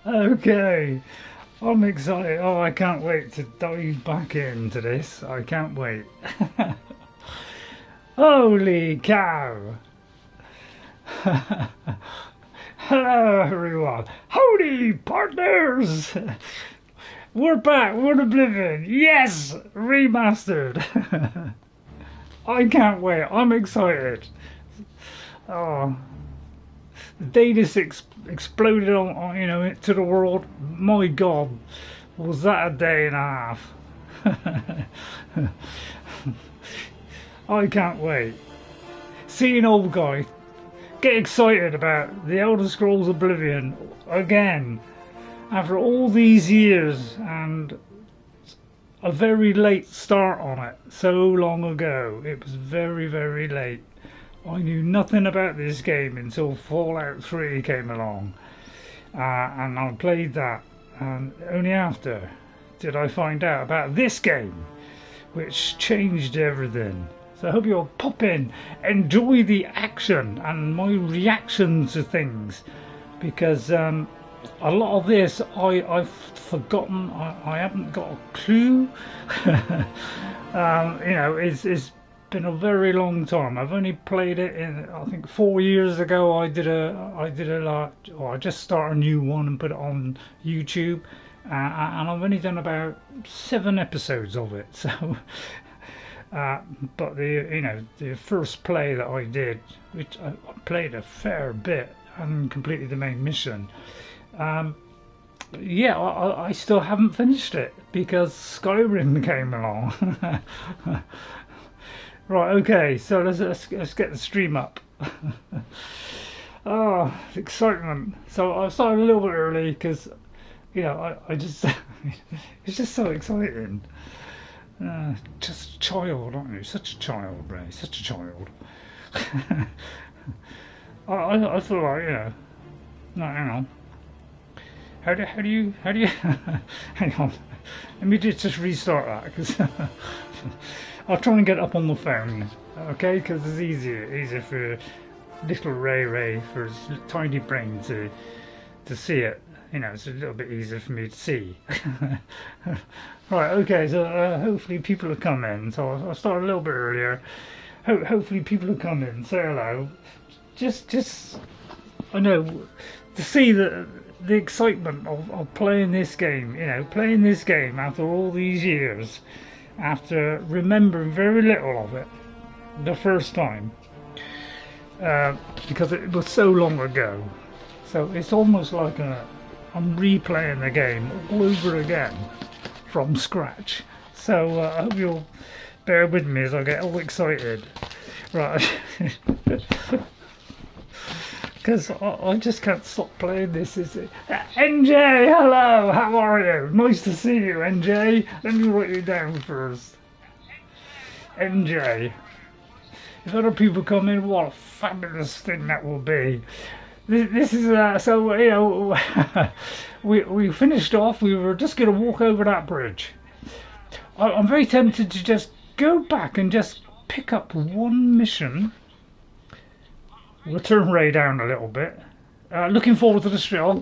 Okay, I'm excited. Oh, I can't wait to dive back into this. I can't wait. Holy cow! Hello, everyone. Howdy, partners! We're back. We're Oblivion. Yes, remastered. I can't wait. I'm excited. Oh, the day this exploded on to the world. My God, was that a day and a half? I can't wait. See an old guy get excited about the Elder Scrolls Oblivion again after all these years and a very late start on it so long ago. It was very, very late. I knew nothing about this game until Fallout 3 came along, and I played that, and only after did I find out about this game, which changed everything. So I hope you'll pop in, enjoy the action and my reaction to things, because a lot of this I've forgotten. I haven't got a clue. It's been a very long time. I've only played it in, I think 4 years ago. I just started a new one and put it on YouTube, and I've only done about 7 episodes of it. So, but the first play that I did, which I played a fair bit and completed the main mission. Yeah, I still haven't finished it because Skyrim came along. Right, okay, so let's get the stream up. Oh, excitement. So I started a little bit early because, I just, it's just so exciting. Just a child, aren't you? Such a child, Ray, such a child. I feel like, no, hang on. How do you, hang on. Let me just restart that because I'll try and get it up on the phone, okay? Because it's easier for little RayRay, for his tiny brain to see it. It's a little bit easier for me to see. Right, okay. So hopefully people will come in. So I'll start a little bit earlier. Hopefully people will come in. Say hello. Just I know to see the excitement of playing this game. Playing this game after all these years. After remembering very little of it the first time, because it was so long ago, so it's almost like I'm replaying the game all over again from scratch. So I hope you'll bear with me as I get all excited, right? Because I just can't stop playing this. NJ, hello, how are you? Nice to see you, NJ. Let me write you down first. NJ. If other people come in, what a fabulous thing that will be. This is, we finished off, we were just going to walk over that bridge. I'm very tempted to just go back and just pick up one mission. We'll turn Ray down a little bit. Looking forward to the stream.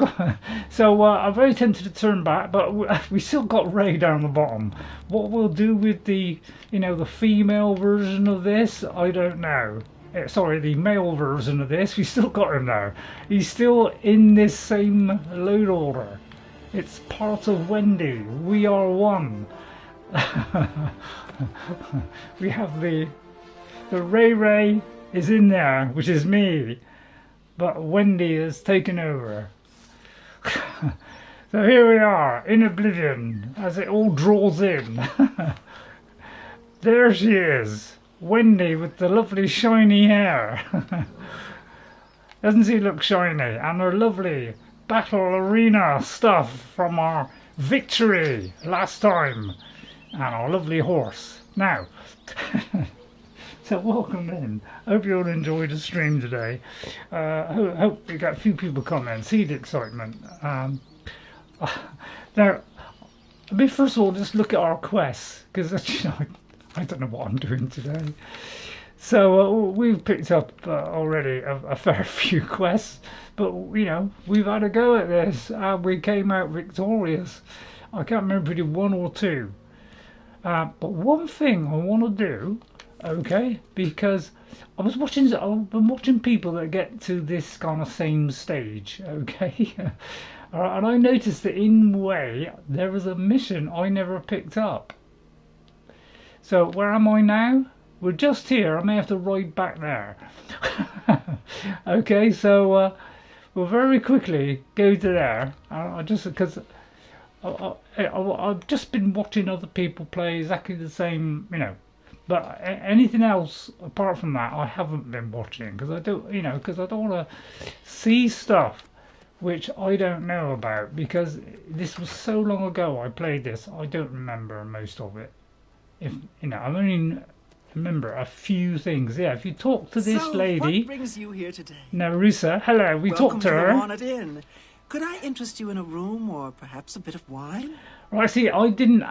So I'm very tempted to turn back, but we still got Ray down the bottom. What we'll do with the female version of this, I don't know. Sorry, the male version of this, we still got him now. He's still in this same load order. It's part of Wendy. We are one. We have the RayRay is in there, which is me, but Wendy has taken over. So here we are in Oblivion as it all draws in. There she is, Wendy with the lovely shiny hair. Doesn't she look shiny? And her lovely battle arena stuff from our victory last time, and our lovely horse. Now so welcome in. Hope you all enjoyed the stream today. Hope we got a few people come in. See the excitement. Now, first of all, just look at our quests, because I don't know what I'm doing today. So we've picked up already a fair few quests, but you know we've had a go at this and we came out victorious. I can't remember if we did one or two, but one thing I want to do, okay, because I've been watching people that get to this kind of same stage, okay, and I noticed that in Way there was a mission I never picked up. So where am I now? We're just here. I may have to ride back there. Okay, so we'll very quickly go to there. I just because I've just been watching other people play exactly the same, you know. But anything else apart from that, I haven't been watching because I don't, you know, because I don't want to see stuff which I don't know about because this was so long ago I played this. I don't remember most of it. If you know, I'm only remember a few things. Yeah, if you talk to this lady. What brings you here today? Narusa, hello, we talked to her. Welcome to the Waynet Inn. Could I interest you in a room or perhaps a bit of wine? Right, see, I didn't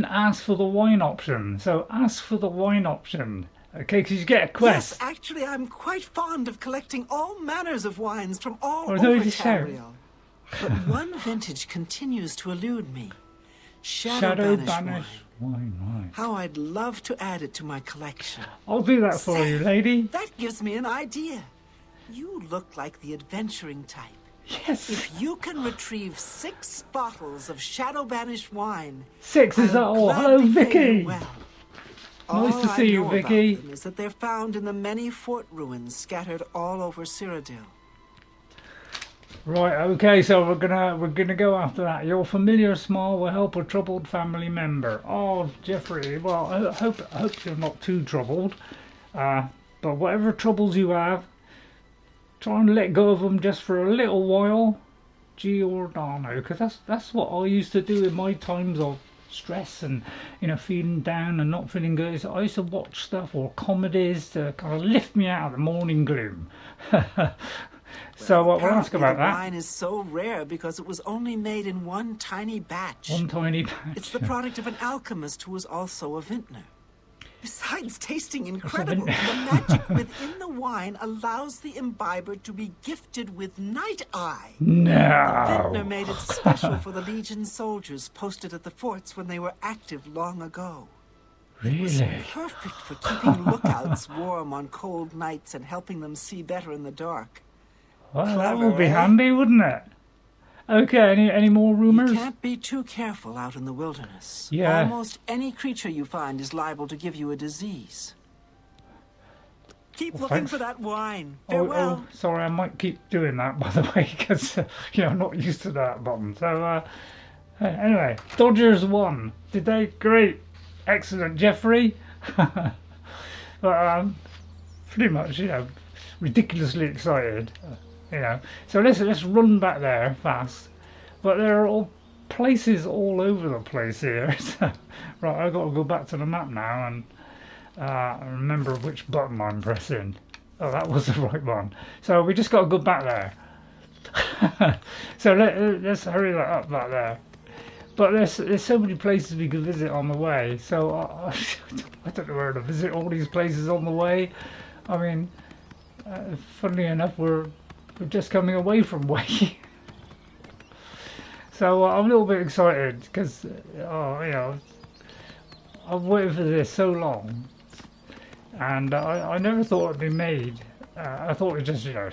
ask for the wine option, so ask for the wine option. Okay, because you get a quest. Yes, actually, I'm quite fond of collecting all manners of wines from all no, over Tamriel. But one vintage continues to elude me. Shadow Banish wine. Right. How I'd love to add it to my collection. I'll do that for you, lady. That gives me an idea. You look like the adventuring type. Yes. If you can retrieve 6 bottles of Shadow Banished wine... 6, is that all? Hello, Vicky. Well. Nice to see you, Vicky. All I know about them is that they're found in the many fort ruins scattered all over Cyrodiil. Right, okay, so we're gonna go after that. Your familiar smile will help a troubled family member. Oh, Jeffrey, well, I hope you're not too troubled. But whatever troubles you have, try and let go of them just for a little while. Giordano, because that's what I used to do in my times of stress and, you know, feeling down and not feeling good. So I used to watch stuff or comedies to kind of lift me out of the morning gloom. So we'll ask about that. Wine is so rare because it was only made in one tiny batch. One tiny batch. It's the product of an alchemist who was also a vintner. Besides tasting incredible, the magic within the wine allows the imbiber to be gifted with night eye. No. The vintner made it special for the Legion soldiers posted at the forts when they were active long ago. Really? It was perfect for keeping lookouts warm on cold nights and helping them see better in the dark. Well, Clever, that would be eh? handy, wouldn't it? Okay, any more rumours? You can't be too careful out in the wilderness. Yeah. Almost any creature you find is liable to give you a disease. Keep looking thanks. for that wine. Farewell. Oh, sorry, I might keep doing that, by the way, because you know, I'm not used to that button. So, anyway, Dodgers won. Did they? Great. Excellent, Jeffrey. But, pretty much, you know, ridiculously excited. You know, so let's run back there fast. But there are all places all over the place here. So, right, I've got to go back to the map now and remember which button I'm pressing. Oh, that was the right one. So we just got to go back there. So let's hurry that up back there. But there's so many places we could visit on the way. So I don't know where to visit all these places on the way. I mean, funnily enough, we're just coming away from Way. So I'm a little bit excited because, you know, I've waited for this so long, and I never thought it'd be made. I thought it just, you know,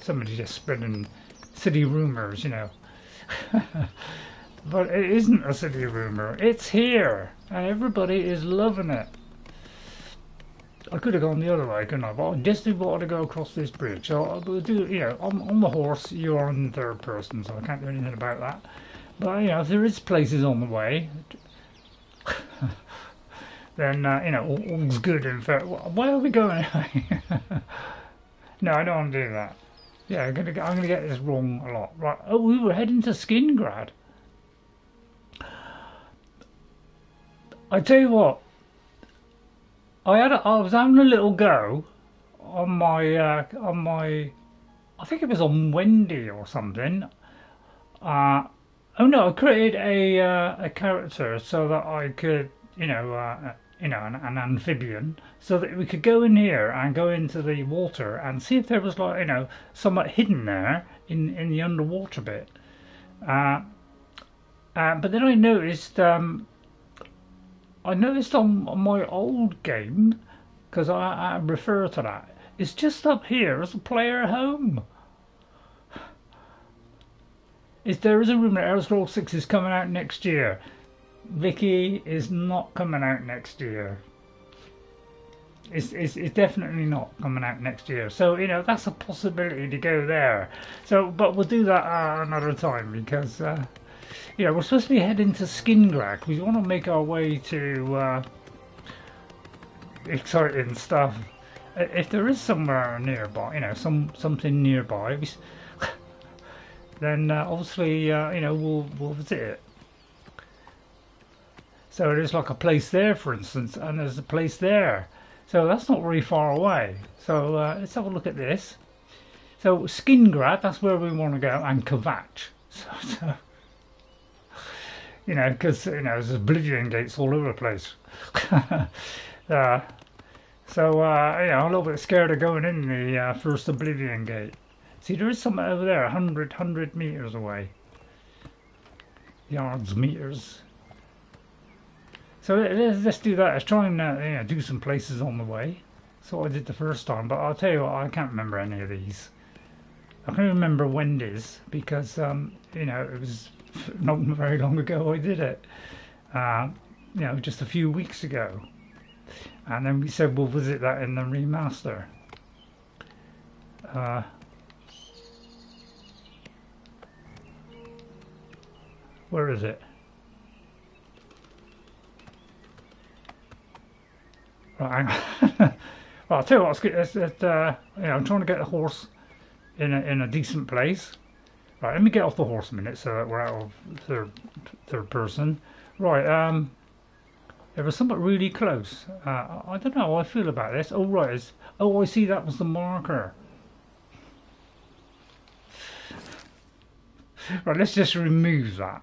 somebody just spreading city rumours, you know. But it isn't a city rumour. It's here, and everybody is loving it. I could have gone the other way, couldn't I? But I just didn't want to go across this bridge. So I'll do, you know, on the horse, you're on third person, so I can't do anything about that. But, you know, if there is places on the way, then, you know, all's good. In fact, where are we going? No, I don't want to do that. Yeah, I'm gonna get this wrong a lot. Right. Oh, we were heading to Skingrad. I tell you what. I was having a little go on my I think it was on Wendy or something. Oh no, I created a character so that I could, you know, you know, an amphibian, so that we could go in here and go into the water and see if there was, like, you know, somewhat hidden there in the underwater bit. But then I noticed on my old game, because I refer to that, it's just up here as a player home. There is a rumour that Elder Scrolls 6 is coming out next year. Vicky is not coming out next year. It's definitely not coming out next year. So, you know, that's a possibility to go there. So, but we'll do that another time, because you know, we're supposed to be heading to Skingrad. We want to make our way to exciting stuff. If there is somewhere nearby, you know, something nearby, then obviously, you know, we'll visit it. So there's like a place there, for instance, and there's a place there. So that's not very far away. So let's have a look at this. So Skingrad, that's where we want to go, and Kvatch. So you know, because, you know, there's Oblivion gates all over the place. So you know, a little bit scared of going in the first Oblivion gate. See, there is something over there, 100 meters away. Yards, meters. So let's do that. Let's try and you know, do some places on the way. That's what I did the first time. But I'll tell you what, I can't remember any of these. I can remember Wendy's because you know, it was not very long ago I did it. You know, just a few weeks ago. And then we said we'll visit that in the remaster. Where is it? Right, hang on. Well, I'll tell you what, you know, I'm trying to get the horse in a decent place. Right, let me get off the horse a minute so that we're out of third person. Right, there was something really close. I don't know how I feel about this. Oh, right, I see, that was the marker. Right, let's just remove that.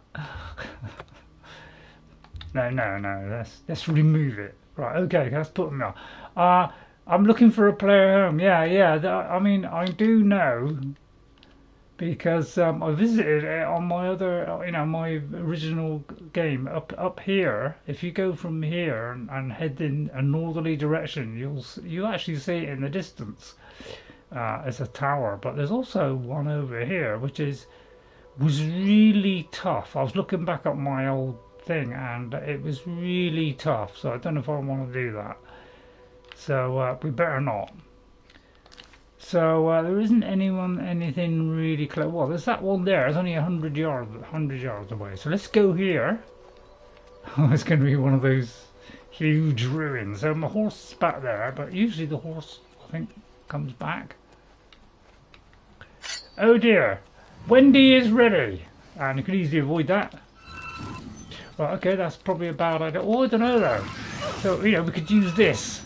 No, let's remove it. Right, okay, let's put them on. I'm looking for a player home. Yeah. I mean, I do know, because I visited it on my other, you know, my original game up here. If you go from here and head in a northerly direction, you actually see it in the distance. It's a tower, but there's also one over here which was really tough. I was looking back at my old thing and it was really tough, so I don't know if I want to do that. So we better not. So there isn't anything really close. Well, there's that one there. It's only 100 yards away. So let's go here. It's going to be one of those huge ruins. So my horse is back there, but usually the horse, I think, comes back. Oh dear, Wendy is ready, and you can easily avoid that. Right, okay, that's probably a bad idea. Oh, I don't know though. So, you know, we could use this.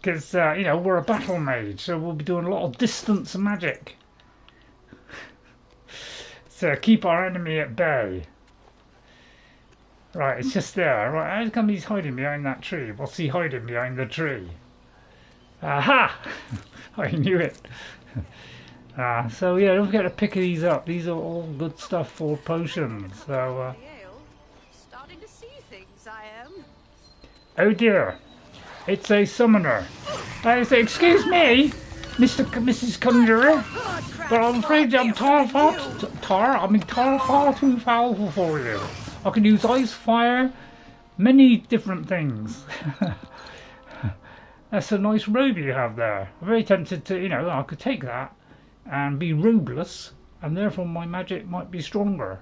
Because, you know, we're a battle mage, so we'll be doing a lot of distance magic. So keep our enemy at bay. Right, it's just there. Right, how come he's hiding behind that tree? What's he hiding behind the tree? Aha! I knew it. So yeah, don't forget to pick these up. These are all good stuff for potions. So starting to see things, I am. Oh dear. It's a summoner. Excuse me, Mrs. Conjurer, but I'm afraid I'm far too powerful for you. I can use ice, fire, many different things. That's a nice robe you have there. I'm very tempted to, you know, I could take that and be robeless, and therefore my magic might be stronger.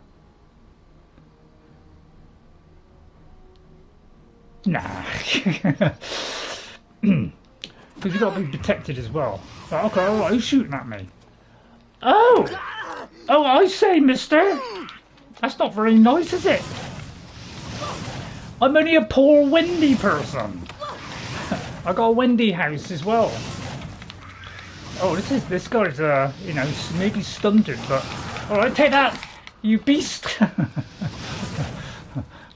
Nah. Because you've got to be protected as well. Right, okay, alright, who's shooting at me? Oh! Oh, I say, mister! That's not very nice, is it? I'm only a poor Wendy person. I got a Wendy house as well. Oh, this guy's, you know, maybe stunted, but... Alright, take that, you beast!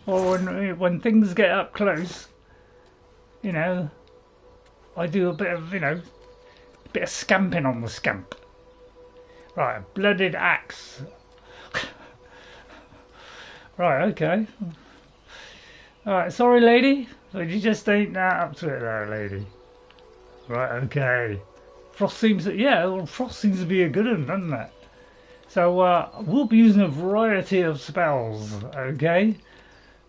Or when things get up close, you know, I do a bit of, you know, a bit of scamping on the scamp. Right, blooded axe. Right, okay. Alright, sorry lady, but you just ain't up to it there, lady. Right, okay. Frost seems to, yeah, well, Frost seems to be a good one, doesn't it? So we'll be using a variety of spells, okay?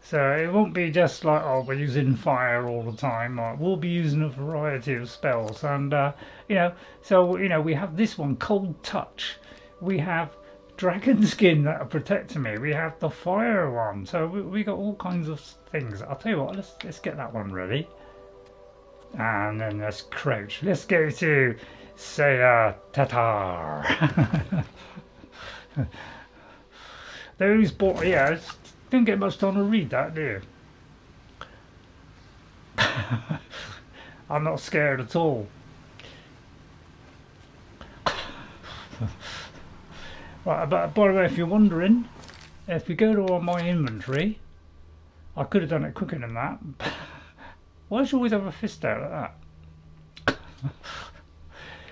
So it won't be just like, oh, we're using fire all the time. We'll be using a variety of spells, and you know, so you know, we have this one, Cold Touch. We have Dragon Skin that'll protect me. We have the fire one. So we got all kinds of things. I'll tell you what, let's get that one ready, and then let's crouch. Let's go to Ceyatatar. Those boys, yeah, don't get much time to read that, do you? I'm not scared at all. Right, but by the way, if you're wondering, if we go to my inventory, I could have done it quicker than that. Why should you always have a fist out like that?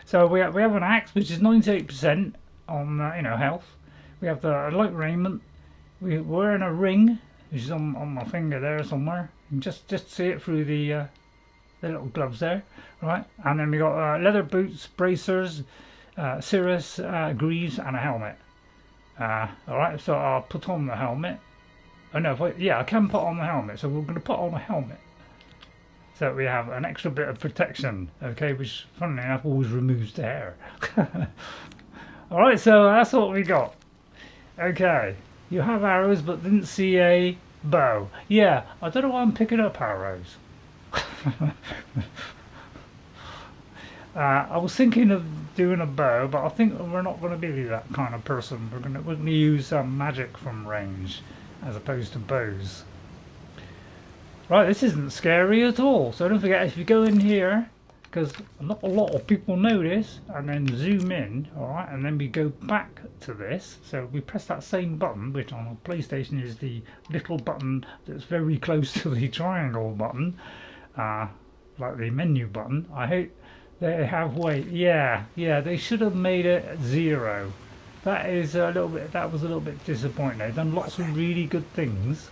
So we have an axe, which is 98% on you know, health. We have the light raiment. We're wearing a ring, which is on my finger there somewhere. You can just see it through the little gloves there, right? And then we got leather boots, bracers, cirrus, greaves, and a helmet. All right, so I'll put on the helmet. Oh no, I can put on the helmet. So we're going to put on a helmet, so we have an extra bit of protection. Okay, which, funnily enough, always removes the hair. All right, so that's what we got. Okay. You have arrows, but didn't see a bow. Yeah, I don't know why I'm picking up arrows. I was thinking of doing a bow, but I think we're not going to be that kind of person. We're going to use magic from range as opposed to bows. Right, this isn't scary at all. So don't forget, if you go in here, because not a lot of people know this, and then zoom in, alright, and then we go back to this. So we press that same button, which on a PlayStation is the little button that's very close to the triangle button, like the menu button. I hope they have weight. Yeah, they should have made it 0. That was a little bit disappointing. They've done lots of really good things,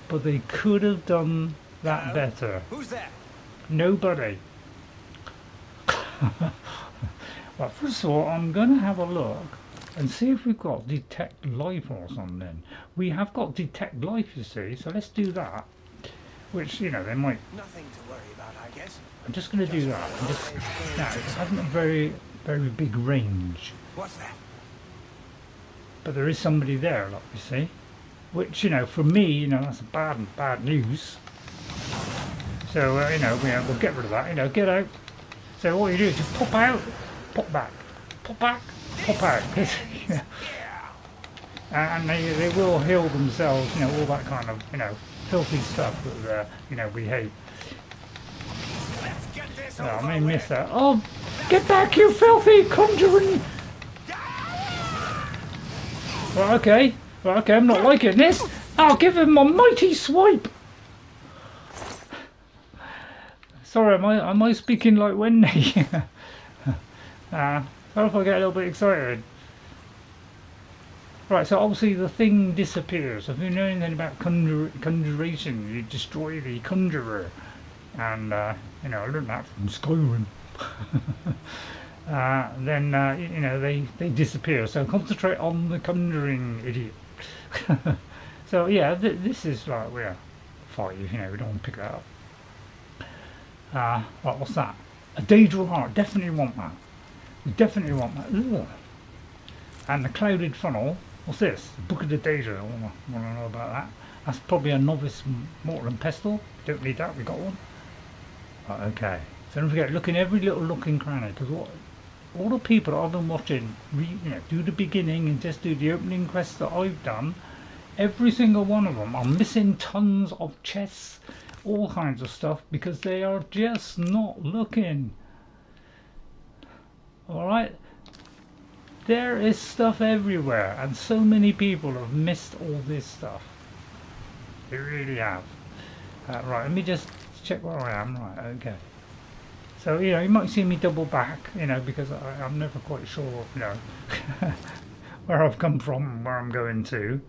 but they could have done that better. Who's that? Nobody. Well, first of all, I'm going to have a look and see if we've got detect life or something. We have got detect life, you see, so let's do that. Which, you know, they might. Nothing to worry about, I guess. I'm just going to do that. Now, it hasn't a very big range. What's that? But there is somebody there, like you see. Which, you know, for me, you know, that's bad news. So, you know, we'll get rid of that. You know, get out. So what you do is just pop out, pop back, pop back, pop out. Yeah. And they will heal themselves, you know, all that kind of, you know, filthy stuff that, you know, we hate. Oh, I may miss that. Oh, get back, you filthy conjuring! Well, okay, I'm not liking this. I'll give him a mighty swipe. Sorry, am I speaking like Wendy? Sorry if I get a little bit excited. Right, so obviously the thing disappears. If you know anything about conjuration, you destroy the conjurer. And, you know, I learned that from Skyrim. Then, you know, they disappear. So concentrate on the conjuring, idiot. So, yeah, this is like, we're fight, you know, we don't want to pick that up. Right, what's that? A Daedral Heart. Definitely want that. We definitely want that. Ugh. And the Clouded Funnel. What's this? The Book of the Daedra. I want to know about that. That's probably a novice mortar and pestle. Don't need that. We got one. Right, okay. So don't forget, look in every little looking cranny, because all the people that I've been watching, you know, do the beginning and just do the opening quests that I've done. Every single one of them are missing tons of chests, all kinds of stuff, because they are just not looking. Alright? There is stuff everywhere, and so many people have missed all this stuff. They really have. Right, let me just check where I am. Right, okay. So, you know, you might see me double back, you know, because I'm never quite sure, you know, where I've come from and where I'm going to.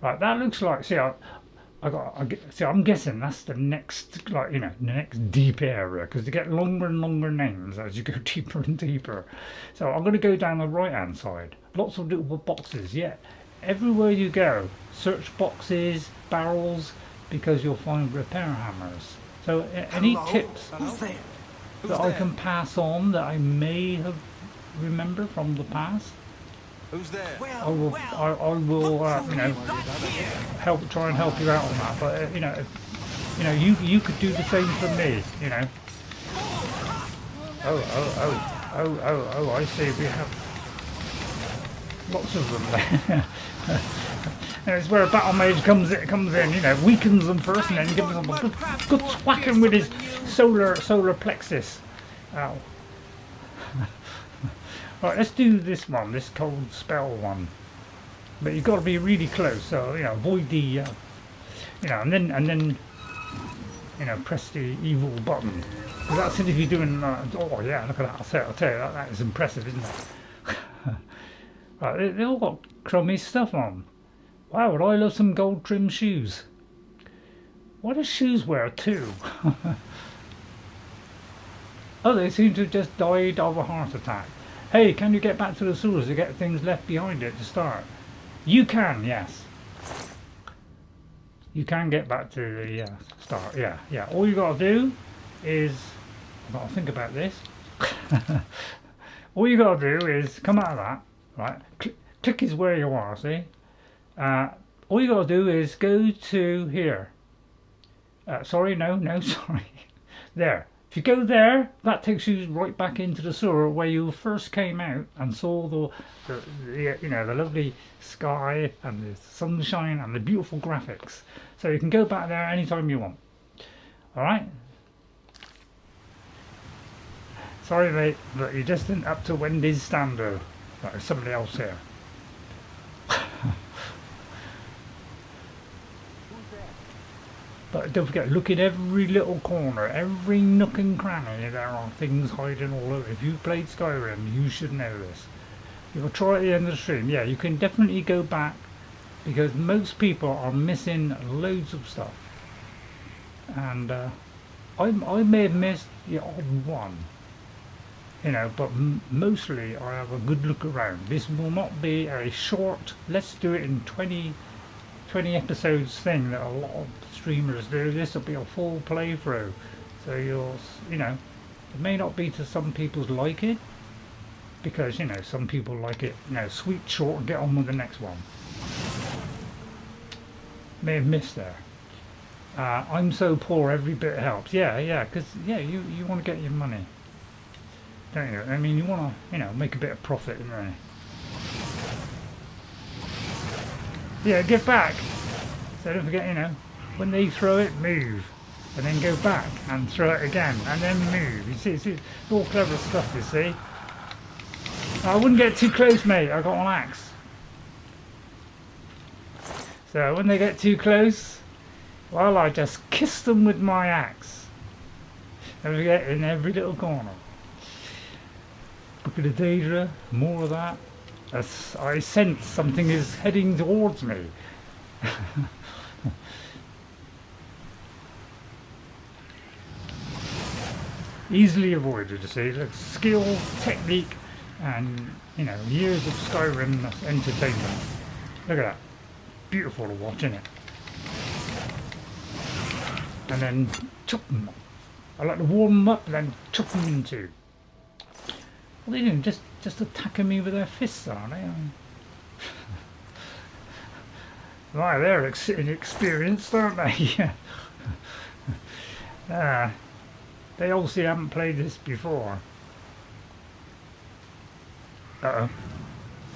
Right, that looks like, see, I'm guessing that's the next, like, you know, the next deep area, because they get longer and longer names as you go deeper and deeper. So I'm going to go down the right-hand side. Lots of little boxes, yeah. Everywhere you go, search boxes, barrels, because you'll find repair hammers. So any tips that I can pass on that I may have remembered from the past, Who's there? I will you know, try and help you out on that. But you know, you could do the same for me, you know. Oh, I see. We have lots of them there. And it's where a Battlemage comes in, you know, weakens them first and then gives them a good whacking with his solar plexus. Ow. Right, let's do this one, this cold spell one. But you've got to be really close, so you know, avoid the, you know, and then, you know, press the evil button. Because that's it if you're doing. Oh yeah, look at that! I'll tell you that is impressive, isn't it? Right, they all got crummy stuff on. Wow, would I love some gold trim shoes? Why does shoes wear too? Oh, they seem to have just died of a heart attack. Hey, can you get back to the sewers to get things left behind it to start? You can, yes. You can get back to the start, yeah. All you got to do is, I've got to think about this. All you got to do is come out of that, right? Click is where you are, see? All you got to do is go to here. Sorry, no, sorry. There. If you go there, that takes you right back into the sewer where you first came out and saw the you know, the lovely sky and the sunshine and the beautiful graphics. So you can go back there anytime you want. All right. Sorry, mate, but you just didn't up to Wendy's standard. Right, there's somebody else here. But don't forget, look in every little corner, every nook and cranny, there are things hiding all over. If you've played Skyrim, you should know this. You'll try at the end of the stream. Yeah, you can definitely go back, because most people are missing loads of stuff. And I may have missed the odd one, you know, but mostly I have a good look around. This will not be a short, let's do it in 20 episodes thing that a lot of streamers do. This will be a full playthrough, so you'll, you know, it may not be to some people's liking, because, you know, some people like it, you know, sweet, short, and get on with the next one. May have missed there. I'm so poor, every bit helps. Yeah, because you want to get your money, don't you? I mean, you want to, you know, make a bit of profit, don't you? Yeah, give back. So don't forget, you know, when they throw it, move, and then go back and throw it again, and then move. You see, it's all clever stuff, you see. I wouldn't get too close, mate. I got an axe. So when they get too close, well, I just kiss them with my axe. Don't forget, in every little corner. Book of the Daedra, more of that. As I sense something is heading towards me. Easily avoided, you see. Look, skill, technique, and, you know, years of Skyrim entertainment. Look at that. Beautiful to watch, isn't it? And then chop them up. I like to warm them up and then chop them in two. What are they doing? Just attacking me with their fists, aren't they? Right, they're inexperienced, aren't they? They obviously haven't played this before. Uh-oh.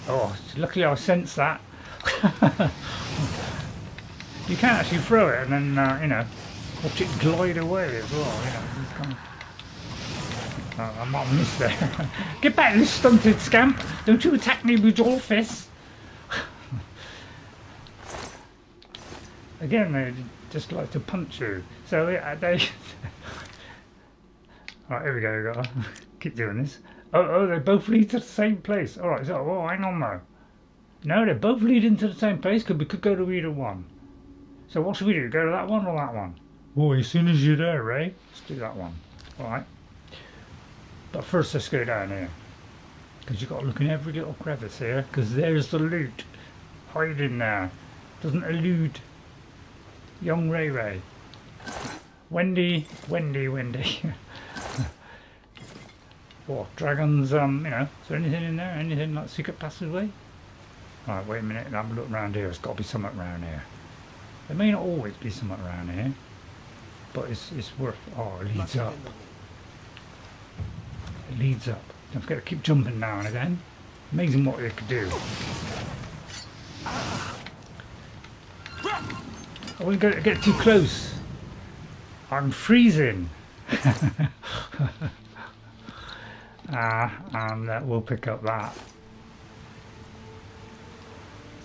Oh, luckily I sense that. You can actually throw it and then, you know, watch it glide away as well. You know, it's kind of... Oh, I might have missed there. Get back, you stunted scamp! Don't you attack me with your fists! Again, they just like to punch you. So they Right, here we go. We gotta keep doing this. Oh, they both lead to the same place. All right, so hang on now. No, they both leading to the same place because we could go to either one. So what should we do? Go to that one or that one? Oh, as soon as you're there, Ray, let's do that one. All right. But first, let's go down here because you've got to look in every little crevice here because there's the loot hiding there. Doesn't elude young RayRay. Wendy. What dragons? You know, is there anything in there? Anything like secret passageway? Right, wait a minute. Have a look around here. There's got to be something around here. There may not always be something around here, but it's worth. Oh, it leads up. It leads up. Don't forget to keep jumping now and again. Amazing what it could do. I wouldn't get too close. I'm freezing. And we'll pick up that.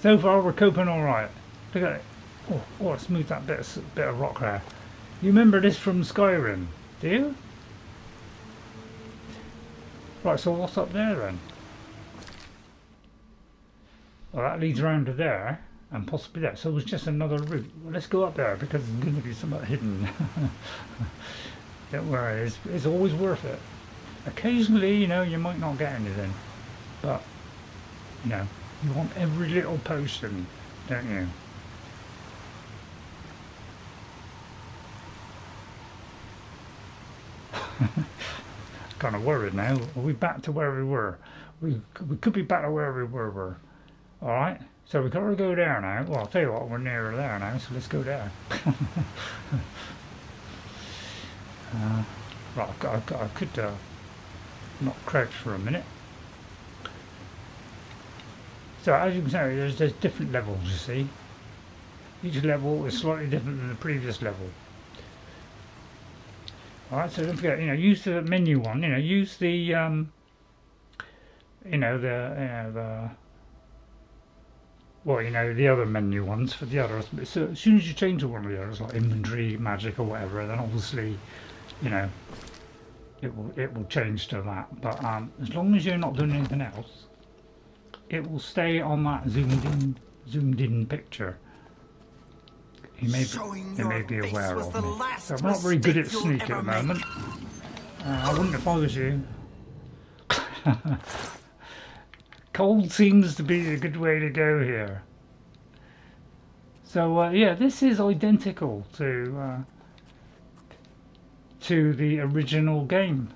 So far we're coping alright. Look at it. Oh, let's move that bit of rock there. You remember this from Skyrim, do you? Right, so what's up there then? Well, that leads around to there, and possibly there. So it's just another route. Well, let's go up there because there's going to be something hidden. Don't worry, it's always worth it. Occasionally, you know, you might not get anything, but you know, you want every little potion, don't you? Kind of worried now. Are we back to where we were? We could be back to where we were. All right. So we've got to go there now. Well, I'll tell you what, we're nearer there now, so let's go there. Right, I could not crouch for a minute. So as you can see, there's different levels. You see, each level is slightly different than the previous level. Alright, so don't forget, you know, use the menu one, you know, use the, you know, the other menu ones for the others. So as soon as you change to one of the others, like inventory, magic or whatever, then obviously, you know, it will change to that. But as long as you're not doing anything else, it will stay on that zoomed in picture. You may be aware of me. So I'm not very good at sneak at the moment. I wouldn't if I was you. Cold seems to be a good way to go here. So yeah, this is identical to the original game.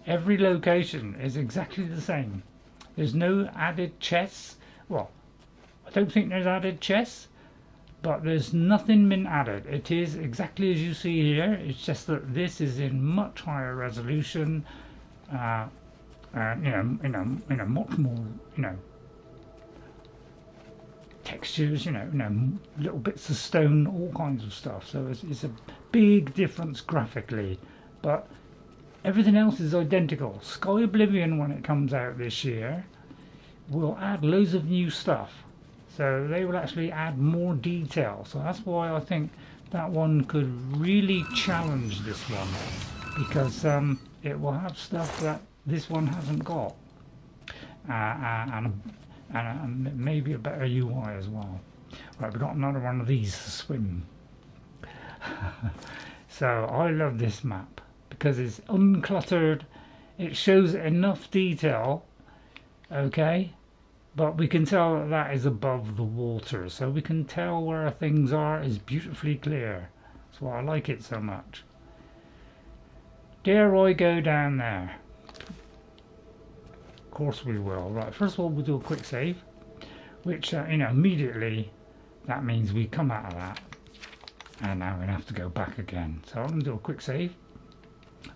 Every location is exactly the same. There's no added chests. Well, I don't think there's added chests. But there's nothing been added. It is exactly as you see here. It's just that this is in much higher resolution, you know, much more, you know, textures, you know, little bits of stone, all kinds of stuff. So it's a big difference graphically, but everything else is identical. Sky Oblivion, when it comes out this year, will add loads of new stuff. So they will actually add more detail. So that's why I think that one could really challenge this one, because it will have stuff that this one hasn't got, and maybe a better UI as well. Right, we've got another one of these to swim. So I love this map because it's uncluttered. It shows enough detail. Okay. But we can tell that that is above the water, so we can tell where things are is beautifully clear. That's why I like it so much. Dare I go down there? Of course we will. Right, first of all we'll do a quick save, which you know, immediately that means we come out of that, and now we're going to have to go back again. So I'm going to do a quick save.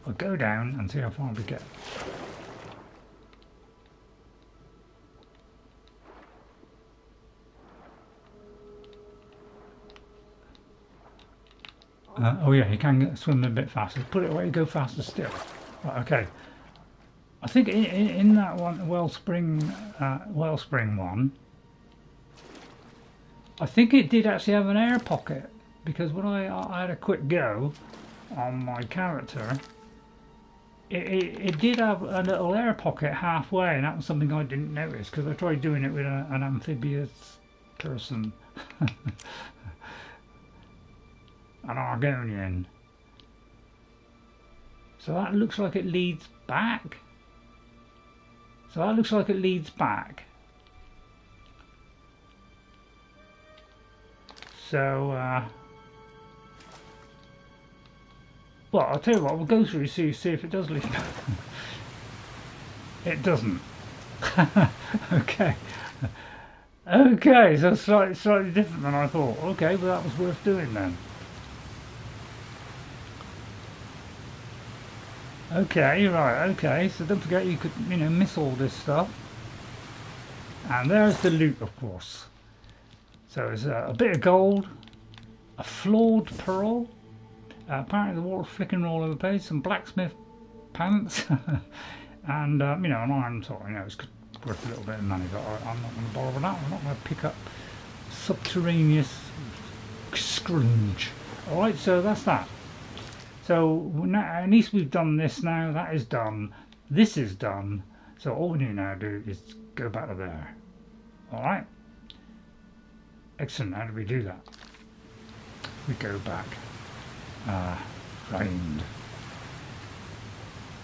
I'll go down and see how far we get. Oh yeah, you can swim a bit faster. Put it away, go faster still. Right, okay. I think in that one, Wellspring one, I think it did actually have an air pocket, because when I had a quick go on my character, it did have a little air pocket halfway, and that was something I didn't notice because I tried doing it with an amphibious person, an Argonian. So that looks like it leads back. So well, I'll tell you what, we'll go through see if it does lead back. It doesn't. Okay. Okay, so slightly different than I thought. Okay, well that was worth doing then. Okay, right, okay, so don't forget you could, miss all this stuff. And there's the loot, of course. So it's a bit of gold, a flawed pearl, apparently the water flicking all over the place, some blacksmith pants, and, an iron sword. It's worth a little bit of money, but I'm not going to bother with that. I'm not going to pick up subterraneous scrunge. Alright, so that's that. So now, at least we've done this now. That is done. This is done. So all we need now to do is go back to there. Alright. Excellent. How do we do that? We go back. Find.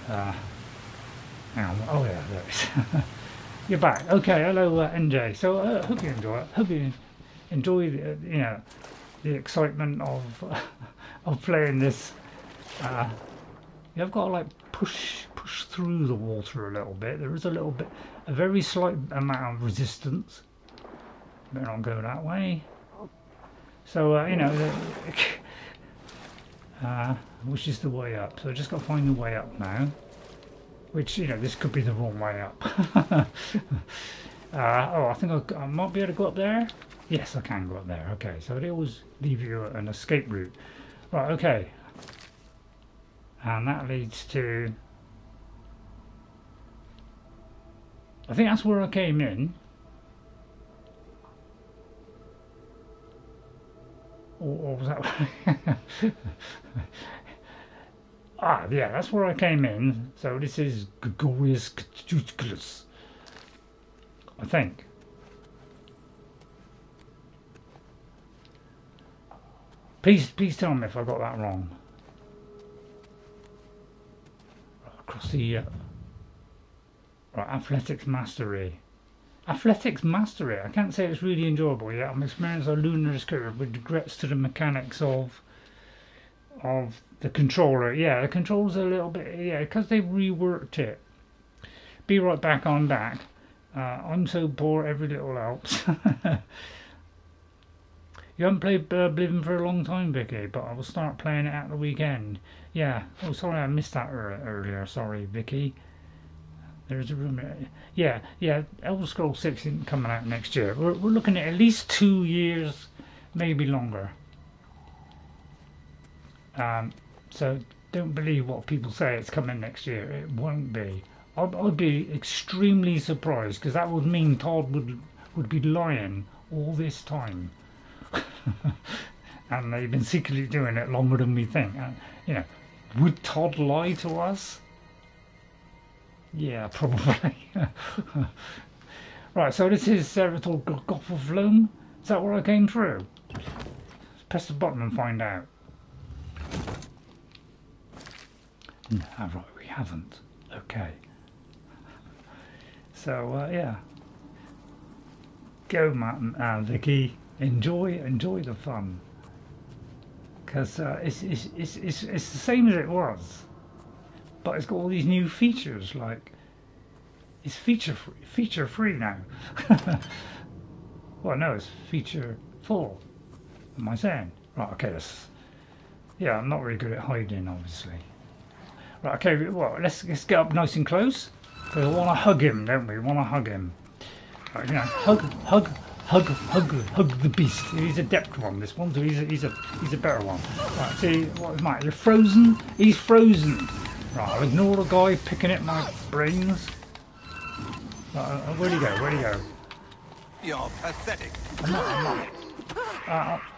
Hang on. Oh yeah, there it is. You're back. Okay. Hello, NJ. So hope you enjoy it. Hope you enjoy the the excitement of playing this. You've got to like push through the water a little bit. There is a very slight amount of resistance. Better not go that way. So which is the way up? So I just got to find the way up now. Which this could be the wrong way up. Oh, I think I might be able to go up there. Yes, I can go up there. Okay, so they always leave you an escape route. Right. Okay. And that leads to, I think that's where I came in. Or was that? Yeah, that's where I came in. So this is Gorigarlas, I think. Please tell me if I got that wrong. Across the right, athletics mastery. Athletics mastery. I can't say it's really enjoyable yet. I'm experiencing a lunar curve with regrets to the mechanics of the controller. Yeah, the controller's a little bit, because they've reworked it. Be right back on back. I'm so poor, every little helps. You haven't played Oblivion for a long time, Vicky, but I will start playing it at the weekend. Yeah. Oh, sorry, I missed that earlier. Sorry, Vicky. There's a rumor. Yeah. Elder Scrolls 6 isn't coming out next year. We're looking at least 2 years, maybe longer. So don't believe what people say it's coming next year. It won't be. I'd be extremely surprised because that would mean Todd would be lying all this time. And they've been secretly doing it longer than we think. Would Todd lie to us? Yeah, probably. Right, so this is Ceyatatar Goffleflome. Is that where I came through? Press the button and find out. No, right, we haven't. Okay. So yeah. Go, Matt, Vicky. Enjoy the fun. Because it's the same as it was, but it's got all these new features. Like it's feature free now. Well, no, it's feature full. Am I saying? Right. Okay. Yeah, I'm not very good at hiding, obviously. Right. Okay. Well, let's get up nice and close. Because we want to hug him, don't we? We want to hug him. Right, hug the beast. He's a depth one, this one, so he's a better one. Right, see, what is Matt? You're frozen? He's frozen. Right, I'll ignore the guy picking at my brains. Right, where'd he go? You're pathetic. I'm not.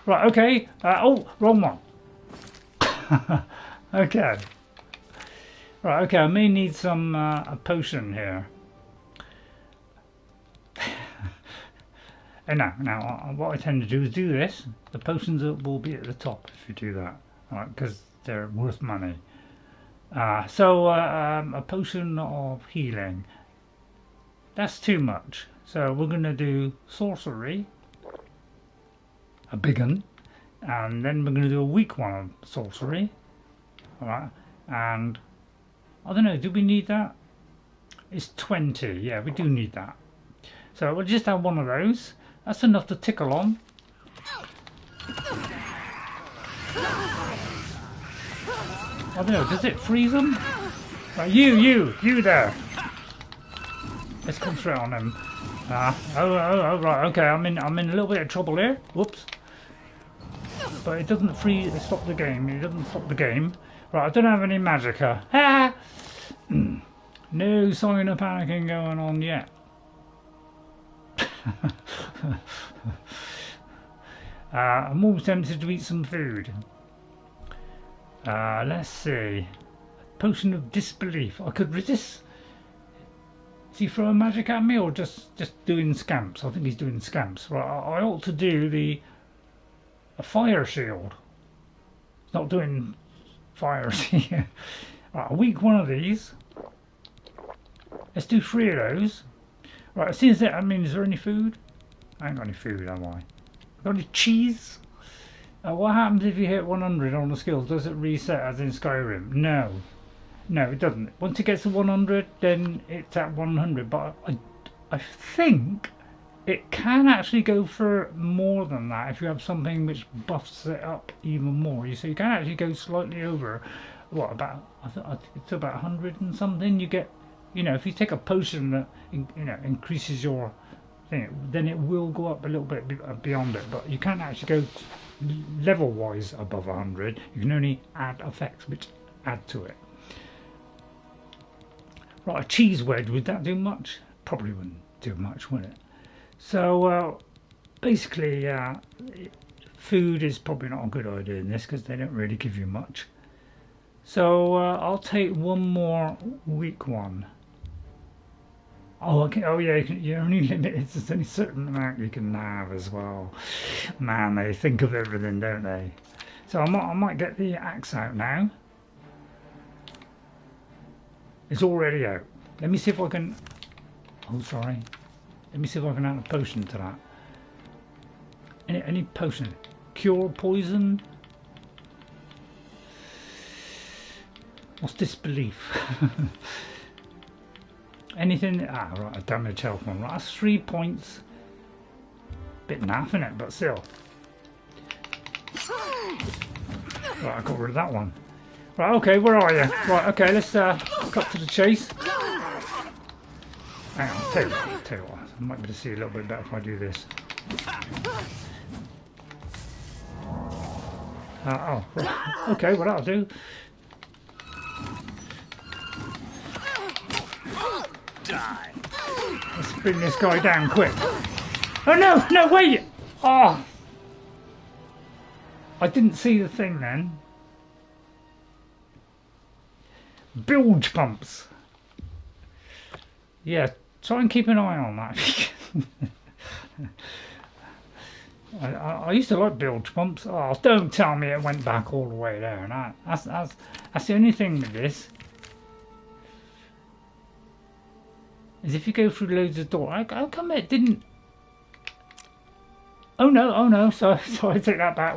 Right, okay. Oh, wrong one. Okay. Right, okay, I may need some a potion here. And now, what I tend to do is do this. The potions will be at the top if you do that, right? Because they're worth money. So a potion of healing. That's too much. So we're going to do sorcery, a big one, and then we're going to do a weak one of sorcery. All right, and I don't know. Do we need that? It's 20. Yeah, we do need that. So we'll just have one of those. That's enough to tickle on. I don't know, does it freeze them? Right, you there. Let's concentrate on him. Oh, right, okay, I'm in a little bit of trouble here. Whoops. But it doesn't stop the game. It doesn't stop the game. Right, I don't have any magicka. Ha! No sign of panicking going on yet. I'm always tempted to eat some food. Let's see. Potion of disbelief. I could resist. Is he throwing magic at me or just doing scamps? I think he's doing scamps. Right, I ought to do a fire shield. It's not doing fire. Right, a weak one of these. Let's do 3 of those. Right, as soon as that, I mean, is there any food? I ain't got any food, have I? Got any cheese? What happens if you hit 100 on the skills? Does it reset as in Skyrim? No. No, it doesn't. Once it gets to 100, then it's at 100. But I think it can actually go for more than that if you have something which buffs it up even more. So you can actually go slightly over, what, about, it's about 100 and something. You get, you know, if you take a potion that, you know, increases your thing, then it will go up a little bit beyond it. But you can't actually go level-wise above 100. You can only add effects which add to it. Right, a cheese wedge, would that do much? Probably wouldn't do much, would it? So, basically, food is probably not a good idea in this because they don't really give you much. So, I'll take one more weak one. Oh, okay. Oh, yeah. You're only limited. There's only a certain amount you can have as well. Man, they think of everything, don't they? So I might get the axe out now. It's already out. Let me see if I can. Oh, sorry. Let me see if I can add a potion to that. Any potion? Cure poison? What's disbelief? Anything? Right, a damage health one. Right, that's 3 points. Bit naff, innit? But still. Right, I got rid of that one. Right, okay, where are you? Right, okay, let's cut to the chase. Hang on, tell you what, I might be able to see a little bit better if I do this. Oh, right. Okay, well that'll do. Die. Let's bring this guy down quick. Oh no, no, wait! Oh! I didn't see the thing then. Bilge pumps. Yeah, try and keep an eye on that. I used to like bilge pumps. Oh, don't tell me it went back all the way there. No, that's the only thing with this. Is if you go through loads of doors. How come it didn't? Oh no. So I take that back.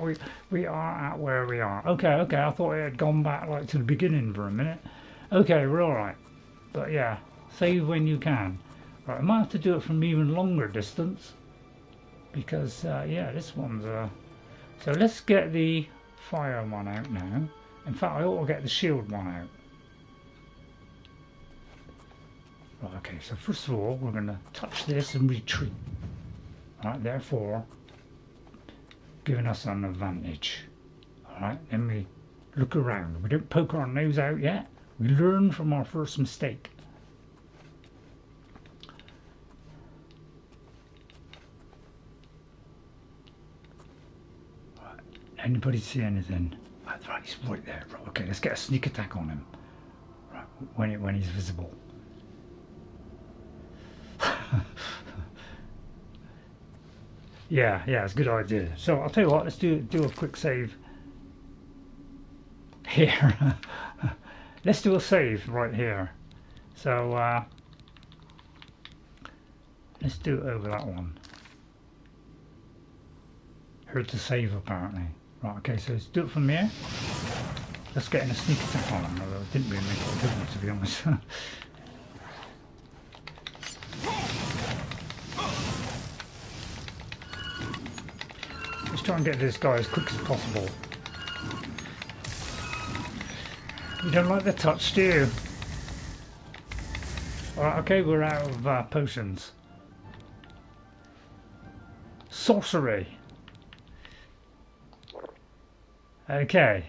We are at where we are. Okay. I thought it had gone back like to the beginning for a minute. Okay, we're all right. But yeah, save when you can. Right, I might have to do it from even longer distance because yeah, this one's so let's get the fire one out now. In fact, I ought to get the shield one out. Right, okay, so first of all, we're going to touch this and retreat. Alright, therefore, giving us an advantage. Alright, then we look around. We don't poke our nose out yet. We learn from our first mistake. Right, anybody see anything? Right, he's right there. Right, okay, let's get a sneak attack on him. Right, when he's visible. Yeah, it's a good idea. So I'll tell you what, let's do a quick save here. Let's do a save right here. So let's do it over that one. Heard to save apparently. Right, okay, so let's do it from here. Let's get in a sneak attack on him, although it didn't really make a difference to be honest. Let's try and get this guy as quick as possible. You don't like the touch, do you? Alright, okay, we're out of potions. Sorcery. Okay.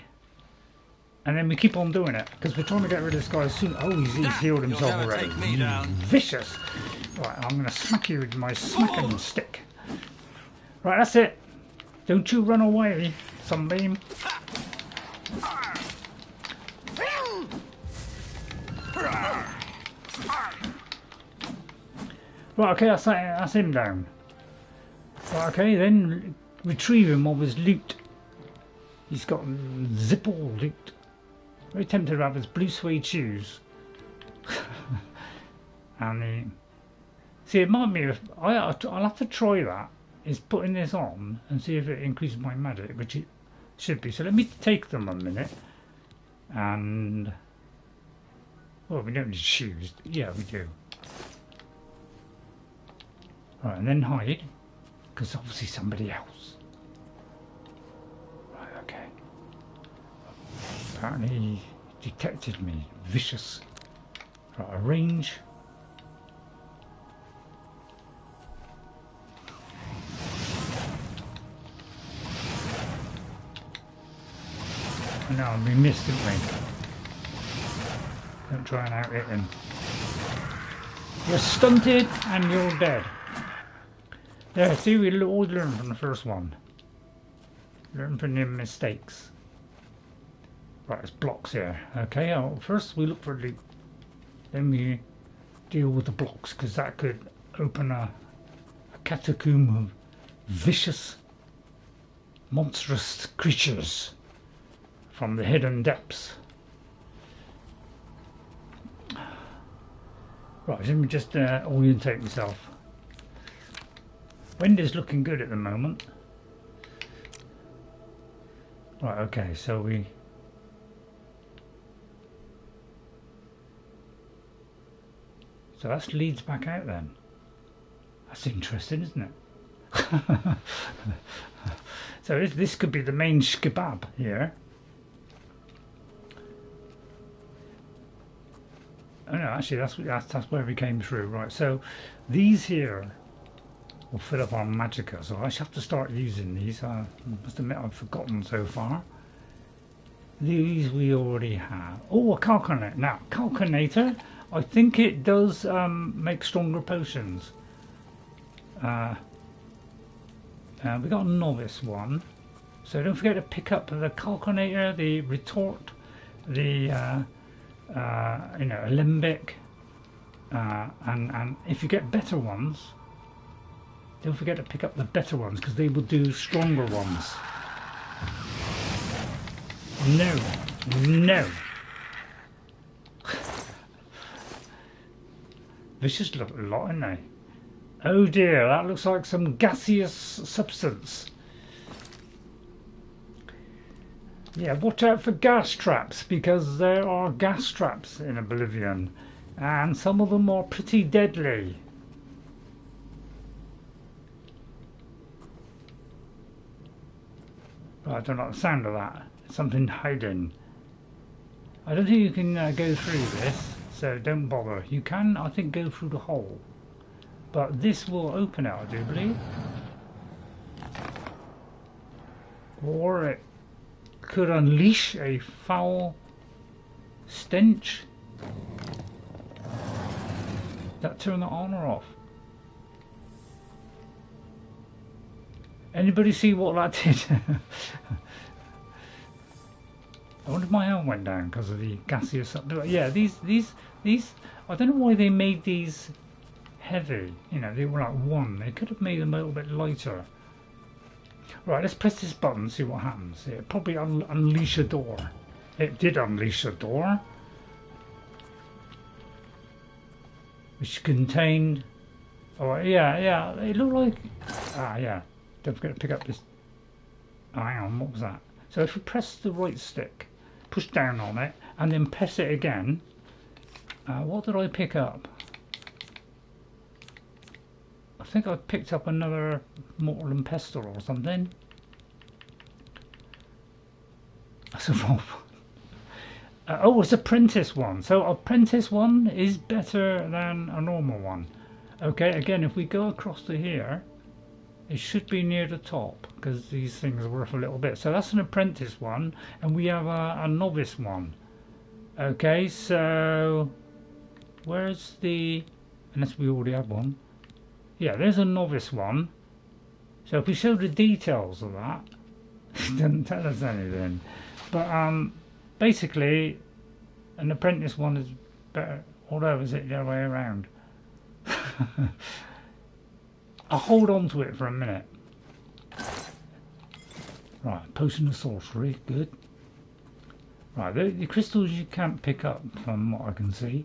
And then we keep on doing it, because we're trying to get rid of this guy as soon. Oh, he's healed himself already. Vicious. Right, I'm going to smack you with my smacking stick. Right, that's it. Don't you run away, Sunbeam. Right, okay, that's him down. Right, okay, then retrieve him of his loot. He's got zipple loot. Very tempted to have his blue suede shoes. And see, it might be. I'll have to try that. Is putting this on and see if it increases my magic, which it should be. So let me take them a minute. And well, we don't need shoes. Yeah, we do. Right, and then hide, because obviously somebody else. Right, okay. Apparently he detected me. Vicious. Right, arrange. No, we missed, didn't we? Don't try and out-hit him. You're stunted and you're dead. Yeah, see, we all learn from the first one. Learn from your mistakes. Right, there's blocks here. Okay, first we look for loot. Then we deal with the blocks, because that could open a catacomb of vicious, monstrous creatures from the hidden depths. Right, let me just orientate myself. Wendy's looking good at the moment. Right, okay, so that leads back out then. That's interesting, isn't it? So this could be the main shkebab here. Oh no, actually that's where we came through. Right, so these here will fill up our Magika, so I should have to start using these. I must admit I've forgotten so far. These we already have. Oh, a calculator. Now, calculator, I think it does make stronger potions. We got a novice one, so don't forget to pick up the calculator, the retort, the alembic, and if you get better ones, don't forget to pick up the better ones, because they will do stronger ones. No. Vicious look a lot, isn't they? Oh dear, that looks like some gaseous substance. Yeah, watch out for gas traps, because there are gas traps in Oblivion, and some of them are pretty deadly. I don't like the sound of that. Something hiding. I don't think you can go through this, so don't bother. You can, I think, go through the hole, but this will open it, I do believe. Or it could unleash a foul stench. That turn that on or off? Anybody see what that did? I wonder if my health went down because of the gaseous. Yeah, these. I don't know why they made these heavy. You know, they were like one. They could have made them a little bit lighter. Right, let's press this button and see what happens. It probably unleash a door. It did unleash a door, which contained. Oh yeah. It looked like. Yeah. Don't forget to pick up this. Oh, hang on. What was that? So if we press the right stick, push down on it, and then press it again. What did I pick up? I think I picked up another mortar and pestle or something. That's a wrong one. Oh, it's apprentice one. So apprentice one is better than a normal one. Okay, again, if we go across to here, it should be near the top because these things are worth a little bit. So that's an apprentice one, and we have a novice one. Okay, so where's the? Unless we already have one. Yeah, there's a novice one. So if we show the details of that, it doesn't tell us anything. But basically, an apprentice one is better. Although, is it the other way around? I'll hold on to it for a minute. Right, potion of sorcery, good. Right, the crystals you can't pick up from what I can see.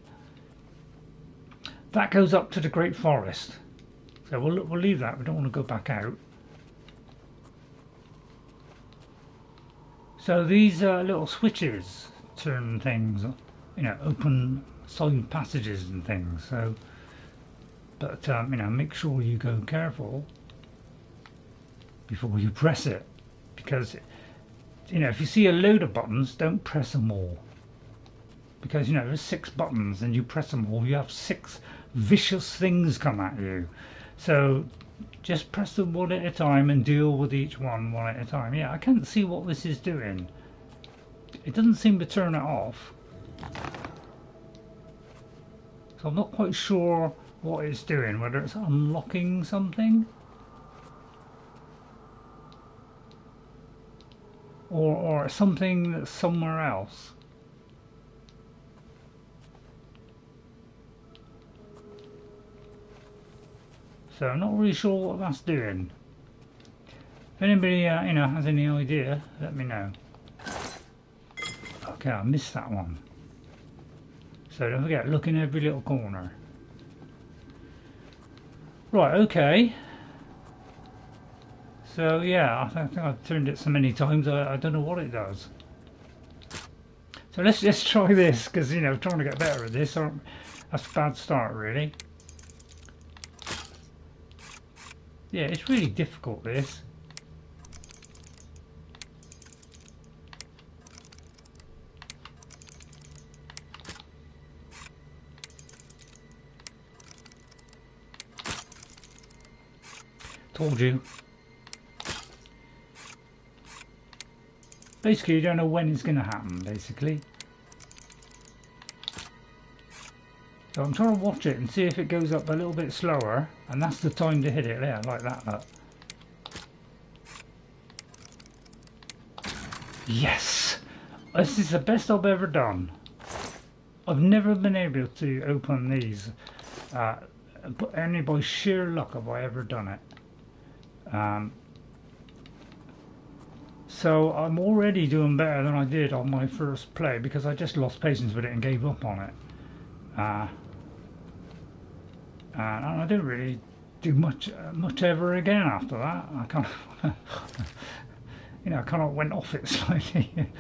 That goes up to the Great Forest. So we'll leave that. We don't want to go back out. So these little switches turn things, you know, open side passages and things. So, but you know, make sure you go careful before you press it, because you know, if you see a load of buttons, don't press them all, because you know there's 6 buttons and you press them all, you have 6 vicious things come at you. So just press them one at a time and deal with each one at a time. Yeah, I can't see what this is doing. It doesn't seem to turn it off. So I'm not quite sure what it's doing, whether it's unlocking something or something that's somewhere else. So I'm not really sure what that's doing. If anybody you know, has any idea, let me know. Okay, I missed that one. So don't forget, look in every little corner. Right, okay. So yeah, I think I've turned it so many times I don't know what it does. So let's try this, because you know, trying to get better at this. That's a bad start, really. Yeah, it's really difficult, this. Told you. Basically, you don't know when it's going to happen, basically. So I'm trying to watch it and see if it goes up a little bit slower, and that's the time to hit it. Yeah, like that. Look. Yes! This is the best I've ever done. I've never been able to open these, but only by sheer luck have I ever done it. So I'm already doing better than I did on my first play, because I just lost patience with it and gave up on it. And I didn't really do much ever again after that. I kind of, you know, I kind of went off it slightly.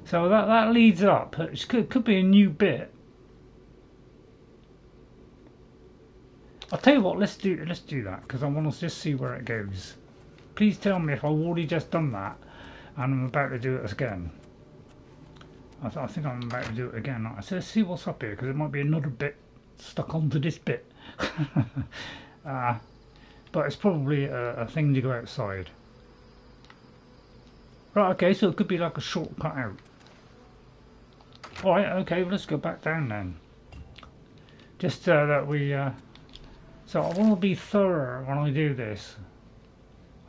So that leads up. It could be a new bit. I'll tell you what. Let's do that, because I want to just see where it goes. Please tell me if I've already just done that and I'm about to do it again. I think I'm about to do it again. So let's see what's up here, because there might be another bit stuck onto this bit. But it's probably a thing to go outside. Right, okay, so it could be like a shortcut out. Alright, okay, well, let's go back down then. Just that we... so I want to be thorough when I do this.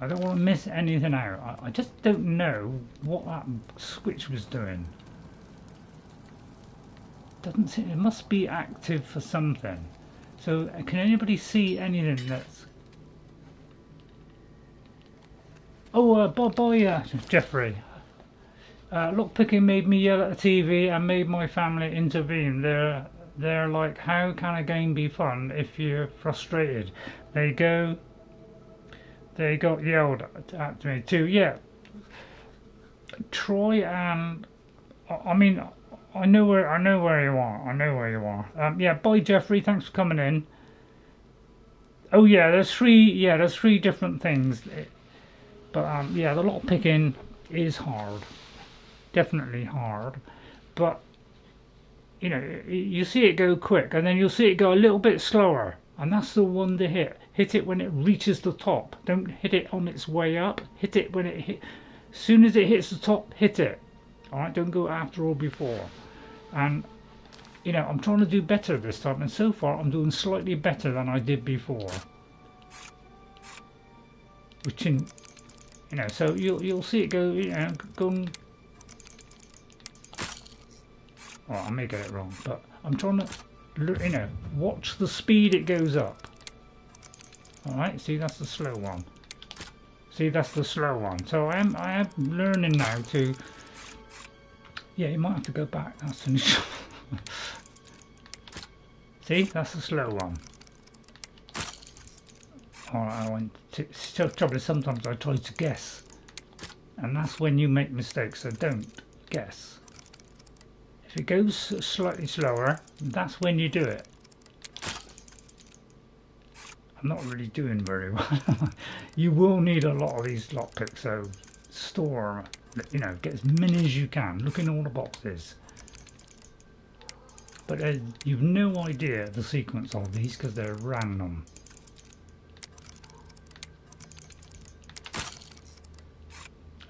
I don't want to miss anything out. I just don't know what that switch was doing. Doesn't seem, it must be active for something. So can anybody see anything that's... Oh, bye, Jeffrey. Lockpicking made me yell at the TV and made my family intervene. They're like, how can a game be fun if you're frustrated? They got yelled at me too. Yeah. Try and... I mean, I know where you are. Yeah, bye Jeffrey, thanks for coming in. Oh yeah, there's three different things. But yeah, the lockpicking is hard. Definitely hard. But you know, you see it go quick and then you'll see it go a little bit slower. And that's the one to hit. Hit it when it reaches the top. Don't hit it on its way up. Hit it when it hit. As soon as it hits the top, hit it. Alright, don't go after or before. And you know, I'm trying to do better this time, and so far I'm doing slightly better than I did before. Which in, you know, so you'll see it go, you know, go. Oh, I may get it wrong, but I'm trying to, you know, watch the speed it goes up. All right, see, that's the slow one. See, that's the slow one. So I am learning now to. Yeah, you might have to go back. That's an issue. See, that's the slow one. Alright, I went to. So trouble is sometimes I try to guess, and that's when you make mistakes. So don't guess. If it goes slightly slower, that's when you do it. I'm not really doing very well. You will need a lot of these lockpicks, so store. You know, get as many as you can. Look in all the boxes. But you've no idea the sequence of these because they're random.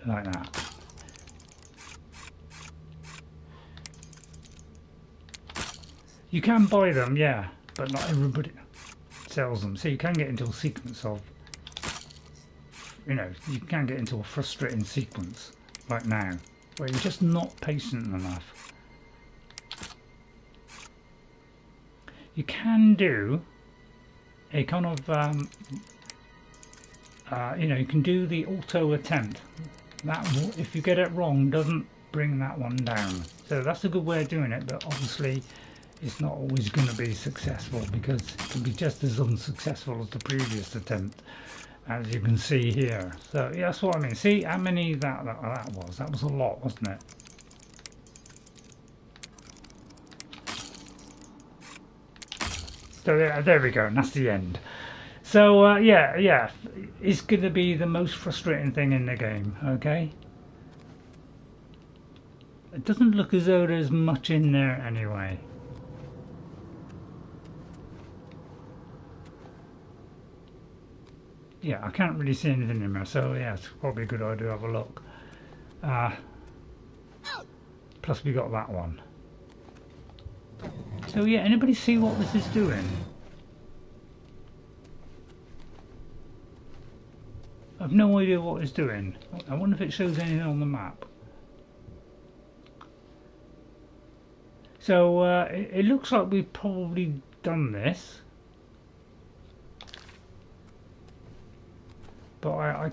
Like that. You can buy them, yeah, but not everybody sells them. So you can get into a sequence of, you know, you can get into a frustrating sequence. Like now, where you're just not patient enough. You can do a kind of, you know, you can do the auto attempt. That, if you get it wrong, doesn't bring that one down. So that's a good way of doing it, but obviously it's not always going to be successful because it can be just as unsuccessful as the previous attempt. As you can see here. So yeah, that's what I mean. See how many that was? That was a lot, wasn't it? So there we go, and that's the end. So yeah, it's going to be the most frustrating thing in the game, okay? It doesn't look as though there's much in there anyway. Yeah, I can't really see anything in there, so yeah, it's probably a good idea to have a look. Plus we got that one. So yeah, anybody see what this is doing? I've no idea what it's doing. I wonder if it shows anything on the map. So it looks like we've probably done this. But I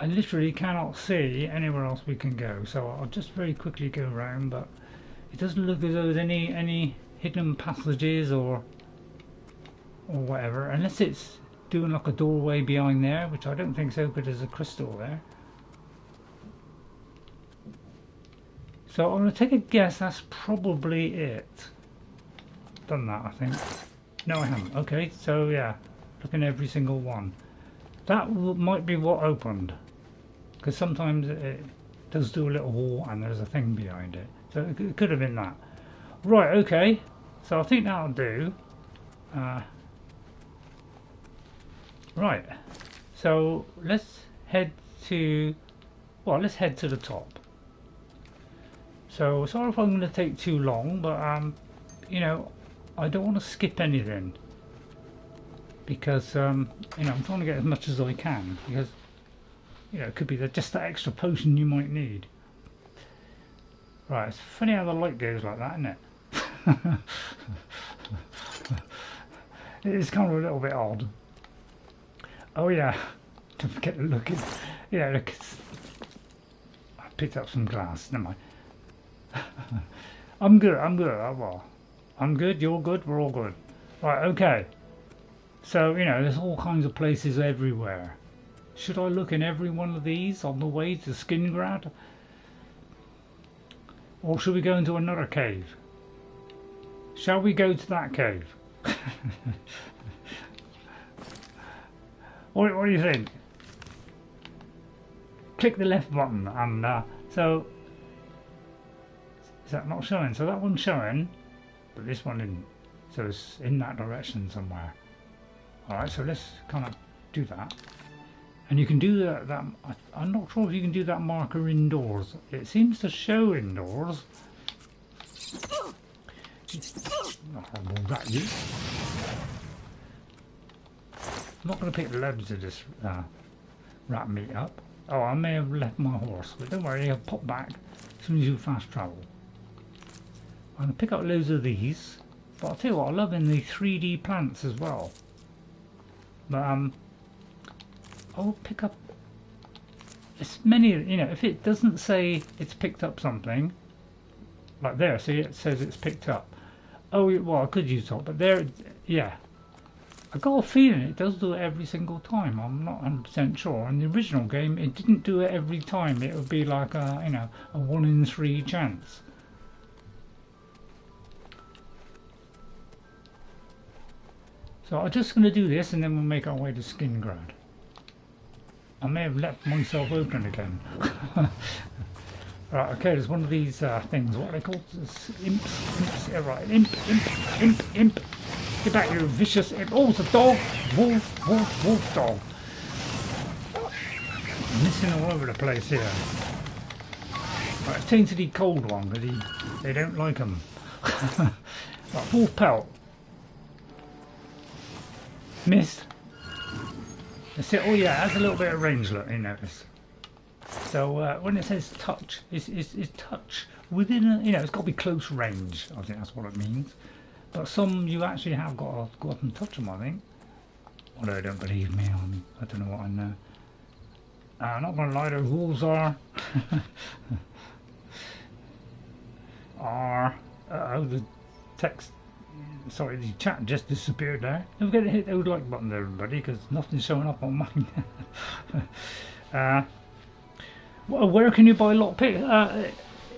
literally cannot see anywhere else we can go. So I'll just very quickly go around, but it doesn't look as though there's any hidden passages or whatever, unless it's doing like a doorway behind there, which I don't think so, but there's a crystal there. So I'm going to take a guess that's probably it. Done that, I think. No, I haven't. Okay, so yeah, look in every single one. That might be what opened, because sometimes it does do a little wall and there's a thing behind it. So it could have been that. Right, okay. So I think that'll do. Right. So let's head to, well, let's head to the top. So sorry if I'm going to take too long, but you know, I don't want to skip anything, because you know, I'm trying to get as much as I can, because you know, it could be just that extra potion you might need. Right, it's funny how the light goes like that, isn't it? It is kind of a little bit odd. Oh yeah, don't forget to look at, yeah, look, I picked up some glass, never mind. I'm good, well, I'm good, you're good, we're all good. Right, okay. So, you know, there's all kinds of places everywhere. Should I look in every one of these on the way to Skingrad? Or should we go into another cave? Shall we go to that cave? What do you think? Click the left button and so is that not showing? So that one's showing, but this one isn't. So it's in that direction somewhere. Alright, so let's kind of do that. And you can do that I'm not sure if you can do that marker indoors. It seems to show indoors. Oh, that you. I'm not going to pick the legs of this rat meat up. Oh, I may have left my horse, but don't worry, I'll pop back as soon as you fast travel. I'm going to pick up loads of these, but I'll tell you what, I love in the 3D plants as well. But I'll pick up as many, you know, if it doesn't say it's picked up something, like there, see it says it's picked up. Oh, well, I could use that, but there, yeah. I got a feeling it does do it every single time. I'm not 100% sure. In the original game, it didn't do it every time. It would be like a, you know, a 1 in 3 chance. So I'm just going to do this, and then we'll make our way to Skingrad. I may have left myself open again. Right, okay, there's one of these things. What are they called? Imps. Yeah, right, imp. Get back, you vicious imp. Oh, it's a dog. Wolf dog. I'm missing all over the place here. Right, tainted cold one, because they don't like them. Right, wolf pelt. Missed. That's it. Oh yeah, it has a little bit of range, look, you notice. So when it says touch, it's touch within a, you know, it's got to be close range. I think that's what it means. But some you actually have got to go up and touch them, I think. Although they don't believe me, I don't know what I know. I'm not going to lie, those wolves are. The text. Sorry, the chat just disappeared there. Don't forget to hit those like button there, everybody, because nothing's showing up on mine. Well, where can you buy lockpicks?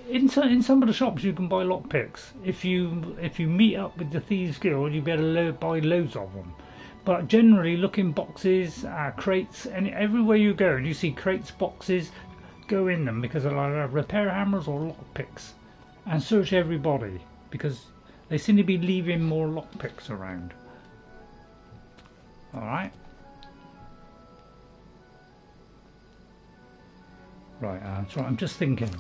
In some of the shops you can buy lockpicks. If you meet up with the Thieves Guild, you'll be able to buy loads of them. But generally, look in boxes, crates, and everywhere you go, and you see crates, boxes, go in them, because they're like repair hammers or lockpicks, and search everybody, because they seem to be leaving more lockpicks around. Alright. Right, that's right, I'm just thinking.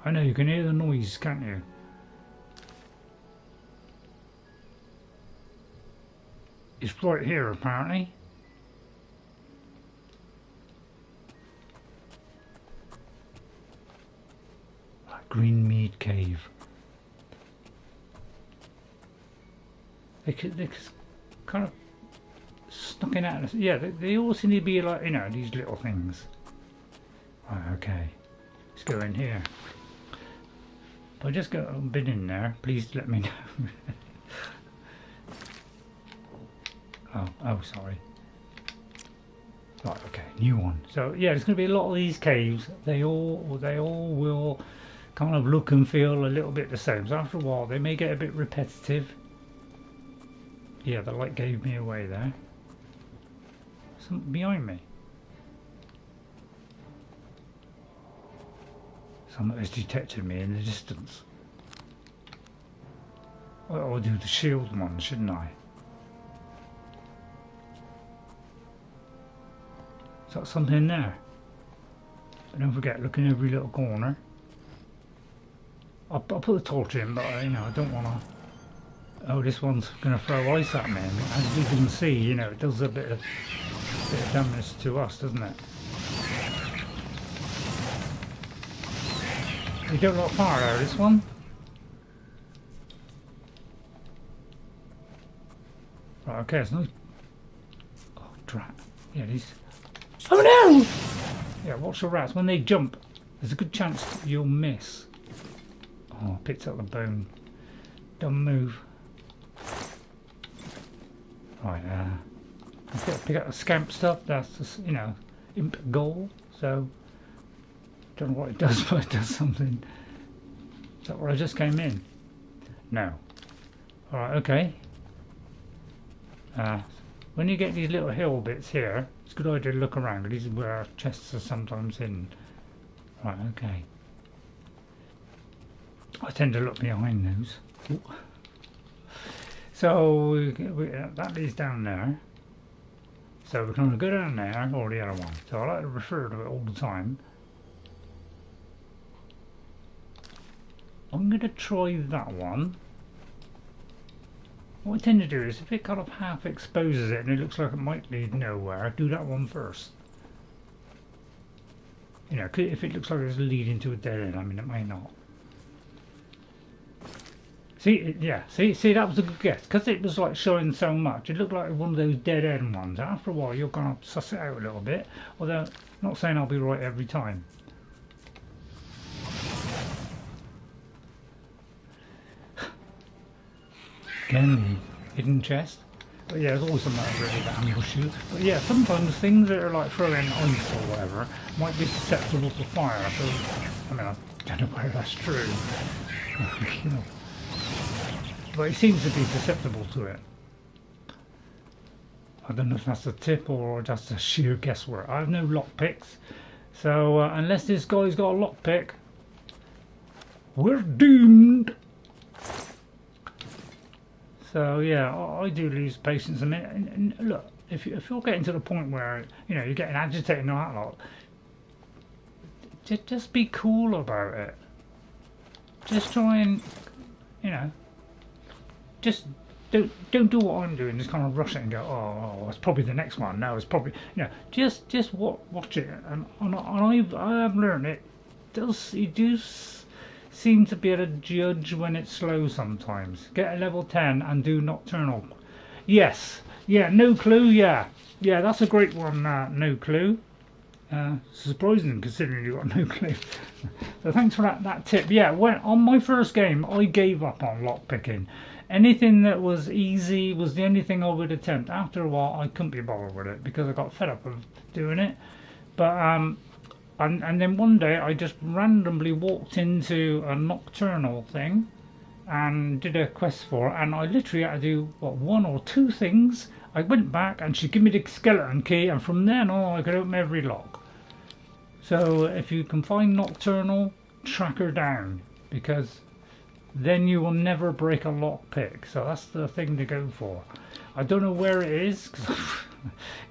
I know you can hear the noise, can't you? It's right here, apparently. Greenmead Cave. They kind of stuck in out. Yeah, they all seem to be like, you know, these little things. Right, okay. Let's go in here. If I just got a bit in there, please let me know. oh, sorry. Right, okay, new one. So yeah, there's going to be a lot of these caves. They all will kind of look and feel a little bit the same. So after a while, they may get a bit repetitive. Yeah, the light gave me away there. Something behind me. Something has detected me in the distance. I'll do the shield one, shouldn't I? Is that something there? But don't forget, look in every little corner. I'll put the torch in, but you know, I don't want to. Oh, this one's going to throw ice at me. As you can see, you know, it does a bit of damage to us, doesn't it? You don't look far though, this one. Right, okay, it's nice. Oh, drat. Yeah, these. Oh no! Yeah, watch the rats. When they jump, there's a good chance you'll miss. Oh, I picked up the bone. Don't move. Right, I've got to pick up the scamp stuff. That's just, you know, imp goal. So, don't know what it does, but it does something. Is that where I just came in? No. Alright, okay. When you get these little hill bits here, it's a good idea to look around. These are where our chests are sometimes hidden. Right, okay. I tend to look behind those. Ooh. So that leads down there. So we're going to go down there, or the other one. So I like to refer to it all the time. I'm going to try that one. What I tend to do is, if it kind of half exposes it and it looks like it might lead nowhere, do that one first. You know, if it looks like it's leading to a dead end, I mean, it may not. See, yeah, see, that was a good guess, because it was like showing so much. It looked like one of those dead end ones. After a while, you're going to suss it out a little bit. Although, I'm not saying I'll be right every time. Again, the hidden chest. But yeah, there's always something that really that ambush you. But yeah, sometimes things that are like throwing ice or whatever might be susceptible to fire. So, I mean, I don't know whether that's true. You know. But it seems to be susceptible to it. I don't know if that's a tip or just a sheer guesswork. I have no lockpicks. So, unless this guy's got a lockpick, we're doomed. So yeah, I do lose patience a minute. And look, if you're getting to the point where, you know, you're getting agitated and all that lot, just be cool about it. Just try and, you know, just don't do what I'm doing. Just kind of rush it and go, oh, it's probably the next one. No, it's probably, you know, just watch it. And I have learned it. You do seem to be able to judge when it's slow sometimes. Get a level 10 and do Nocturnal. Yes, yeah, no clue. Yeah, that's a great one. No clue. Surprising considering you got no clue. So thanks for that tip. Yeah, on my first game I gave up on lockpicking. Anything that was easy was the only thing I would attempt. After a while I couldn't be bothered with it because I got fed up of doing it. But and then one day I just randomly walked into a Nocturnal thing and did a quest for it, and I literally had to do one or two things. I went back and she gave me the skeleton key, and from then on I could open every lock. So if you can find Nocturnal, track her down, because then you will never break a lockpick. So that's the thing to go for. I don't know where it is, because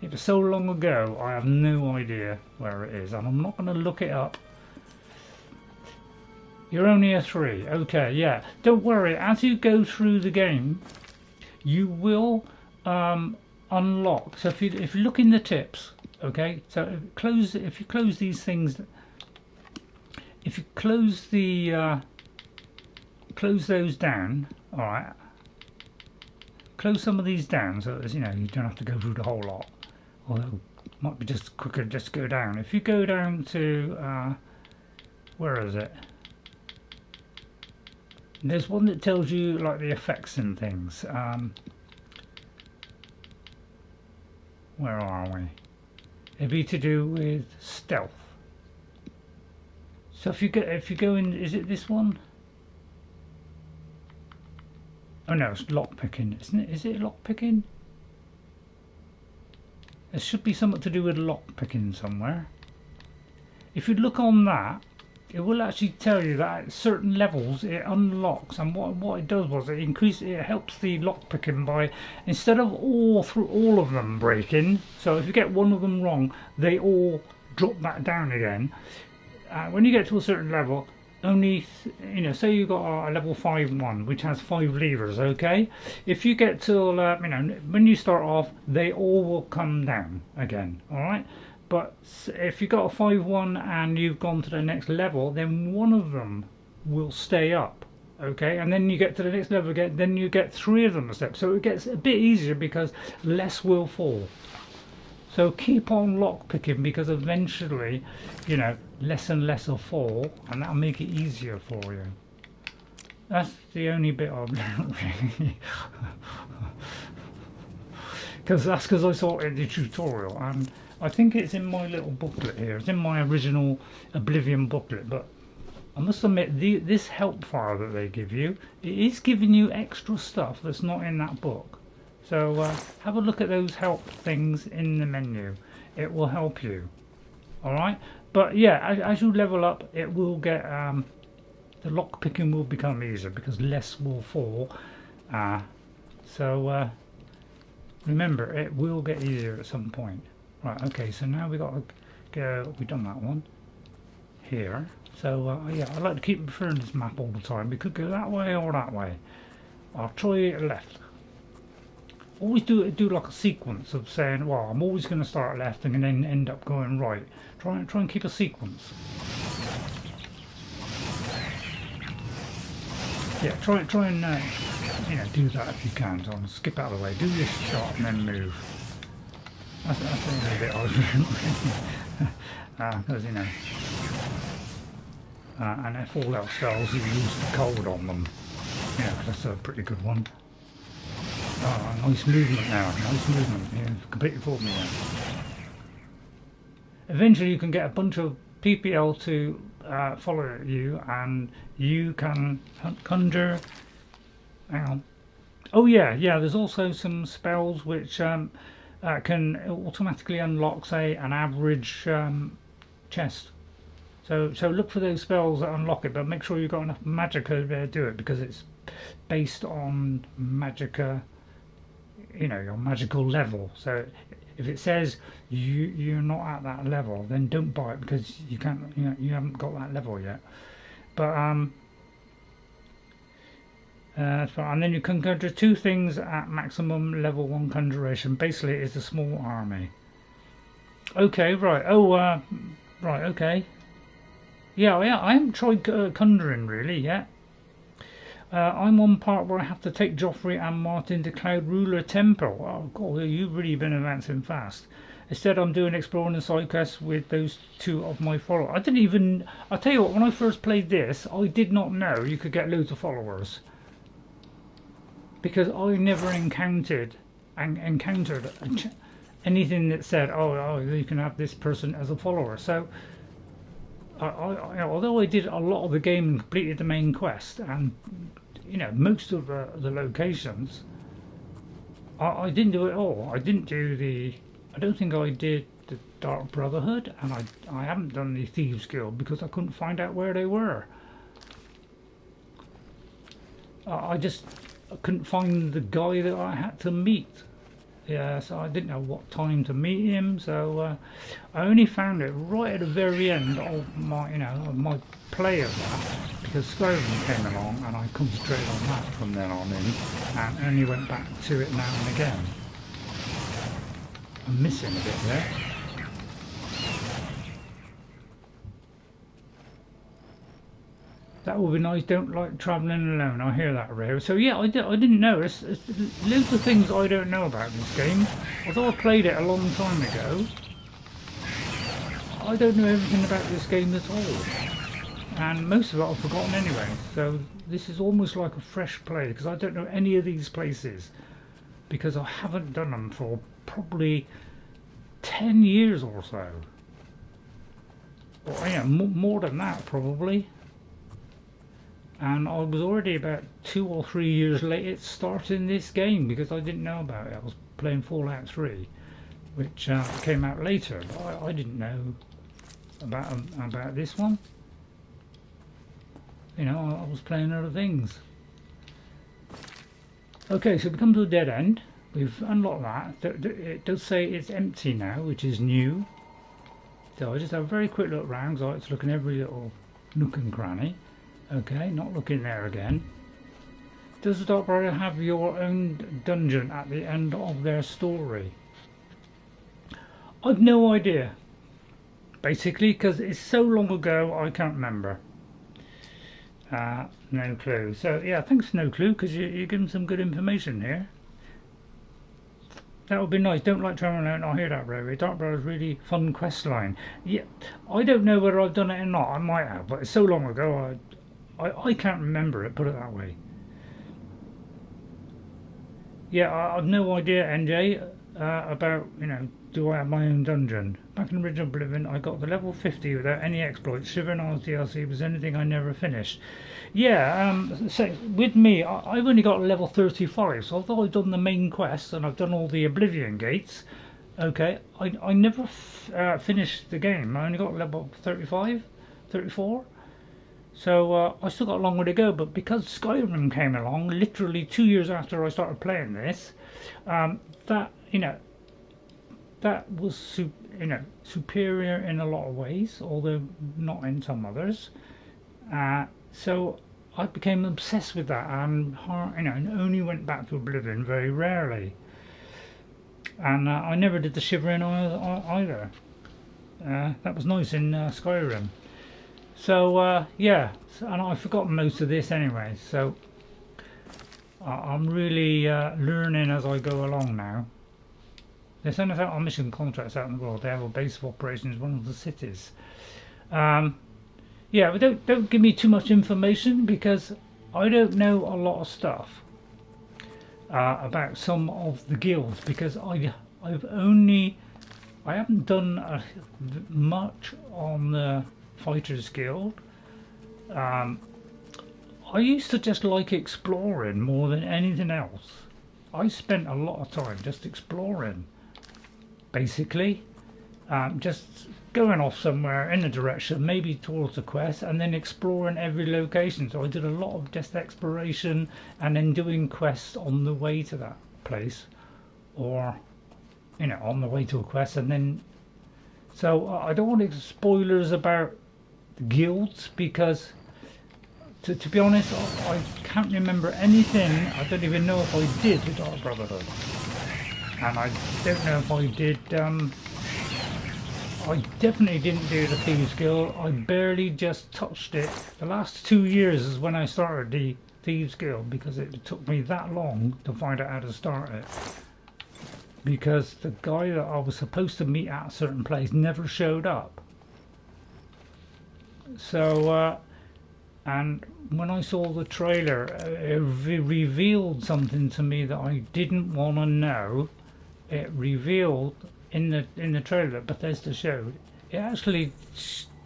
it was so long ago, I have no idea where it is, and I'm not going to look it up. You're only a 3. Okay, yeah. Don't worry, as you go through the game, you will unlock. So if you look in the tips, okay, so if you close these things, if you close the close those down, all right, close some of these down so that, you know, you don't have to go through the whole lot, although it might be just quicker just go down. If you go down to where is it, there's one that tells you like the effects and things. Where are we? It'd be to do with stealth. So if you go in, is it this one? Oh no, it's lockpicking, isn't it? Is it lockpicking? There should be something to do with lockpicking somewhere. If you look on that, it will actually tell you that at certain levels it unlocks, and what it does was it helps the lockpicking by, instead of all of them breaking, so if you get one of them wrong, they all drop back down again. When you get to a certain level, only, you know, say you got a level 5 one which has 5 levers, okay? If you get to, you know, when you start off, they all will come down again, alright? But if you got a 5-1 and you've gone to the next level, then one of them will stay up, okay? And then you get to the next level again, then you get 3 of them a step. So it gets a bit easier because less will fall. So keep on lock picking, because eventually, you know, less and less will fall, and that'll make it easier for you. That's the only bit I've learned, really. Because I saw it in the tutorial, and I think it's in my little booklet here. It's in my original Oblivion booklet, but I must admit, this help file that they give you, it is giving you extra stuff that's not in that book. So have a look at those help things in the menu. It will help you. Alright? But yeah, as you level up, it will get, the lock picking will become easier because less will fall. So remember, it will get easier at some point. Right, okay, so now we got to go, we've done that one here. So yeah, I like to keep referring to this map all the time. We could go that way or that way. I'll try left. Always do like a sequence of saying, well, I'm always going to start left and then end up going right. Try and keep a sequence. Yeah, try and you know, do that if you can. So skip out of the way, do this shot and then move. That's a little bit odd, because you know. And if all else fails, you use the cold on them. Yeah, that's a pretty good one. Oh, nice movement now, nice movement. Yeah, completely fooled me there. Eventually you can get a bunch of PPL to follow you, and you can conjure. Hang on. Oh yeah, there's also some spells which can automatically unlock, say, an average chest. So look for those spells that unlock it, but make sure you've got enough Magika to do it, because it's based on Magika, you know, your magical level. So if it says you're not at that level, then don't buy it, because you can't, you know, you haven't got that level yet. But and then you can conjure 2 things at maximum level 1 conjuration. Basically, it's a small army. Okay, right. Oh, right. Okay. Yeah, I haven't tried conjuring really yet. I'm on part where I have to take Joffrey and Martin to Cloud Ruler Temple. Oh god, you've really been advancing fast. Instead, I'm doing exploring the side quests with those 2 of my followers. I'll tell you what, when I first played this, I did not know you could get loads of followers. Because I never encountered anything that said, oh, you can have this person as a follower. So, although I did a lot of the game and completed the main quest, and you know, most of the locations, I didn't do it all. I didn't do I don't think I did the Dark Brotherhood, and I haven't done the Thieves Guild because I couldn't find out where they were. I couldn't find the guy that I had to meet. Yeah, so I didn't know what time to meet him, so I only found it right at the very end of my, you know, of my play of that, because Skyrim came along and I concentrated on that from then on in, and only went back to it now and again. I'm missing a bit there. That would be nice. Don't like travelling alone. I hear that, Ray. So yeah, I didn't know. It's loads of things I don't know about this game. Although I played it a long time ago, I don't know everything about this game at all. And most of it I've forgotten anyway. So this is almost like a fresh play, because I don't know any of these places, because I haven't done them for probably 10 years or so. Or yeah, more than that probably. And I was already about 2 or 3 years late starting this game, because I didn't know about it. I was playing Fallout 3, which came out later, but I didn't know about this one. You know, I was playing other things. Okay, so we come to a dead end. We've unlocked that. It does say it's empty now, which is new. So I just have a very quick look around, because I like to look in every little nook and cranny. Okay, not looking there again. Does the Dark Brother have your own dungeon at the end of their story? I've no idea. Basically, because it's so long ago, I can't remember. No clue. So yeah, thanks, No Clue, because you're giving some good information here. That would be nice. Don't like traveling out. I hear that, RayRay. Dark Brother's really fun quest line. Yeah, I don't know whether I've done it or not. I might have, but it's so long ago. I can't remember it. Put it that way. Yeah, I've no idea, NJ, about, you know, do I have my own dungeon? Back in original Oblivion, I got the level 50 without any exploits. Shivering Isles DLC was anything I never finished. Yeah, so with me, I've only got level 35, so although I've done the main quest and I've done all the Oblivion gates, okay, I never finished the game. I only got level 35, 34. So I still got a long way to go, but because Skyrim came along literally 2 years after I started playing this, that, you know, that was superior in a lot of ways, although not in some others. So I became obsessed with that, and you know, and only went back to Oblivion very rarely. And I never did the Shivering Isles either. That was nice in Skyrim. So yeah, and I've forgotten most of this anyway. So I'm really learning as I go along now. They send us out on mission contracts out in the world. They have a base of operations in one of the cities. Yeah, but don't give me too much information, because I don't know a lot of stuff about some of the guilds, because I haven't done much on the Fighters Guild. I used to just like exploring more than anything else. I spent a lot of time just exploring, basically, just going off somewhere in a direction, maybe towards a quest, and then exploring every location. So I did a lot of just exploration and then doing quests on the way to that place, or, you know, on the way to a quest. And then, so I don't want any spoilers about the guilds, because to be honest, I can't remember anything. I don't even know if I did the Dark Brotherhood, and I don't know if I did. I definitely didn't do the Thieves Guild. I barely just touched it. The last 2 years is when I started the Thieves Guild, because it took me that long to find out how to start it. Because the guy that I was supposed to meet at a certain place never showed up. So, and when I saw the trailer, it revealed something to me that I didn't want to know. It revealed in the trailer that Bethesda showed. It actually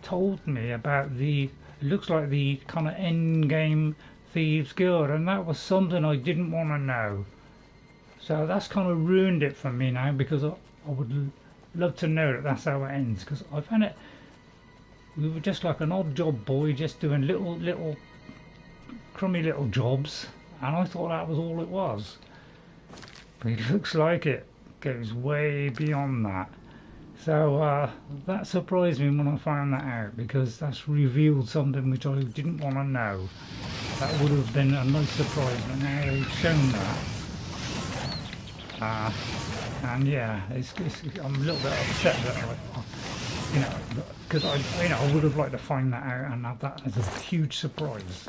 told me about it looks like the kind of end game Thieves Guild, and that was something I didn't want to know. So that's kind of ruined it for me now, because I would love to know that that's how it ends, because I found it. We were just like an odd job boy, just doing little crummy little jobs, and I thought that was all it was. But it looks like it goes way beyond that. So that surprised me when I found that out, because that's revealed something which I didn't want to know. That would have been a nice surprise, but now they've shown that. And yeah, I'm a little bit upset that you know, because I would have liked to find that out and have that as a huge surprise,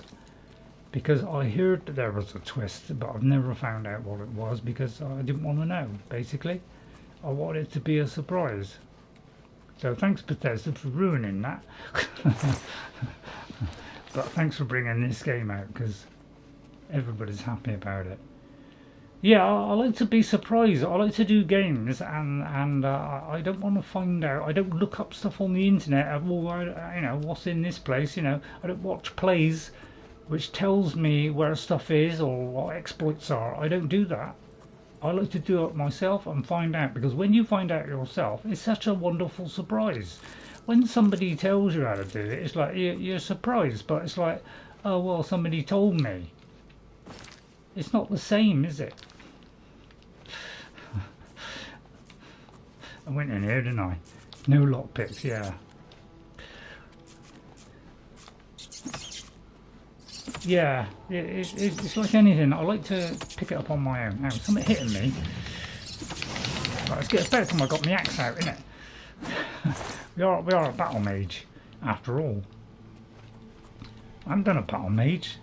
because I heard that there was a twist, but I've never found out what it was, because I didn't want to know. Basically, I wanted it to be a surprise. So thanks, Bethesda, for ruining that. But thanks for bringing this game out, because everybody's happy about it. Yeah, I like to be surprised. I like to do games, and I don't want to find out. I don't look up stuff on the internet of, well, you know, what's in this place. You know, I don't watch plays which tells me where stuff is or what exploits are. I don't do that. I like to do it myself and find out, because when you find out yourself, it's such a wonderful surprise. When somebody tells you how to do it, it's like you're surprised, but it's like, oh well, somebody told me. It's not the same, is it? I went in here, didn't I? No lockpicks, yeah. Yeah, it's like anything. I like to pick it up on my own. Now, something hitting me. Right, let's get a better time I got my axe out, innit? we are a battle mage, after all. I haven't done a battle mage.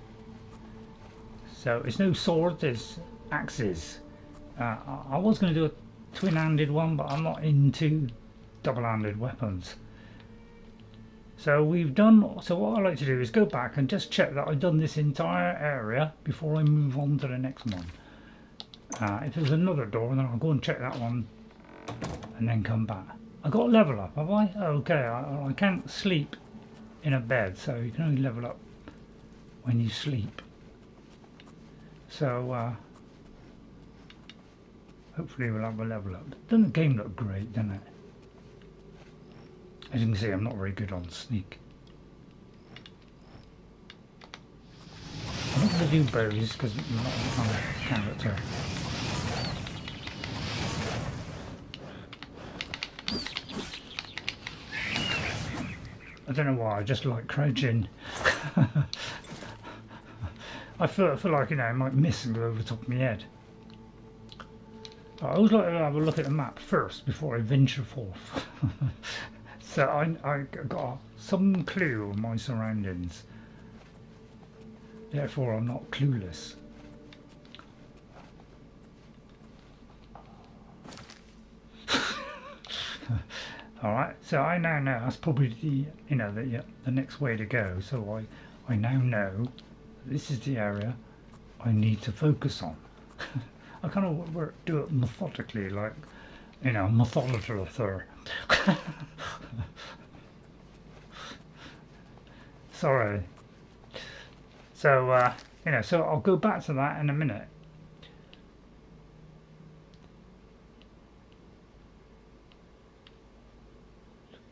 So it's no swords, it's axes. I was going to do a twin-handed one, but I'm not into double-handed weapons. So we've done. So what I like to do is go back and just check that I've done this entire area before I move on to the next one. If there's another door, then I'll go and check that one, and then come back. I got a level up, have I? Okay, I can't sleep in a bed, so you can only level up when you sleep. So hopefully we'll have a level up. Doesn't the game look great, doesn't it? As you can see, I'm not very good on sneak. I'm not going to do bows because I'm not the kind of character. I don't know why, I just like crouching. I feel like, you know, I might miss and go over the top of my head. I always like to have a look at the map first before I venture forth. So I got some clue of my surroundings. Therefore I'm not clueless. Alright, so I now know that's probably the, you know, the next way to go. So I now know this is the area I need to focus on. I kind of do it methodically, like, you know, methodical. Sorry. So, you know, so I'll go back to that in a minute.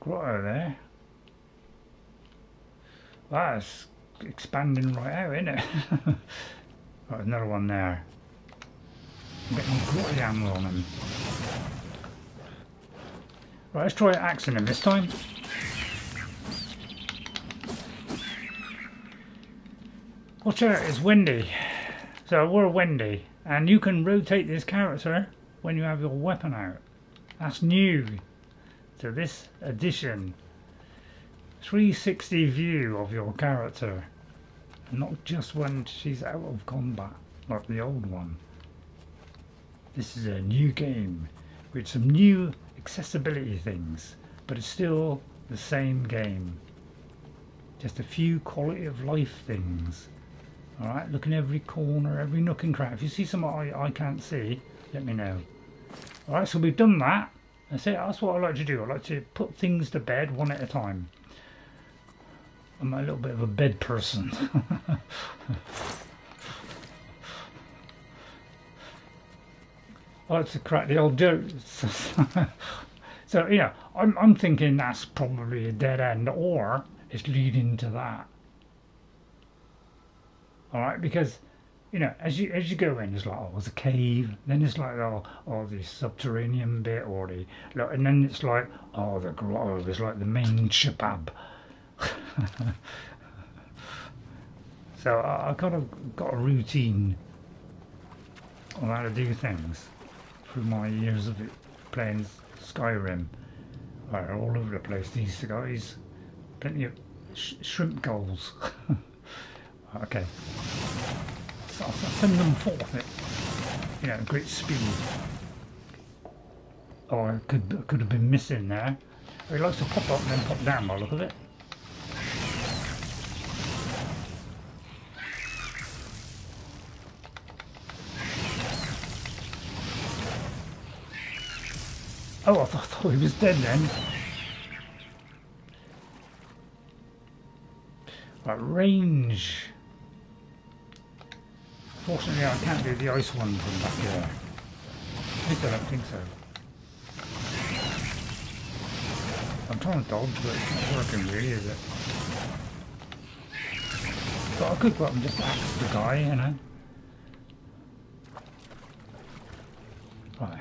Grotto there. That's expanding right out, isn't it? Right, another one there. I'm getting grotty ammo on him. Right, let's try axing him this time. Watch out, it's Wendy. So we're Wendy, and you can rotate this character when you have your weapon out. That's new to this edition. 360 view of your character, and not just when she's out of combat like the old one. This is a new game with some new accessibility things, but it's still the same game. Just a few quality of life things. Alright, look in every corner, every nook and cranny. If you see something I can't see, let me know. Alright, so we've done that. That's what I like to do. I like to put things to bed one at a time. I'm a little bit of a bed person. I like to crack the old jokes. So, you know, I'm thinking that's probably a dead end, or it's leading to that. Alright, because, you know, as you go in, it's like, oh, there's a cave, then it's like, oh, the subterranean bit, or the, and then it's like, oh, the grotto is like the main shabab. So I kind of got a routine on how to do things through my years of playing Skyrim. Right, all over the place, these guys. Plenty of shrimp goals. Okay. So I'll send them forth at, you know, great speed. Oh, I could have been missing there. He likes to pop up and then pop down by the look of it. Oh, I thought he was dead then. Right, range. Fortunately, I can't do the ice one from back here. At least I don't think so. I'm trying to dodge, but it's not working really, is it? But I could go up and just axe the guy, you know. Right.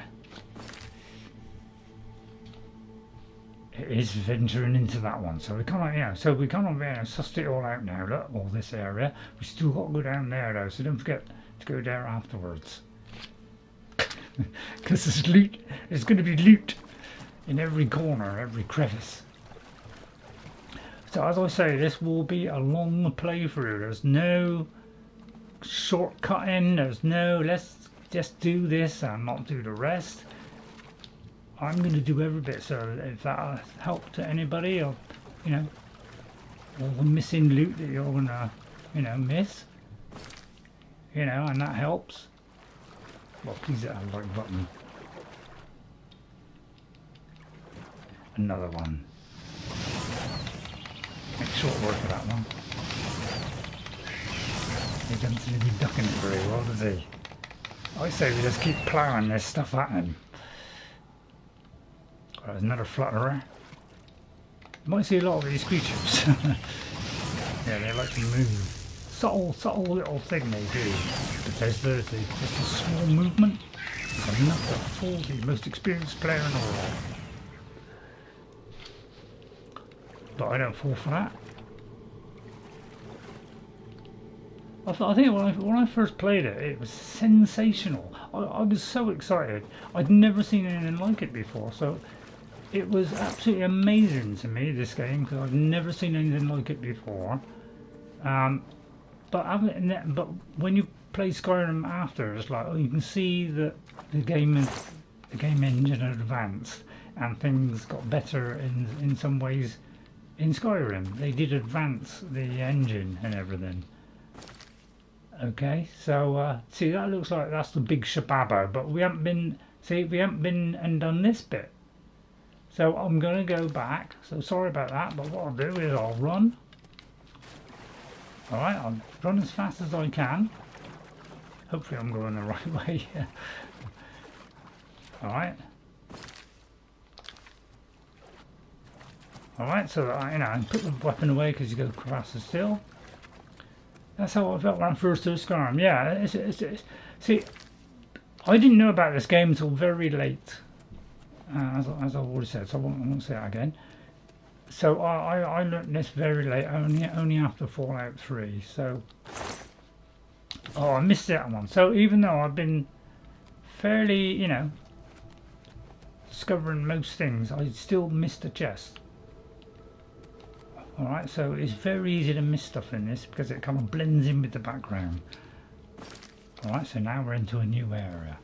is venturing into that one. So we kind of, sussed it all out now. Look, all this area. We still got to go down there though, so don't forget to go there afterwards. Because there's loot. There's going to be loot in every corner, every crevice. So as I say, this will be a long playthrough. There's no shortcutting. There's no let's just do this and not do the rest. I'm going to do every bit, so if that helped to anybody, or all the missing loot that you're going to miss, and that helps, well, please hit that like button. Another one. Make short work of that one. He doesn't seem to be ducking it very well, does he? I say we just keep ploughing this stuff at him. Oh, there's another flutterer. You might see a lot of these creatures. Yeah, they like to move. Subtle little thing they do. But there's just a small movement. There's enough to fool the most experienced player in the world. But I don't fall for that. I think when I first played it, it was sensational. I was so excited. I'd never seen anything like it before, so it was absolutely amazing to me, this game, because I've never seen anything like it before. But when you play Skyrim after, it's like, you can see that the game engine advanced and things got better in some ways in Skyrim. They did advance the engine and everything. Okay, so see, that looks like that's the big shababo, but we haven't been and done this bit. So I'm going to go back, so sorry about that, but what I'll do is I'll run. Alright, I'll run as fast as I can. Hopefully I'm going the right way. Alright. Alright, so that I put the weapon away because you go faster still. That's how I felt when I first did Skyrim. Yeah, see, I didn't know about this game until very late. As I've already said, so I won't say that again. So I learned this very late, only after Fallout 3. So, I missed that one. So even though I've been fairly, discovering most things, I still missed a chest. Alright, so it's very easy to miss stuff in this because it kind of blends in with the background. Alright, so now we're into a new area.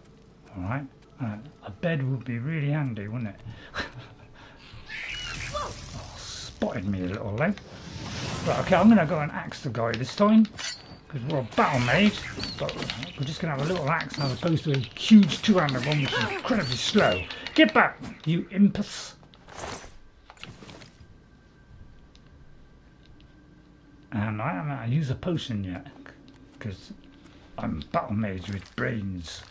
Alright, a bed would be really handy, wouldn't it? Oh, spotted me a little leg. Right, okay, I'm going to go and axe the guy this time because we're a battle mage, but we're just going to have a little axe as opposed to a huge two-handed one which is incredibly slow. Get back, you impus! And I haven't had to use a potion yet because I'm a battle mage with brains,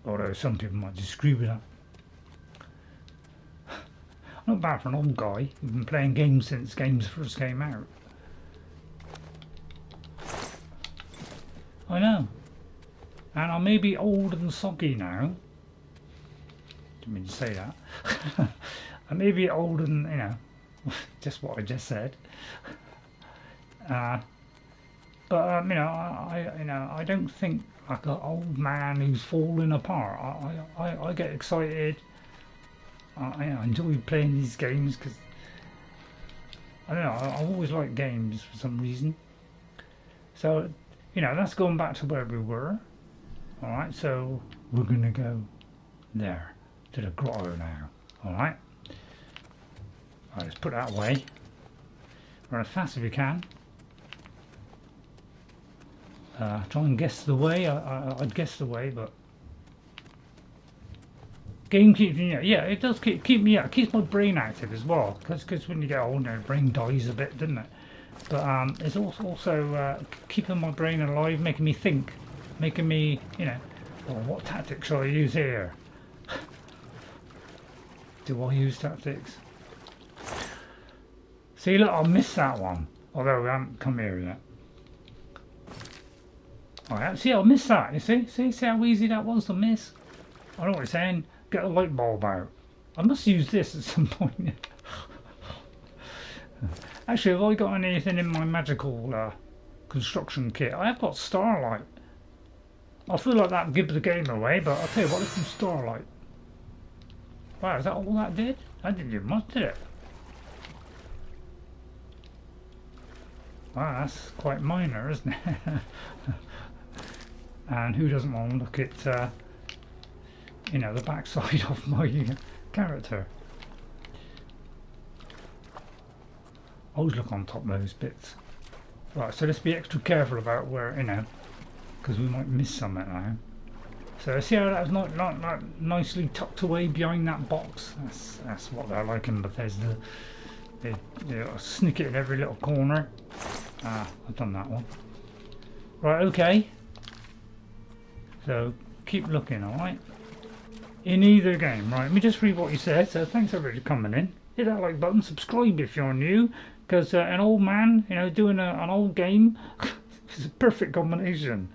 although some people might disagree with that. Not bad for an old guy who's been playing games since games first came out. I know, and I may be old and soggy now. Didn't mean to say that. I may be old and just what I just said. But I don't think like an old man who's falling apart. I get excited. I enjoy playing these games because I don't know. I always like games for some reason. So that's going back to where we were. All right, so we're gonna go there to the grotto now. All right. All right, let's put that away. Run as fast as we can. Try and guess the way. I'd guess the way, but game keeps me. Yeah, it does keep me. It keeps my brain active as well. Because when you get older, your brain dies a bit, doesn't it? But it's also keeping my brain alive, making me think, making me, well, what tactics shall I use here? Do I use tactics? See, look, I missed that one. Although we haven't come here yet. Alright, see, I missed that, you see? See how easy that was to miss? I know what you're saying. Get a light bulb out. I must use this at some point. Actually, have I got anything in my magical construction kit? I have got Starlight. I feel like that would give the game away, but I'll tell you what, let's do Starlight. Wow, is that all that did? That didn't do much, did it? Wow, that's quite minor, isn't it? And who doesn't want to look at, you know, the backside of my character? Always look on top of those bits. Right, so let's be extra careful about where, you know, because we might miss something now. So see how that was not nicely tucked away behind that box? That's what they're like in Bethesda. They sneak it in every little corner. Ah, I've done that one. Right, okay. So keep looking, alright? In either game, right? Let me just read what you said. So thanks everybody for coming in. Hit that like button, subscribe if you're new, because an old man, you know, doing an old game is a perfect combination.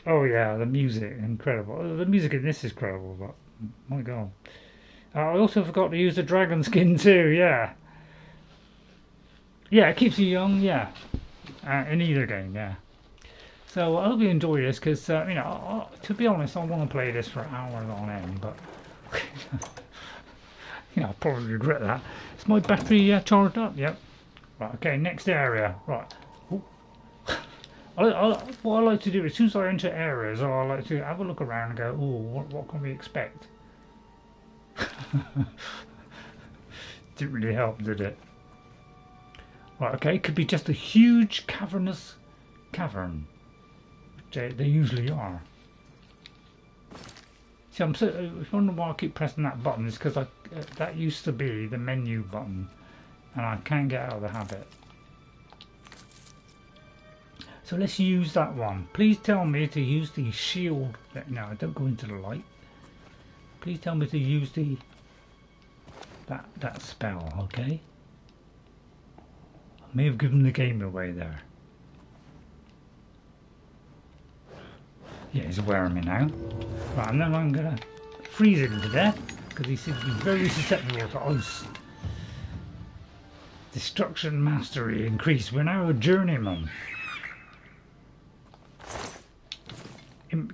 Oh yeah, the music, incredible. The music in this is incredible, but my god. I also forgot to use the dragon skin too, yeah. Yeah, it keeps you young, yeah. In either game, yeah. So I hope you enjoy this, because, you know, to be honest, I want to play this for hours on end, but, you know, I'll probably regret that. Is my battery charged up? Yep. Right, okay, next area. Right. What I like to do, as soon as I enter areas, I like to have a look around and go, oh, what can we expect? Didn't really help, did it? Right, okay, could be just a huge cavernous cavern, which they usually are. See, I'm wondering why I keep pressing that button. It's because that used to be the menu button, and I can't get out of the habit. So let's use that one. Please tell me to use the shield. No, don't go into the light. Please tell me to use the that spell, okay? I may have given the game away there. Yeah, he's aware of me now. Right, and then I'm gonna freeze him to death because he seems to be very susceptible to ice. Destruction mastery increased. We're now a journeyman.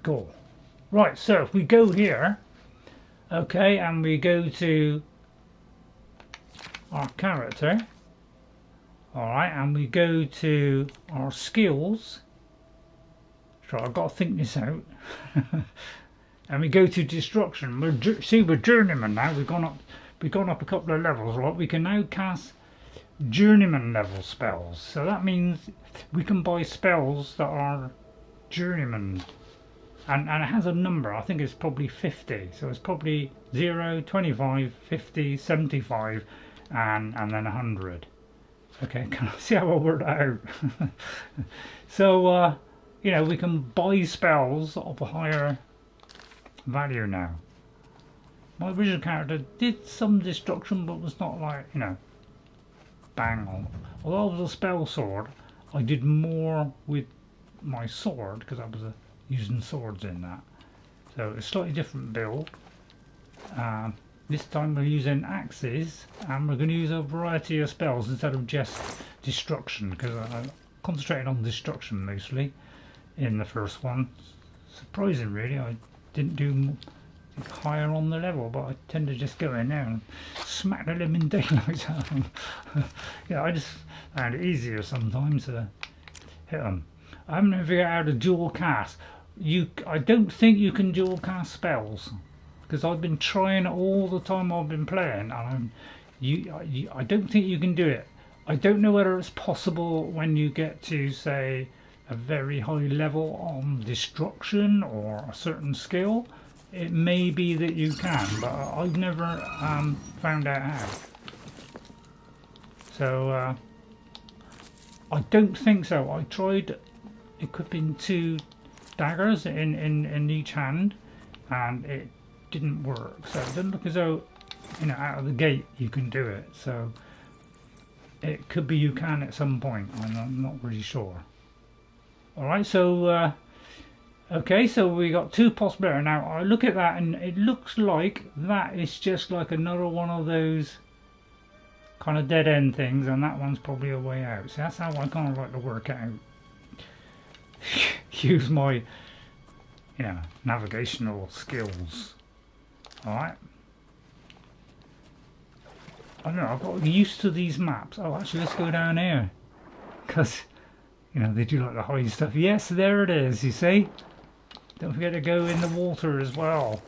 Go. Right, so if we go here, okay, and we go to our character, alright, and we go to our skills. So I've got to think this out. And we go to destruction. We're journeyman now. We've gone up a couple of levels. Right, we can now cast journeyman level spells. So that means we can buy spells that are journeyman. And it has a number. I think it's probably 50. So it's probably 0, 25, 50, 75, and then 100. Okay, can I see how I work that out? So, you know, we can buy spells of a higher value now. My original character did some destruction, but was not like, you know, bang on. Although I was a spell sword, I did more with my sword because I was using swords in that. So it's a slightly different build. This time we're using axes, and we're going to use a variety of spells instead of just destruction, because I concentrated on destruction mostly in the first one. Surprising really, I didn't do higher on the level, but I tend to just go in there and smack the living daylights out of them. Yeah, I just found it easier sometimes to hit them. I haven't figured out how to dual cast. I don't think you can dual cast spells, because I've been trying all the time I've been playing, and I don't think you can do it. I don't know whether it's possible when you get to, say, a very high level on destruction or a certain skill. It may be that you can, but I've never found out how. So I don't think so. I tried equipping 2 daggers in each hand, and it didn't work. So it doesn't look as though, you know, out of the gate you can do it. So it could be you can at some point. I'm not really sure. All right, so Okay, so we got 2 possibilities. Now I look at that and it looks like that is just like another one of those kind of dead end things, and that one's probably a way out. So that's how I kind of like to work out. Use my, you know, navigational skills. Alright. I don't know, I've got used to these maps. Oh, actually, let's go down here. Because, you know, they do like the hide stuff. Yes, there it is, you see? Don't forget to go in the water as well.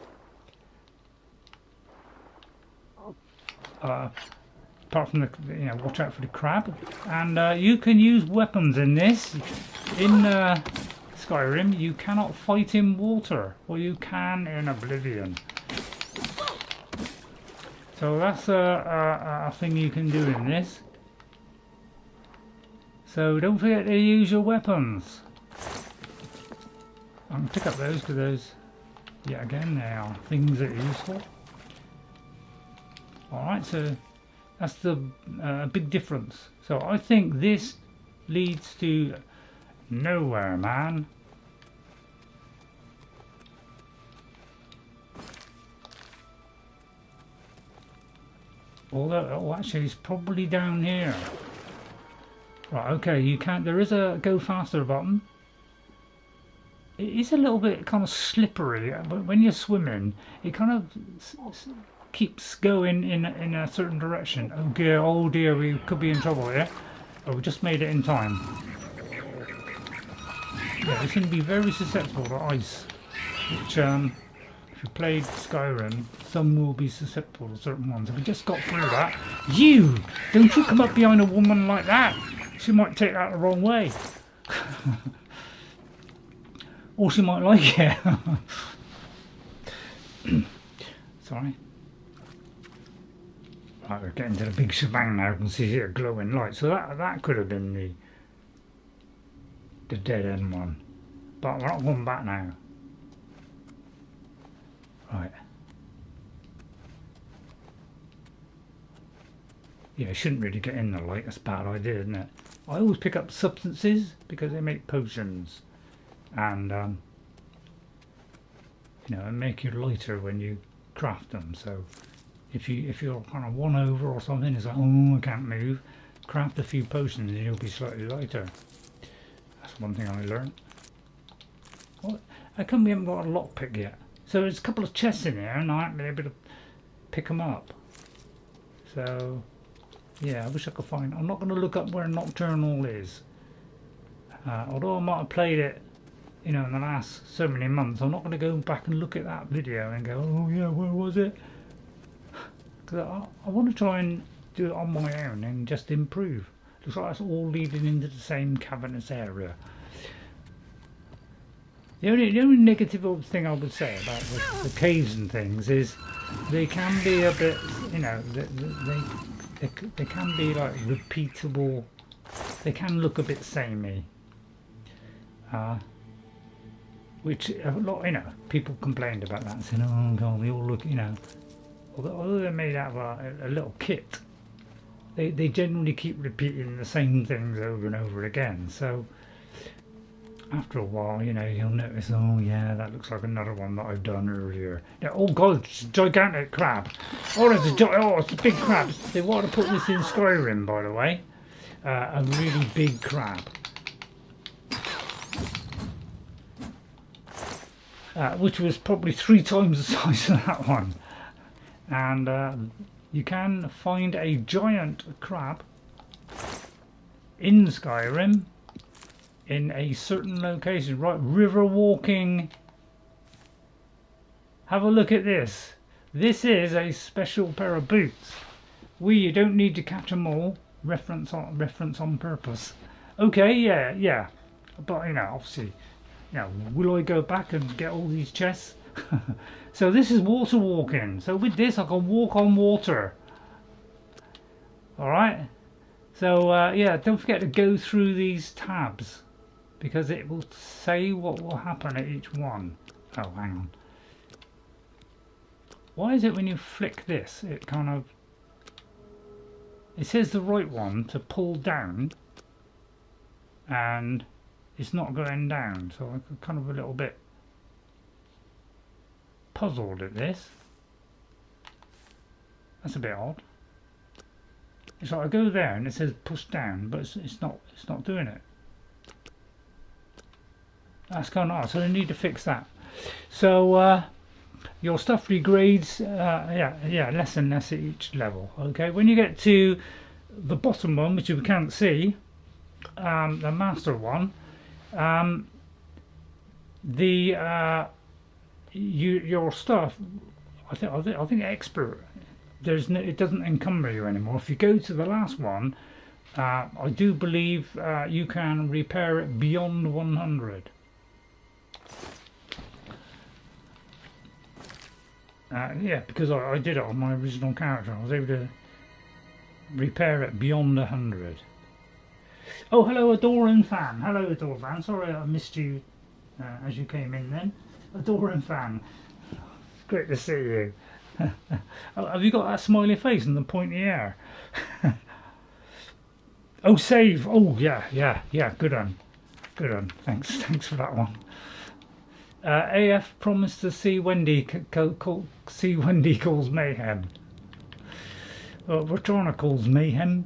Apart from the, you know, watch out for the crab. And you can use weapons in this. In Skyrim, you cannot fight in water. Or you can in Oblivion. So that's a thing you can do in this. So don't forget to use your weapons. I can pick up those because those, yet again, they are things that are useful. Alright, so that's the big difference. So I think this leads to nowhere, man. Although, oh, actually, it's probably down here. Right, okay, you can't. There is a go faster button. It is a little bit kind of slippery, but when you're swimming, it kind of keeps going in a certain direction. Oh dear, we could be in trouble here. Oh, we just made it in time. Yeah, it's going to be very susceptible to ice, which if you played Skyrim, some will be susceptible to certain ones. If we just got through that, don't you come up behind a woman like that. She might take that the wrong way. Or she might like it. Sorry. Right, we're getting to the big shebang now. You can see here a glowing light. So that could have been the dead end one. But we're not going back now. Right. Yeah, I shouldn't really get in the light. That's a bad idea, isn't it? I always pick up substances because they make potions, and you know, and make you lighter when you craft them. So if you're kind of one over or something, it's like, oh, I can't move. Craft a few potions and you'll be slightly lighter. That's one thing I learned. What? How come we haven't got a lockpick yet? So there's a couple of chests in here and I haven't been able to pick them up. So yeah, I wish I could find. I'm not going to look up where Nocturnal is. Although I might have played it, you know, in the last so many months, I'm not going to go back and look at that video and go, oh yeah, where was it? Because I want to try and do it on my own and just improve. Looks like that's all leading into the same cavernous area. The only negative thing I would say about the caves and things is they can be a bit, you know, they can be like repeatable. They can look a bit samey, which a lot, you know, people complained about that, saying, "Oh God, they all look," you know, although they're made out of a little kit, they generally keep repeating the same things over and over again. So after a while, you know, you'll notice, oh yeah, that looks like another one that I've done earlier. Yeah, oh God, it's a gigantic crab. Oh, it's a big crab. They want to put this in Skyrim, by the way. A really big crab. Which was probably 3 times the size of that one. And you can find a giant crab in Skyrim in a certain location. Right, river walking. Have a look at this. This is a special pair of boots. You don't need to catch them all. Reference on purpose. Okay, yeah. But you know, obviously, you know, will I go back and get all these chests? So this is water walking. So with this, I can walk on water. All right. So yeah, don't forget to go through these tabs, because it will say what will happen at each one. Oh, hang on. Why is it when you flick this, it kind of... It says the right one to pull down, and it's not going down, so I'm kind of a little bit puzzled at this. That's a bit odd. It's like I go there and it says push down, but it's not doing it. That's kind of odd, so I need to fix that. So your stuff regrades, less and less at each level. Okay, when you get to the bottom one, which you can't see, the master one, your stuff, I think expert. It doesn't encumber you anymore. If you go to the last one, I do believe you can repair it beyond 100. Yeah, because I did it on my original character. I was able to repair it beyond 100. Oh, hello, Adoran fan. Hello, Adoran fan. Sorry I missed you as you came in then. Adoran fan. Great to see you. Have you got that smiley face and the pointy hair? Oh, save. Oh, yeah. Good on. Thanks for that one. AF promised to see Wendy. See Wendy calls mayhem. Ratona calls mayhem.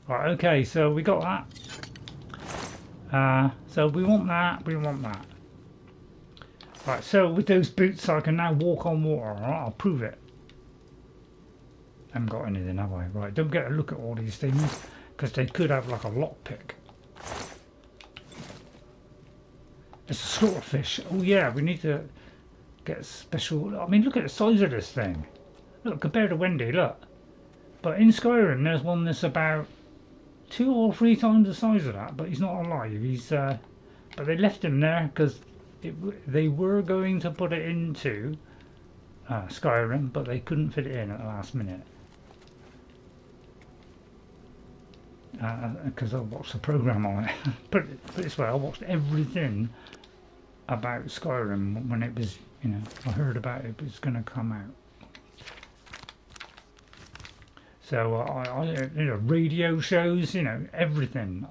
Right. Okay. So we got that. So we want that. Right, so with those boots I can now walk on water, alright, I'll prove it. I haven't got anything, have I? Right, don't get a look at all these things, because they could have like a lockpick. It's a slaughterfish. Oh yeah, we need to get special... I mean, look at the size of this thing. Look, compared to Wendy, look. But in Skyrim, there's one that's about 2 or 3 times the size of that, but he's not alive. He's, but they left him there, because... they were going to put it into Skyrim, but they couldn't fit it in at the last minute. Because I watched the program on it. Put it this way, I watched everything about Skyrim when it was, I heard about it was going to come out. So I radio shows, everything.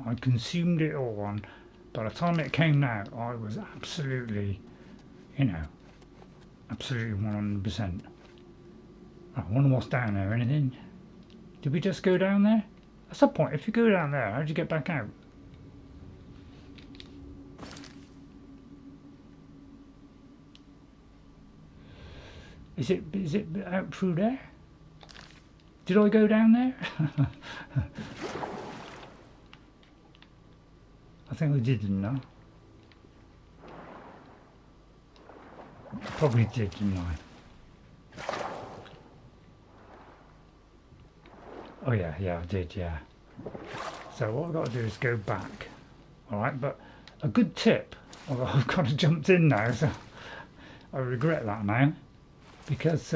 I consumed it all on. By the time it came out, I was absolutely, absolutely 100%. I wonder what's down there. Anything? Did we just go down there? That's the point. If you go down there, how do you get back out? Is it out through there? Did I go down there? I think I did, didn't I? Probably did, didn't I? Oh yeah, I did, yeah. So what I've got to do is go back. Alright, but a good tip, although I've kind of jumped in now, so I regret that now. Because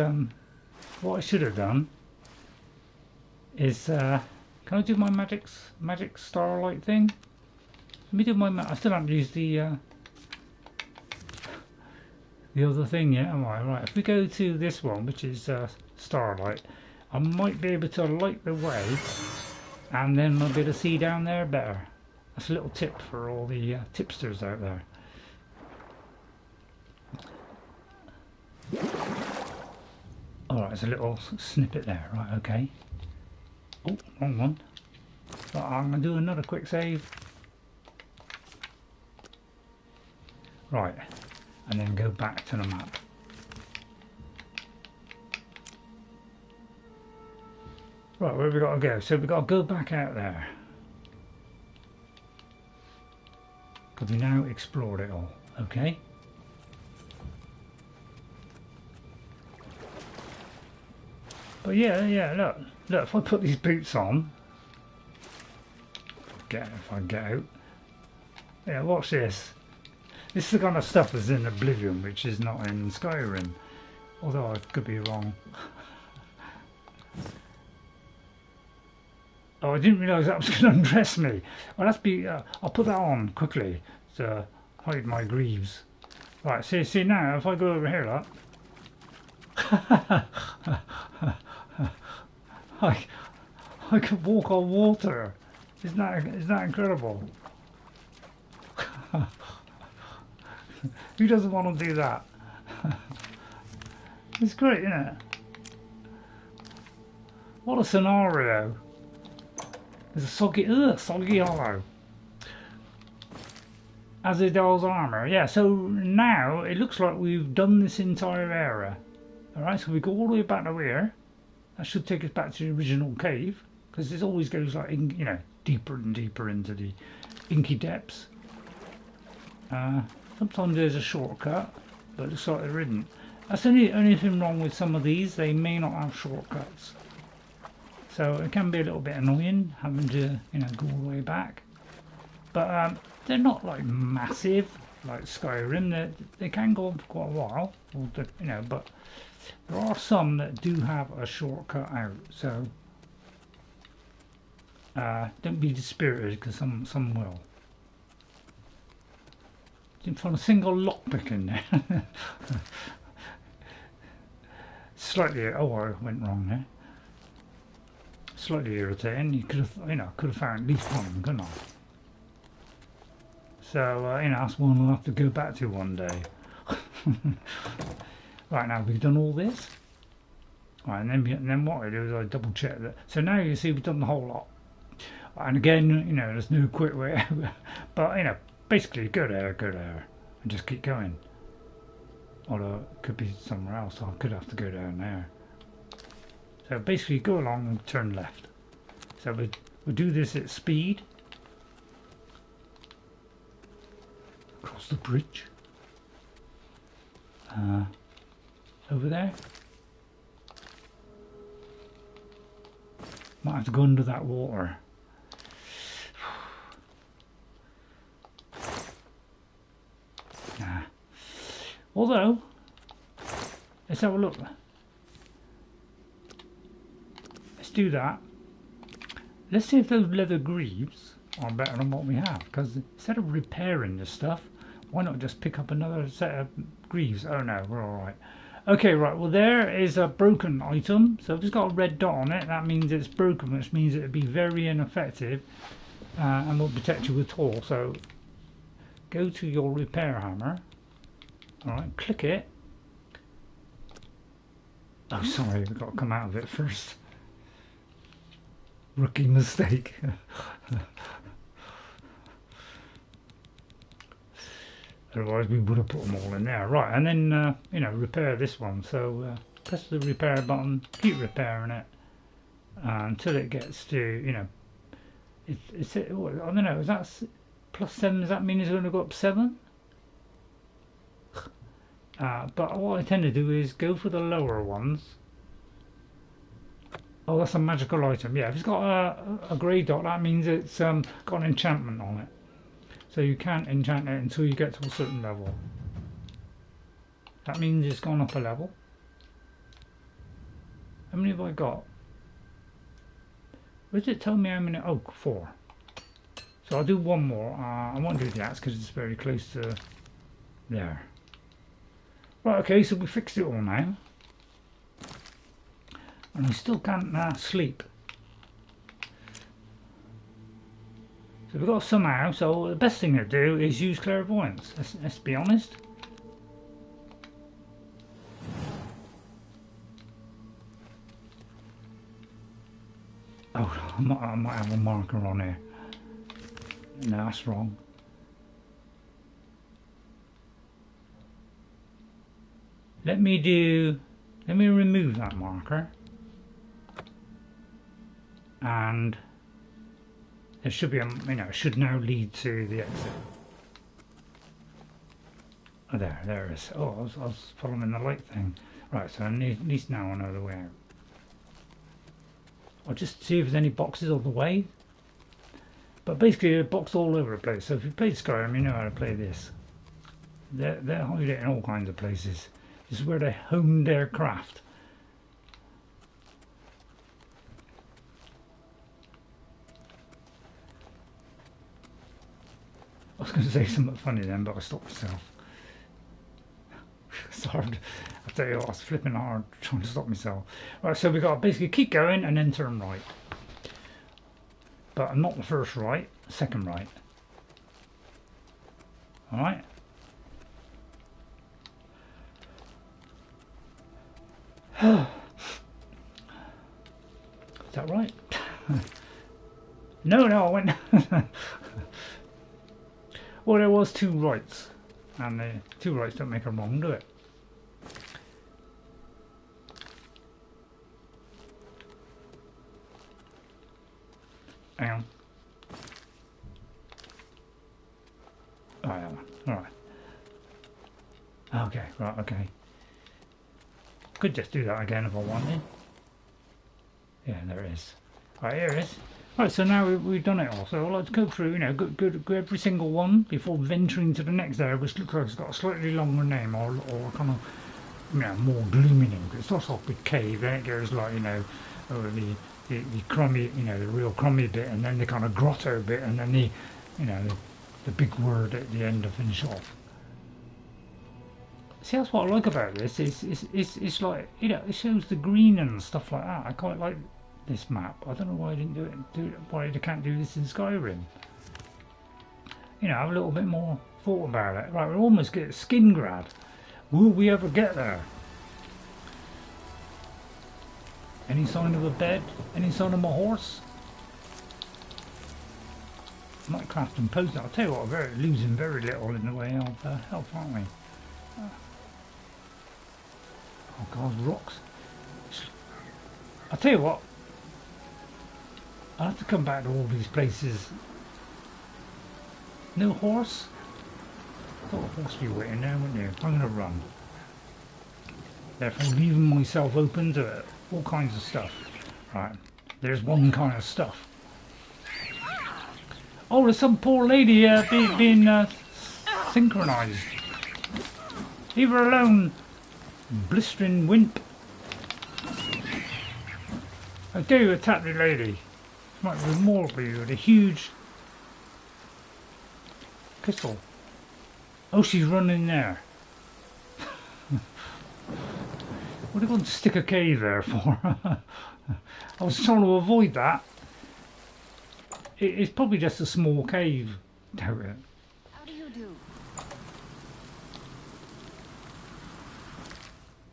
what I should have done is, can I do my magic starlight thing? Let me do my I still haven't used the other thing yet, am I? Right, if we go to this one, which is Starlight, I might be able to light the way, and then I'll be able to see down there better. That's a little tip for all the tipsters out there. Alright, it's a little snippet there, right, okay. Oh, wrong one. But I'm going to do another quick save. Right, and then go back to the map. Right, where have we got to go? So we've got to go back out there. Because we now explored it all, okay? But yeah, look, if I put these boots on, if I get out, yeah, watch this. This is the kind of stuff that's in Oblivion, which is not in Skyrim. Although I could be wrong. Oh, I didn't realise that was going to undress me. Well, that's I'll put that on quickly to hide my greaves. Right, see now, if I go over here, look. I could walk on water. Isn't that incredible? Who doesn't want to do that? It's great, isn't it? What a scenario. There's a soggy hollow. Azadal's armour. Yeah, so now it looks like we've done this entire area. Alright, so we go all the way back to here. That should take us back to the original cave. Because this always goes like, you know, deeper and deeper into the inky depths. Sometimes there's a shortcut, but it looks like there isn't. That's the only thing wrong with some of these. They may not have shortcuts. So it can be a little bit annoying having to, you know, go all the way back. But they're not like massive like Skyrim. They can go on for quite a while, you know. But there are some that do have a shortcut out. So don't be dispirited because some will. Didn't find a single lockpick in there. Slightly. Oh, I went wrong there. Slightly irritating. You could have found at least one, couldn't I? So you know, that's one we'll have to go back to one day. Right, now we've done all this. Right, and then what I do is I double check that. So now you see we've done the whole lot. And again, you know, there's no quick way out. But you know, basically go there, and just keep going. Although it could be somewhere else, so I could have to go down there. So basically go along and turn left. So we'll do this at speed. Across the bridge. Over there. Might have to go under that water. Nah. Although, let's have a look. Let's do that. Let's see if those leather greaves are better than what we have. Because instead of repairing this stuff, why not just pick up another set of greaves? Oh no, we're alright. Okay, right, well there is a broken item. So if it's got a red dot on it, that means it's broken, which means it'll be very ineffective and won't protect you at all. So go to your repair hammer. Alright, click it. Oh, sorry, we've got to come out of it first. Rookie mistake. Otherwise we would have put them all in there. Right, and then, you know, repair this one. So press the repair button, keep repairing it until it gets to, you know, it's I don't know, is that +7? Does that mean it's going to go up 7? But what I tend to do is go for the lower ones. Oh, that's a magical item. Yeah, if it's got a grey dot, that means it's got an enchantment on it. So you can't enchant it until you get to a certain level. That means it's gone up a level. How many have I got? Where does it tell me how many? Oh, 4. So I'll do one more. I won't do the axe because it's very close to there. Right, okay, so we fixed it all now. And we still can't sleep. So we've got somehow, so the best thing to do is use clairvoyance. Let's be honest. Oh, I might have a marker on here. No, that's wrong. Let me remove that marker. And there should be a, you know, it should now lead to the exit. Oh, there it is. Oh, I was following the light thing. Right, so at least now I know the way out. I'll just see if there's any boxes on the way. But basically, a box all over the place. So if you played Skyrim, you know how to play this. They're hide it in all kinds of places. This is where they honed their craft. I was going to say something funny then, but I stopped myself. It's hard. I'll tell you what, I was flipping hard trying to stop myself. Right, so we've got to basically keep going and then turn right. But not the first right, second right. Alright. Is that right? No, I went. Well, there was 2 rights, and the 2 rights don't make a wrong, do it? Hang on. Oh, yeah. Alright. Okay, right, okay. Could just do that again if I wanted. Yeah, there it is. Right, here it is. Right, so now we've done it all. So I'd like to go through, you know, go every single one before venturing to the next area, which looks like it's got a slightly longer name or kind of, you know, more gloomy name. It starts off with cave, then it goes like, you know, over the crummy, you know, the real crummy bit, and then the kind of grotto bit, and then the, you know, the big word at the end to finish off. See, that's what I like about this. It's like, you know, it shows the green and stuff like that. I quite like this map. I don't know why I didn't do it. Why I can't do this in Skyrim. You know, have a little bit more thought about it. Right, we're almost get Skingrad. Will we ever get there? Any sign of a bed? Any sign of my horse? Might craft and post. I'll tell you what, we're losing very little in the way of health, aren't we? Oh God, rocks. I'll tell you what, I'll have to come back to all these places. No horse? I thought a horse would be waiting there, wouldn't you? I'm going to run. Therefore leaving myself open to all kinds of stuff. Right, there's one kind of stuff. Oh, there's some poor lady being synchronized. Leave her alone, blistering wimp. I dare you attack the lady. She might reward me with a huge pistol. Oh, she's running there. What are you going to stick a cave there for? I was trying to avoid that. It's probably just a small cave. Doubt it. How do you do?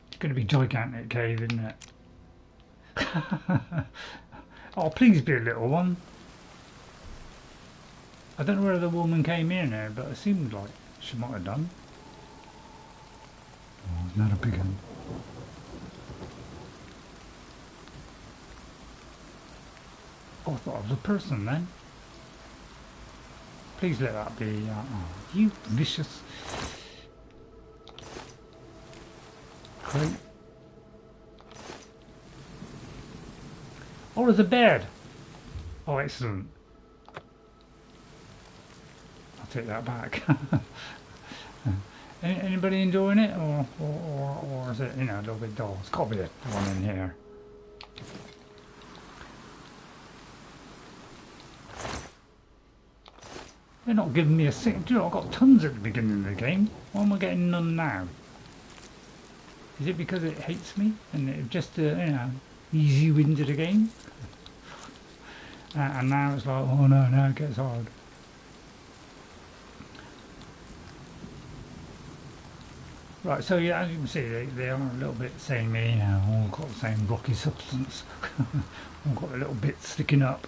It's going to be gigantic cave, isn't it? Oh, please be a little one. I don't know whether the woman came in there, but it seemed like she might have done. Oh, it's not a big one. Oh, I thought I was a person then. Please let that be. Oh, you vicious. Great. Oh, there's a bed. Oh, excellent. I'll take that back. Anybody enjoying it, or is it, you know, a little bit dull? It's got to be one in here. They're not giving me a single. Do you know, I got tons at the beginning of the game. Why am I getting none now? Is it because it hates me and it just, you know, ease you into the game? And now it's like, oh no, now it gets hard. Right, so yeah, as you can see, they are a little bit samey, you know, all got the same rocky substance. All got a little bit sticking up,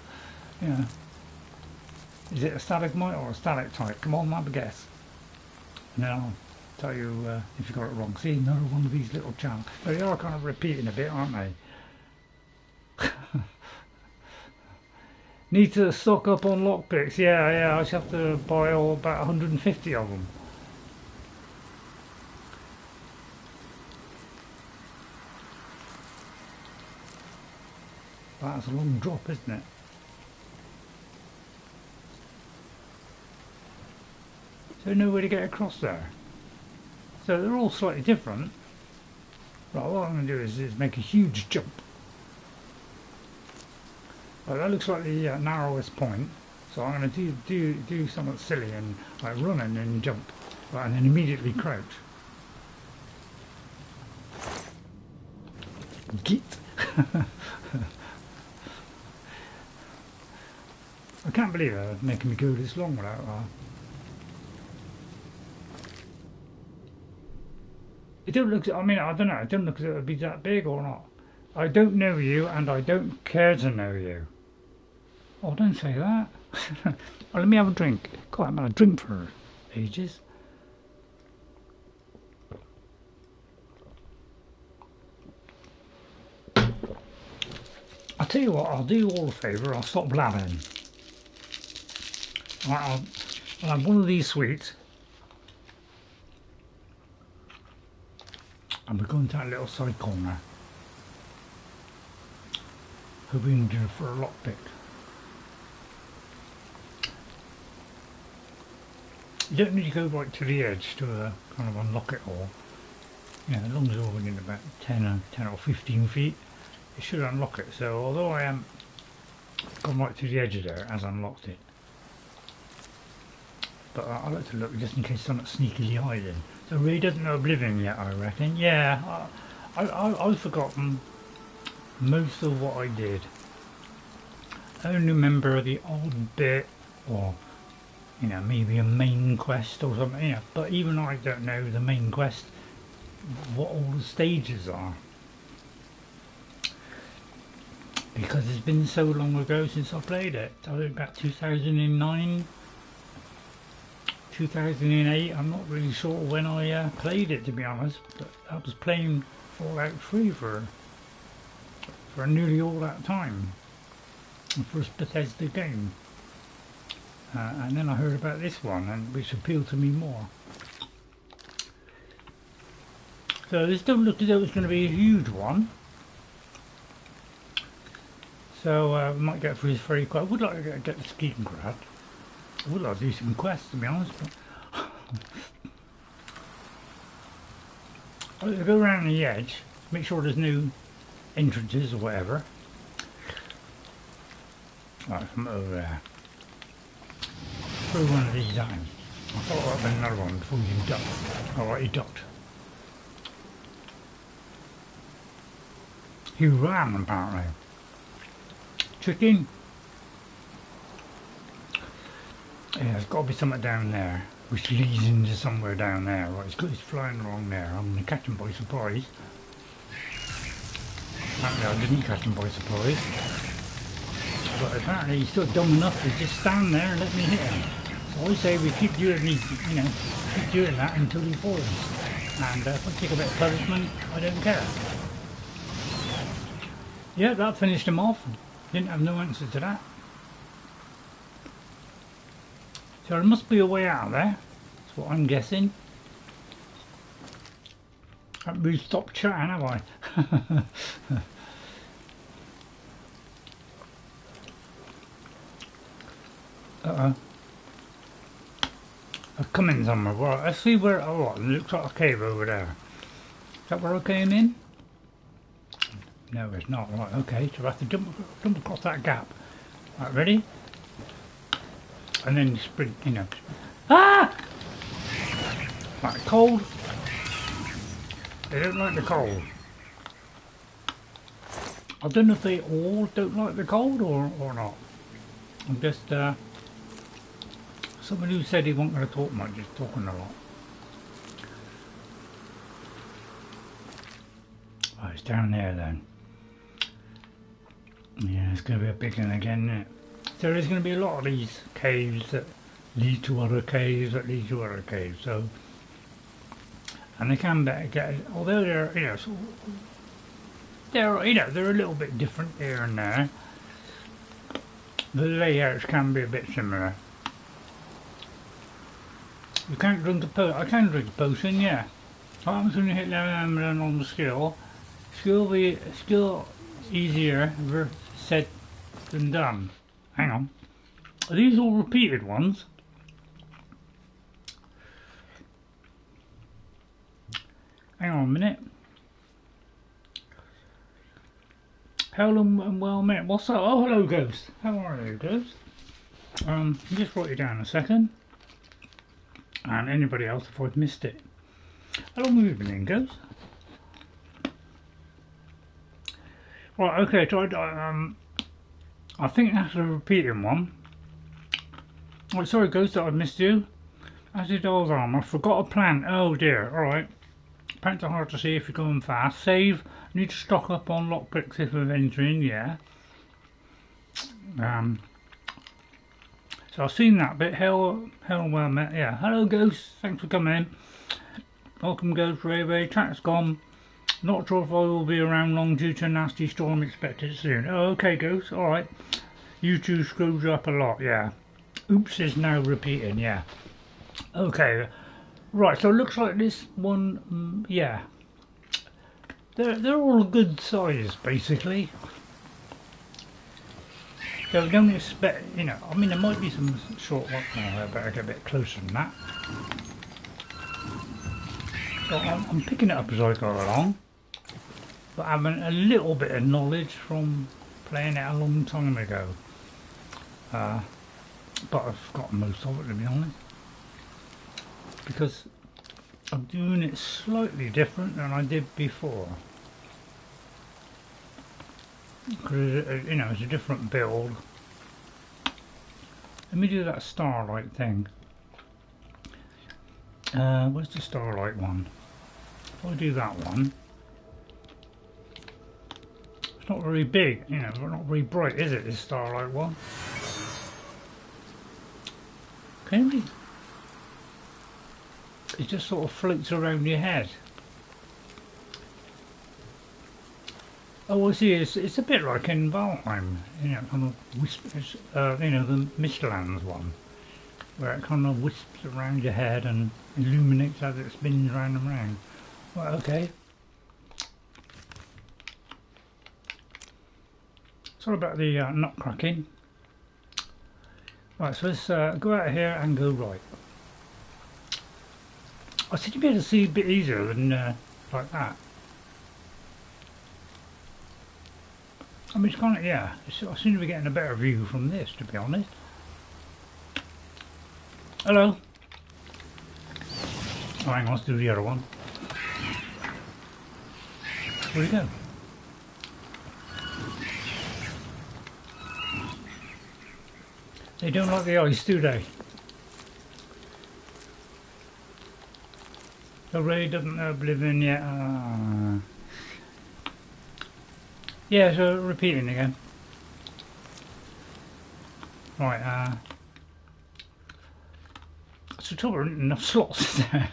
you know. Is it a stalagmite or a stalactite? Come on, have a guess. And then I'll tell you if you got it wrong. See, another one of these little channels. They are kind of repeating a bit, aren't they? Need to stock up on lockpicks. Yeah, I should have to buy all about 150 of them. That's a long drop, isn't it? So no way to get across there. So they're all slightly different. Right, what I'm going to do is make a huge jump. Right, that looks like the narrowest point. So I'm going to do something silly and like run and then jump. Right, and then immediately crouch. Git. I can't believe they're making me go this long without It don't look. I mean, I don't know. It don't look as if it would be that big or not. I don't know you, and I don't care to know you. Oh, don't say that. Well, let me have a drink. God, I haven't had a drink for ages. I'll tell you what, I'll do you all a favour, I'll stop blabbering. I'll have one of these sweets. And we're going to that little side corner. Hoping to do for a lockpick. You don't need to go right to the edge to kind of unlock it all. You know, as long as you're within about 10 or 15 feet, it should unlock it. So although I am gone right to the edge of there, it has unlocked it. But I like to look just in case someone's sneakily hiding. So Ray doesn't know Oblivion yet, I reckon. Yeah, I've forgotten most of what I did. I only remember the odd bit, or you know, maybe a main quest or something. Yeah, but even I don't know the main quest, what all the stages are, because it's been so long ago since I played it. I think about 2009, 2008. I'm not really sure when I played it, to be honest. But I was playing Fallout 3 for nearly all that time. The first Bethesda game. And then I heard about this one, and which appealed to me more. So this don't look as though it's going to be a huge one. So we might get through this very quick. I would like to get the Skingrad. I would like to do some quests, to be honest. But I like to go around the edge, make sure there's no entrances or whatever. Right, from over there. Throw one of these down. I thought I'd have another one before you ducked. Alright, he ducked. He ran, apparently. Chicken? Yeah, there's got to be something down there, which leads into somewhere down there. Right, he's flying along there. I'm going to catch him by surprise. Apparently I didn't catch him by surprise. But apparently he's still dumb enough to just stand there and let me hit him. So I say we keep doing these, you know, keep doing that until he falls. And if I take a bit of punishment, I don't care. Yeah, that finished him off. Didn't have no answer to that. So there must be a way out of there. That's what I'm guessing. I haven't really stopped chatting, have I? Uh-oh. I've come in somewhere. Well, let's see where. Oh, what? It looks like a cave over there. Is that where I came in? No, it's not. Right, okay. So I have to jump across that gap. Right, ready? And then sprint, you know. Ah! Right, cold. They don't like the cold. I don't know if they all don't like the cold or not. I'm just, someone who said he wasn't going to talk much, just talking a lot. Oh, it's down there then. Yeah, it's going to be a big one again, isn't it? So there's going to be a lot of these caves that lead to other caves that lead to other caves. So, and they can get, although they're, you know, so they're, you know, they're a little bit different here and there. The layouts can be a bit similar. You can't drink a potion. I can drink a potion, yeah. What happens when you hit level on the skill? Skill easier said than done. Hang on. Are these all repeated ones? Hang on a minute. Hello and well met. What's up? Oh, hello, Ghost. How are you, Ghost? Just write you down a second. And anybody else if I've missed it. How long have you been in, Ghost? Right, okay, so I think that's a repeating one. Oh, sorry, Ghost, that I missed you. As did Old Arm. I forgot a plant. Oh dear, alright. Pants are hard to see if you're going fast. Save. Need to stock up on lockpicks if we're entering, yeah. So I've seen that bit. Hell well met. Yeah. Hello Ghost, thanks for coming in. Welcome Ghost, RayRay. Track's gone. Not sure if I will be around long due to a nasty storm expected soon. Oh, okay Ghost, alright. YouTube screws up a lot, yeah. Oops is now repeating, yeah. Okay. Right, so it looks like this one, yeah. They're all good size basically. So don't expect, you know, I mean there might be some short ones. Oh, I better get a bit closer than that. So I'm picking it up as I go along, but having a little bit of knowledge from playing it a long time ago. But I've forgotten most of it to be honest, because I'm doing it slightly different than I did before. Because you know, it's a different build. Let me do that Starlight thing. Where's the Starlight one? If I do that one, it's not very big, you know, not very bright, is it? This Starlight one. Can you? It just sort of floats around your head. Oh, I see. It's a bit like in Valheim, you know, kind of whispers. You know, the Mistlands one, where it kind of wisps around your head and illuminates as it spins round and round. Well, okay. Sorry about the nut cracking. Right, so let's go out of here and go right. I seem to be able to see a bit easier than like that. I mean, it's kind of, yeah, I seem to be getting a better view from this, to be honest. Hello. Oh, hang on, let's do the other one. Where'd he go? They don't like the ice, do they? So Ray doesn't know Oblivion yet. Yeah, so repeating again. Right, so there aren't enough slots there.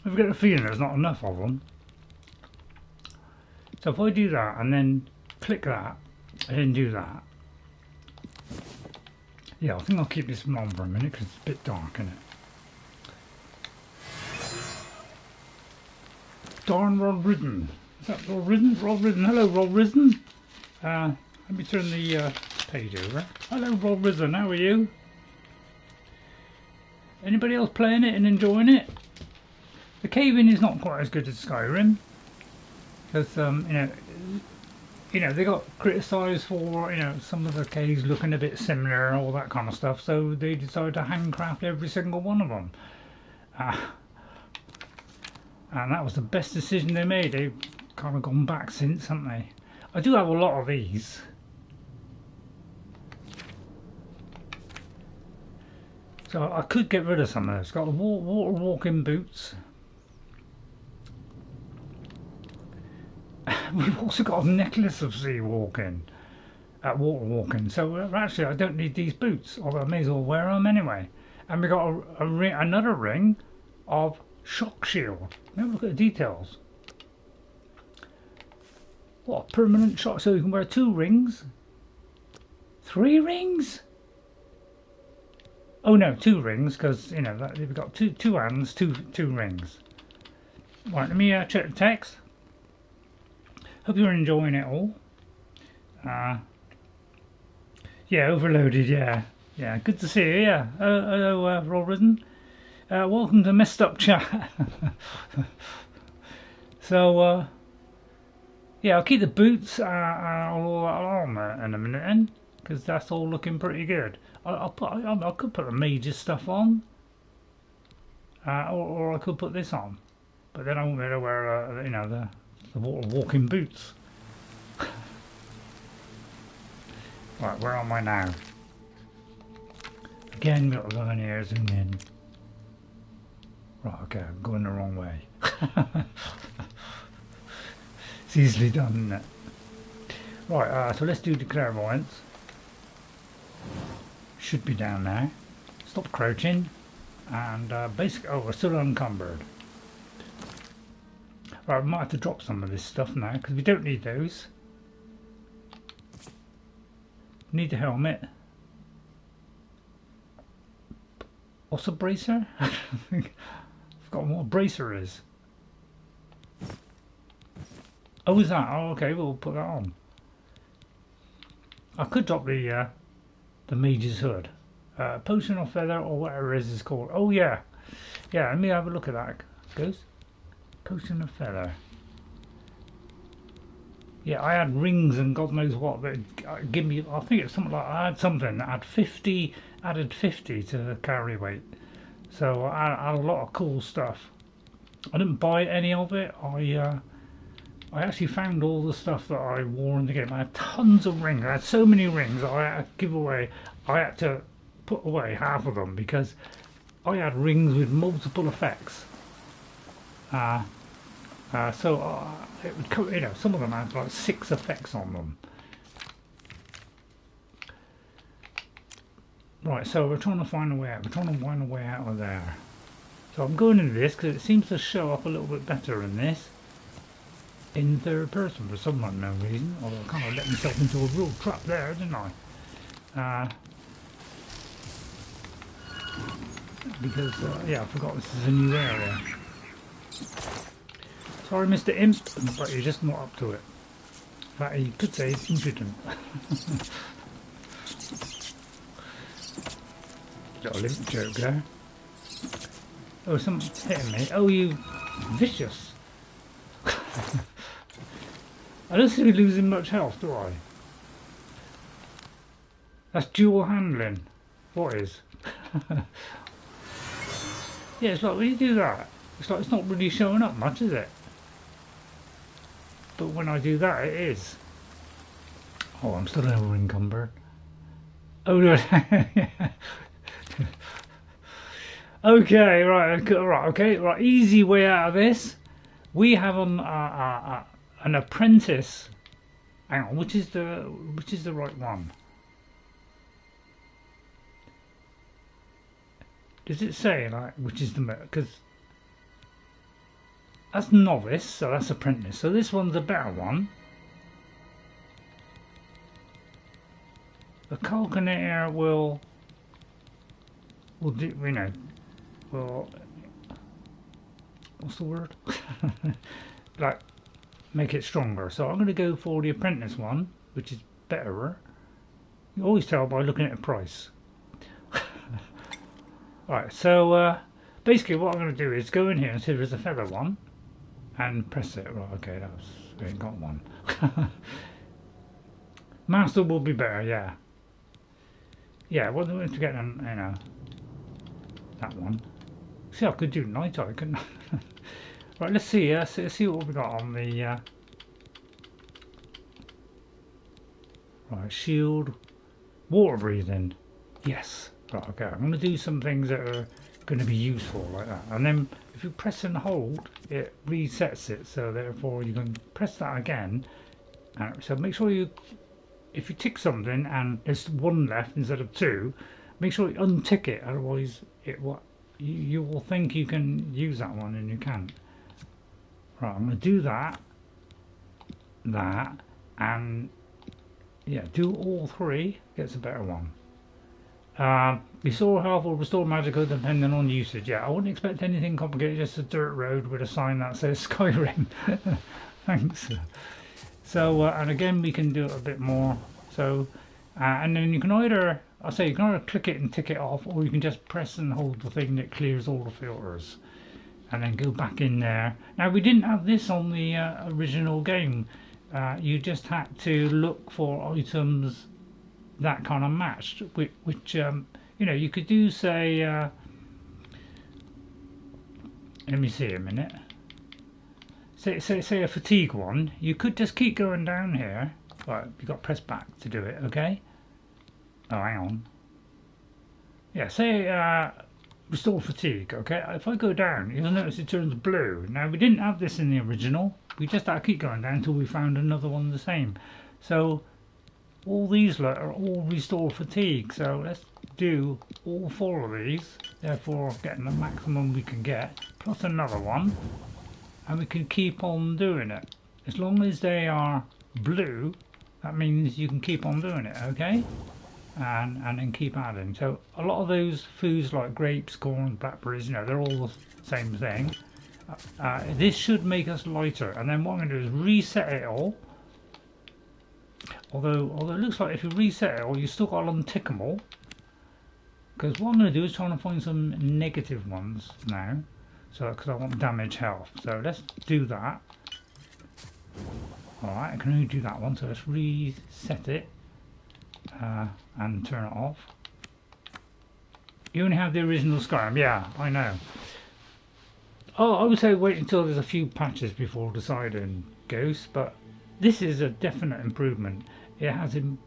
I've got a feeling there's not enough of them. So if I do that and then click that and then do that. Yeah, I think I'll keep this on for a minute because it's a bit dark, isn't it? Darn Rod Ridden. Is that Rod Ridden? Rod Ridden. Hello, Rod Ridden. Let me turn the page over. Hello, Rod Ridden. How are you? Anybody else playing it and enjoying it? The cave-in is not quite as good as Skyrim, because you know they got criticised for some of the caves looking a bit similar and all that kind of stuff. So they decided to handcraft every single one of them. And that was the best decision they made. They've kind of gone back since, haven't they? I do have a lot of these. So I could get rid of some of those. Got the water walking boots. We've also got a necklace of sea walking. Water walking. So actually I don't need these boots. Although I may as well wear them anyway. And we got another ring of shock shield. Have a look at the details. What a permanent shock, so you can wear 2 rings? 3 rings? Oh no, 2 rings, because you know that we've got two hands, two rings. Right, let me check the text. Hope you're enjoying it all. Yeah, overloaded, yeah. Yeah, good to see you, yeah. Hello, Roll Risen. Welcome to Messed Up Chat. So, yeah, I'll keep the boots and all that armour in a minute then, because that's all looking pretty good. I could put the mage's stuff on, or I could put this on, but then I won't be able to wear, the walking boots. Right, where am I now? Again, got to go in here, zoom in. Right, okay, I'm going the wrong way. It's easily done, isn't it? Right, so let's do the clairvoyance. Should be down there. Stop crouching. And basically, oh, we're still unencumbered. Right, we might have to drop some of this stuff now, because we don't need those. Need the helmet. What's a bracer? I forgot what a bracer is. Oh, is that? Oh, okay, we'll put that on. I could drop the mage's hood. Potion of feather or whatever it is called. Oh yeah. Yeah, let me have a look at that. Goes. Potion of feather. Yeah, I had rings and God knows what that give me. I think it's something like I had something that had 50, added 50 to carry weight. So I had a lot of cool stuff. I didn't buy any of it. I actually found all the stuff that I wore in the game. I had tons of rings. I had so many rings I had to give away. I had to put away half of them because I had rings with multiple effects. So it would come, you know, some of them had like 6 effects on them. Right, so we're trying to find a way out. We're trying to find a way out of there. So I'm going into this because it seems to show up a little bit better in this. In third person for some unknown reason. Although I kind of let myself into a real trap there, didn't I? Because, yeah, I forgot this is a new area. Sorry, Mr. Imp, but you're just not up to it. In fact, you could say it's impudent. Little imp joke there. Oh, something's hitting me. Oh, you vicious. I don't seem to be losing much health, do I? That's dual handling. What is? Yeah, it's like when you do that, it's like it's not really showing up much, is it? But when I do that, it is. Oh, I'm still over encumbered. Oh no. Okay, right, okay, right. Easy way out of this. We have an apprentice. Hang on, which is the right one? Does it say like which is the because that's novice, so that's apprentice. So this one's a better one. The calculator will do, you know, will, what's the word? Like make it stronger. So I'm going to go for the apprentice one, which is better. You always tell by looking at the price. Right, so basically what I'm going to do is go in here and see if there's a feather one and press it. Right, okay, we ain't got one. Master will be better, yeah. Yeah, well, to get them, you know, that one. See, I could do night eye, couldn't I? Right, let's see, let's see what we got on the right, shield, water breathing. Yes. Right, okay, I'm going to do some things that are going to be useful like that. And then if you press and hold, it resets it. So therefore you can press that again. So make sure you, if you tick something and there's one left instead of 2, make sure you untick it. Otherwise, you will think you can use that one and you can't. Right, I'm going to do that, and yeah, do all 3. Gets a better one. Restore health or restore Magika depending on usage. Yeah, I wouldn't expect anything complicated, just a dirt road with a sign that says Skyrim. Thanks. So, and again, we can do it a bit more. So, and then you can either, you can either click it and tick it off, or you can just press and hold the thing that clears all the filters. And then go back in there. Now, we didn't have this on the original game. You just had to look for items that kind of matched, which you know, you could do, say, let me see a minute, say a fatigue one. You could just keep going down here. Right, you got to press back to do it. Okay, oh, hang on. Yeah, say restore fatigue. Okay, if I go down, you'll notice it turns blue. Now we didn't have this in the original. We just had to keep going down until we found another one the same. So all these are all restore fatigue. So let's do all 4 of these. Therefore, getting the maximum we can get, plus another one, and we can keep on doing it. As long as they are blue, that means you can keep on doing it. Okay. And then keep adding. So a lot of those foods like grapes, corn, blackberries, you know, they're all the same thing. This should make us lighter, and then what I'm going to do is reset it all. Although it looks like if you reset it all, you still got to untick them all. Because what I'm going to do is try and find some negative ones now. So because I want damage health. So let's do that. Alright, I can only do that one, so let's reset it. And turn it off. You only have the original Skyrim, yeah, I know. Oh, I would say wait until there's a few patches before deciding Ghost, but this is a definite improvement. It has, you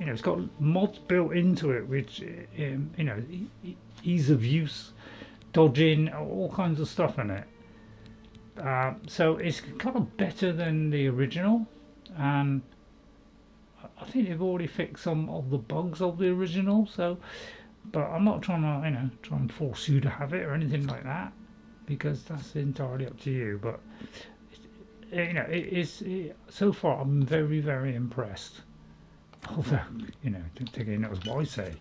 know, it's got mods built into it, which, you know, ease of use, dodging, all kinds of stuff in it. So it's kind of better than the original, and I think they've already fixed some of the bugs of the original, so, but I'm not trying to, you know, try and force you to have it or anything like that, because that's entirely up to you. But you know, so far I'm very, very impressed. Although, you know, don't take any notice what I say.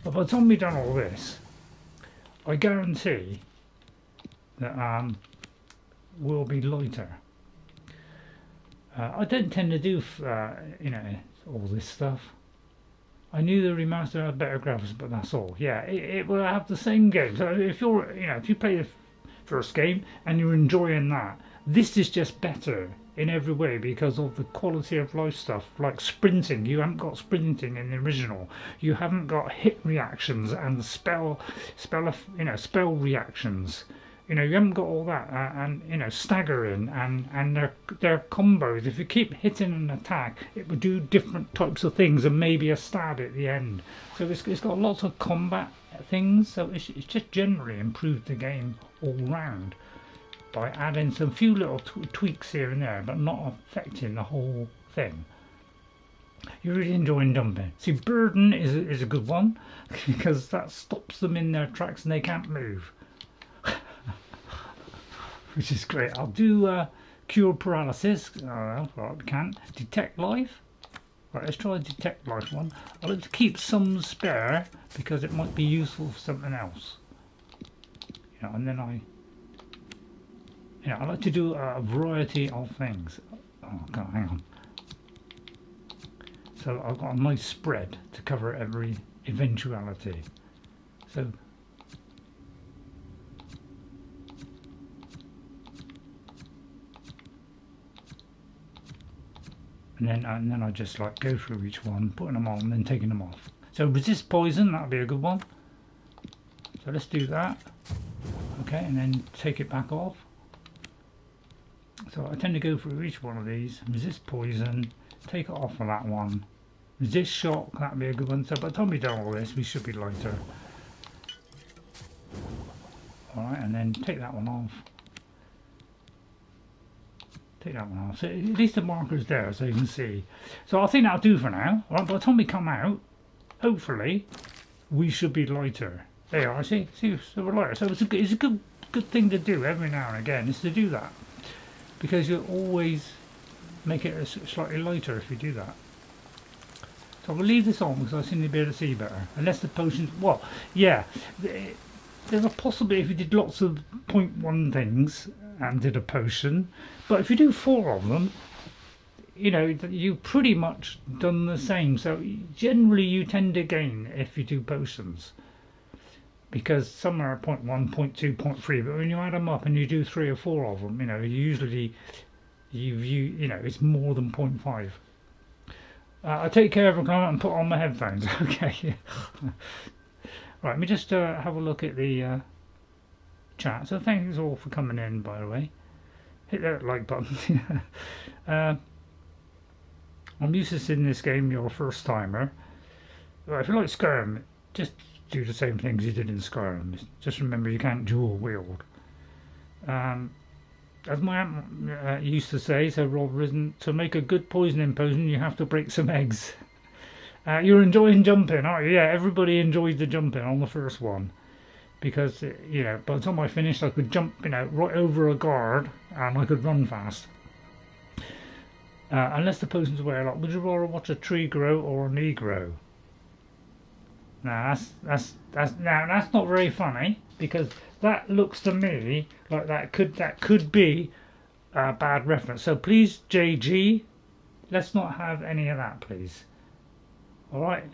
But by the time we've done all this, I guarantee that we'll be lighter. I don't tend to do, you know, all this stuff. I knew the remaster had better graphics, but that's all. Yeah, it will have the same game. So if you're, you know, if you play the first game and you're enjoying that, this is just better in every way because of the quality of life stuff, like sprinting. You haven't got sprinting in the original. You haven't got hit reactions and spell reactions. You know, you haven't got all that, and you know, staggering and their combos. If you keep hitting an attack, it will do different types of things and maybe a stab at the end. So it's got lots of combat things. So it's just generally improved the game all round by adding some few little tweaks here and there, but not affecting the whole thing. You're really enjoying dumping. See, burden is a good one because that stops them in their tracks and they can't move. Which is great. I'll do cure paralysis. Oh, right, we can't. Detect life. Right, let's try a detect life one. I'd like to keep some spare because it might be useful for something else. You know, and then I like to do a variety of things. Oh God, hang on. So I've got a nice spread to cover every eventuality. So. And then I just like go through each one, putting them on, and then taking them off. So resist poison, that'll be a good one. So let's do that. Okay, and then take it back off. So I tend to go through each one of these. Resist poison, take it off of that one. Resist shock, that'll be a good one. So by the time we've done all this, we should be lighter. Alright, and then take that one off. Take that one off. So at least the marker's there so you can see. So I think that'll do for now. Right, by the time we come out, hopefully, we should be lighter. There you are, see, so we're lighter. So it's a good thing to do every now and again, is to do that. Because you'll always make it slightly lighter if you do that. So we'll leave this on because I seem to be able to see better. Unless the potions, well, yeah, there's a possibility if you did lots of 0.1 things and did a potion, but if you do 4 of them, you know, you pretty much done the same. So generally you tend to gain if you do potions, because some are 0.1, 0.2, 0.3, but when you add them up and you do 3 or 4 of them, you know, usually you know, it's more than 0.5. I take care of a comment and put on my headphones. Okay. Right, let me just have a look at the chat. So thanks all for coming in, by the way. Hit that like button. I'm used to seeing this game, you're a first timer. Right, if you like Skyrim, just do the same things you did in Skyrim. Just remember you can't dual wield. As my aunt used to say, so Rob Risen, to make a good poisoning potion you have to break some eggs. You're enjoying jumping, aren't you? Yeah, everybody enjoyed the jumping on the first one. Because, you know, by the time I finished I could jump, you know, right over a guard and I could run fast. Unless the potions wear a lot. Would you rather watch a tree grow or a knee grow? Now that's not very funny, because that looks to me like that could be a bad reference. So please, JG, let's not have any of that, please. All right,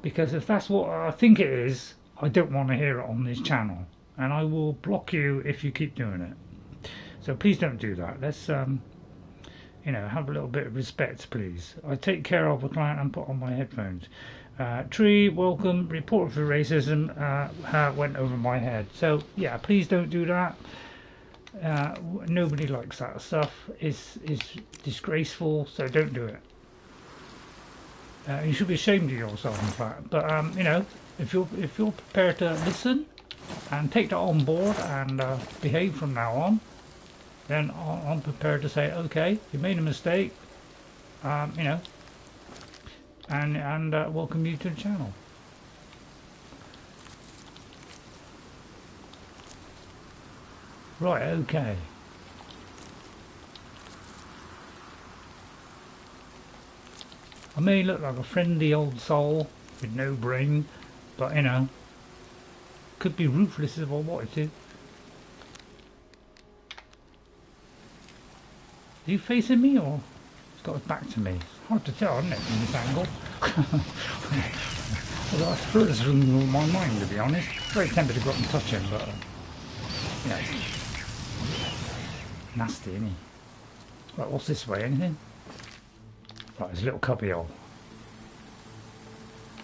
because if that's what I think it is, I don't want to hear it on this channel, and I will block you if you keep doing it. So please don't do that. Let's you know, have a little bit of respect, please. I take care of a client and put on my headphones. Tree, welcome. Report for racism went over my head. So yeah, please don't do that. Nobody likes that stuff. It's disgraceful. So don't do it. You should be ashamed of yourself, in fact. But you know, if you're prepared to listen and take that on board and behave from now on, then I'm prepared to say, okay, you made a mistake. You know. And welcome you to the channel. Right, okay. I may look like a friendly old soul with no brain, but you know, could be ruthless if I wanted to. Are you facing me or he's got his back to me? Hard to tell, isn't it, from this angle? Well, that's furthest from my mind, to be honest. Very tempted to go up and touch him, but yeah, nasty, isn't he? Right, what's this way? Anything? Right, there's a little cubby hole.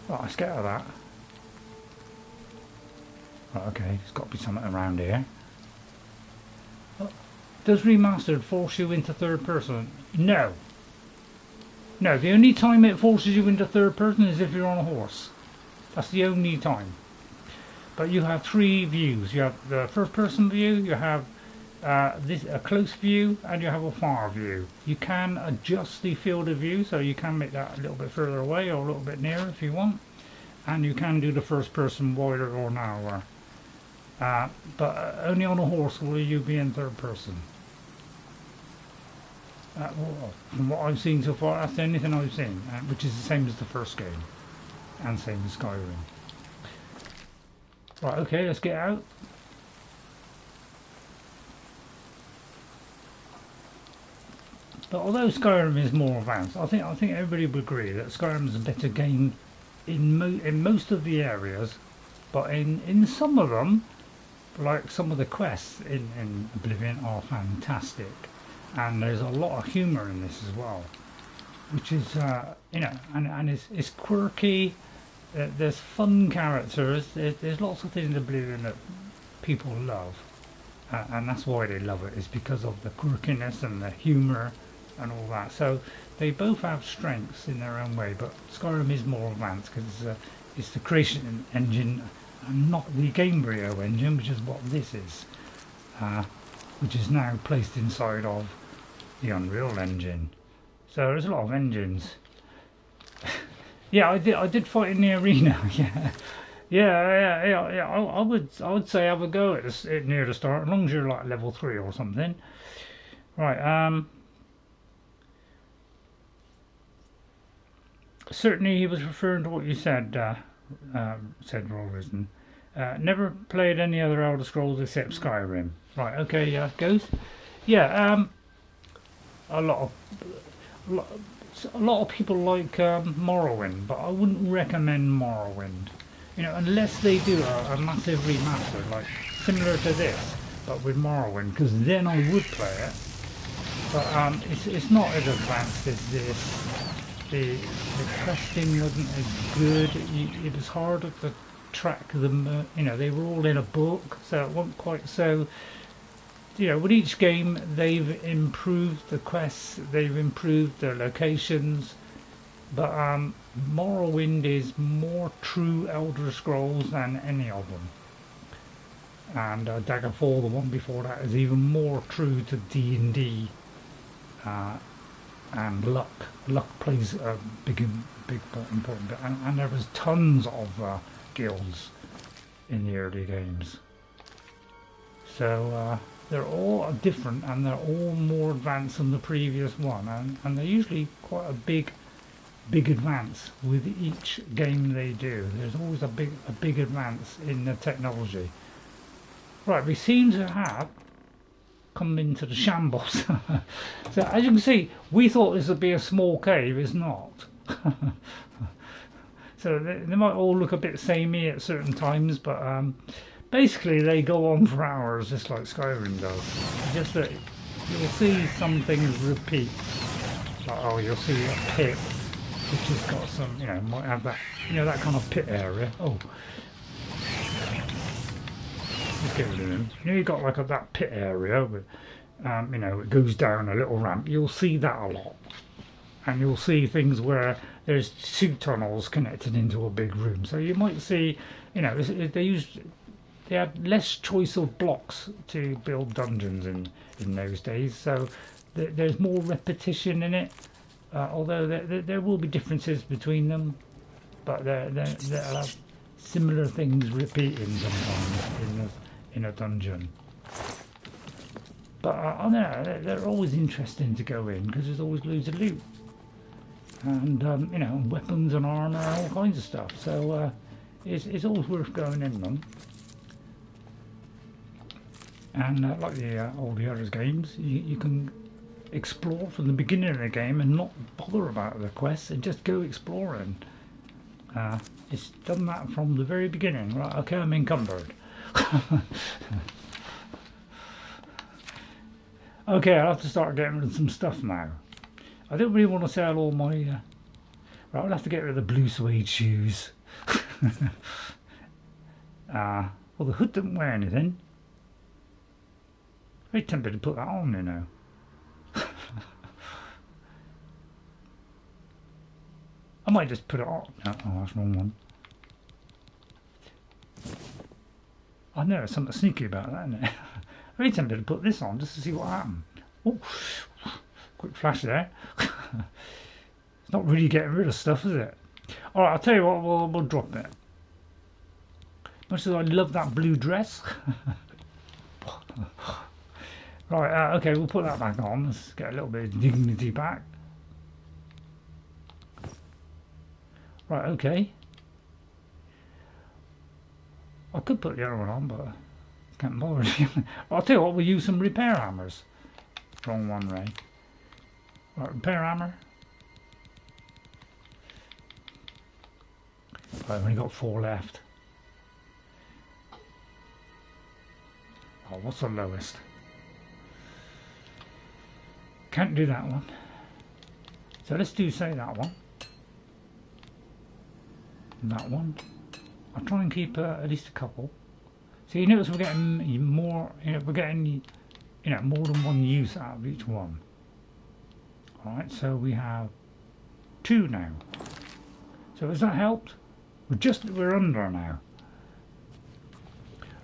Right, let's get out of that. Right, okay, there's got to be something around here. Oh, does Remastered force you into third person? No. No, the only time it forces you into third person is if you're on a horse. That's the only time. But you have three views. You have the first person view, you have a close view, and you have a far view. You can adjust the field of view, so you can make that a little bit further away or a little bit nearer if you want. And you can do the first person wider or narrower. But only on a horse will you be in third person. Well, from what I've seen so far, that's the only thing I've seen, which is the same as the first game, and same as Skyrim. Right, okay, let's get out. But although Skyrim is more advanced, I think everybody would agree that Skyrim is a better game in most of the areas, but in some of them, like some of the quests in Oblivion, are fantastic. And there's a lot of humour in this as well, which is you know, and it's quirky. There's fun characters. There's lots of things in Oblivion that people love, and that's why they love it. Is because of the quirkiness and the humour and all that. So they both have strengths in their own way. But Skyrim is more advanced because it's the creation engine and not the Gamebryo engine, which is what this is, which is now placed inside of the Unreal Engine. So there's a lot of engines. Yeah, I did fight in the arena. Yeah. I would say have a go at it near the start, as long as you're like level 3 or something. Right. Certainly, he was referring to what you said. Said Rorison. Never played any other Elder Scrolls except Skyrim. Right. Okay. Yeah. Goes. Yeah. A lot of people like Morrowind, but I wouldn't recommend Morrowind. You know, unless they do a massive remaster, like similar to this, but with Morrowind, because then I would play it. But it's not as advanced as this. The questing wasn't as good. It was harder to track them. You know, they were all in a book, so it wasn't quite so. You know, with each game they've improved the quests, they've improved the locations, But Morrowind is more true Elder Scrolls than any of them. And Daggerfall, the one before that, is even more true to D&D. And luck. Luck plays a big important bit. And there was tons of guilds in the early games. So they're all different, and they're all more advanced than the previous one, and they're usually quite a big advance with each game they do. There's always a big advance in the technology. Right, we seem to have come into the shambles. So as you can see, we thought this would be a small cave. It's not. So they might all look a bit samey at certain times, but basically they go on for hours, just like Skyrim does. Just that you'll see some things repeat. Like, oh, you'll see a pit which has got some, you know, might have that, you know, that kind of pit area. Oh, let's get rid of him. You know, you've got like that pit area, but you know, it goes down a little ramp. You'll see that a lot, and you'll see things where there's two tunnels connected into a big room. So you might see, you know, they had less choice of blocks to build dungeons in those days. So there's more repetition in it. Although there will be differences between them, but they'll have similar things repeating sometimes in a dungeon. But I don't know, they're always interesting to go in because there's always loads of loot and you know, weapons and armour and all kinds of stuff. So it's always worth going in them. And like all the other games, you can explore from the beginning of the game and not bother about the quests and just go exploring. It's done that from the very beginning. Right, okay, I'm encumbered. Okay, I'll have to start getting rid of some stuff now. I don't really want to sell all my... right, I'll have to get rid of the blue suede shoes. Well, the hood didn't wear anything. Very tempted to put that on, you know. I might just put it on. No, oh, that's the wrong one. I know there's something sneaky about that, isn't it? Very tempted to put this on just to see what happened. Oh, quick flash there. It's not really getting rid of stuff, is it? Alright, I'll tell you what, we'll drop it. Much as I love that blue dress. Right, okay, we'll put that back on. Let's get a little bit of dignity back. Right, okay. I could put the other one on, but I can't bother. I'll tell you what, we'll use some repair hammers. Wrong one, Ray. Right, repair hammer. Right, I've only got 4 left. Oh, what's the lowest? Can't do that one. So let's do, say, that one. And that one. I'll try and keep at least a couple. So you notice we're getting more, you know, we're getting, you know, more than one use out of each one. Alright, so we have 2 now. So has that helped? We're under now.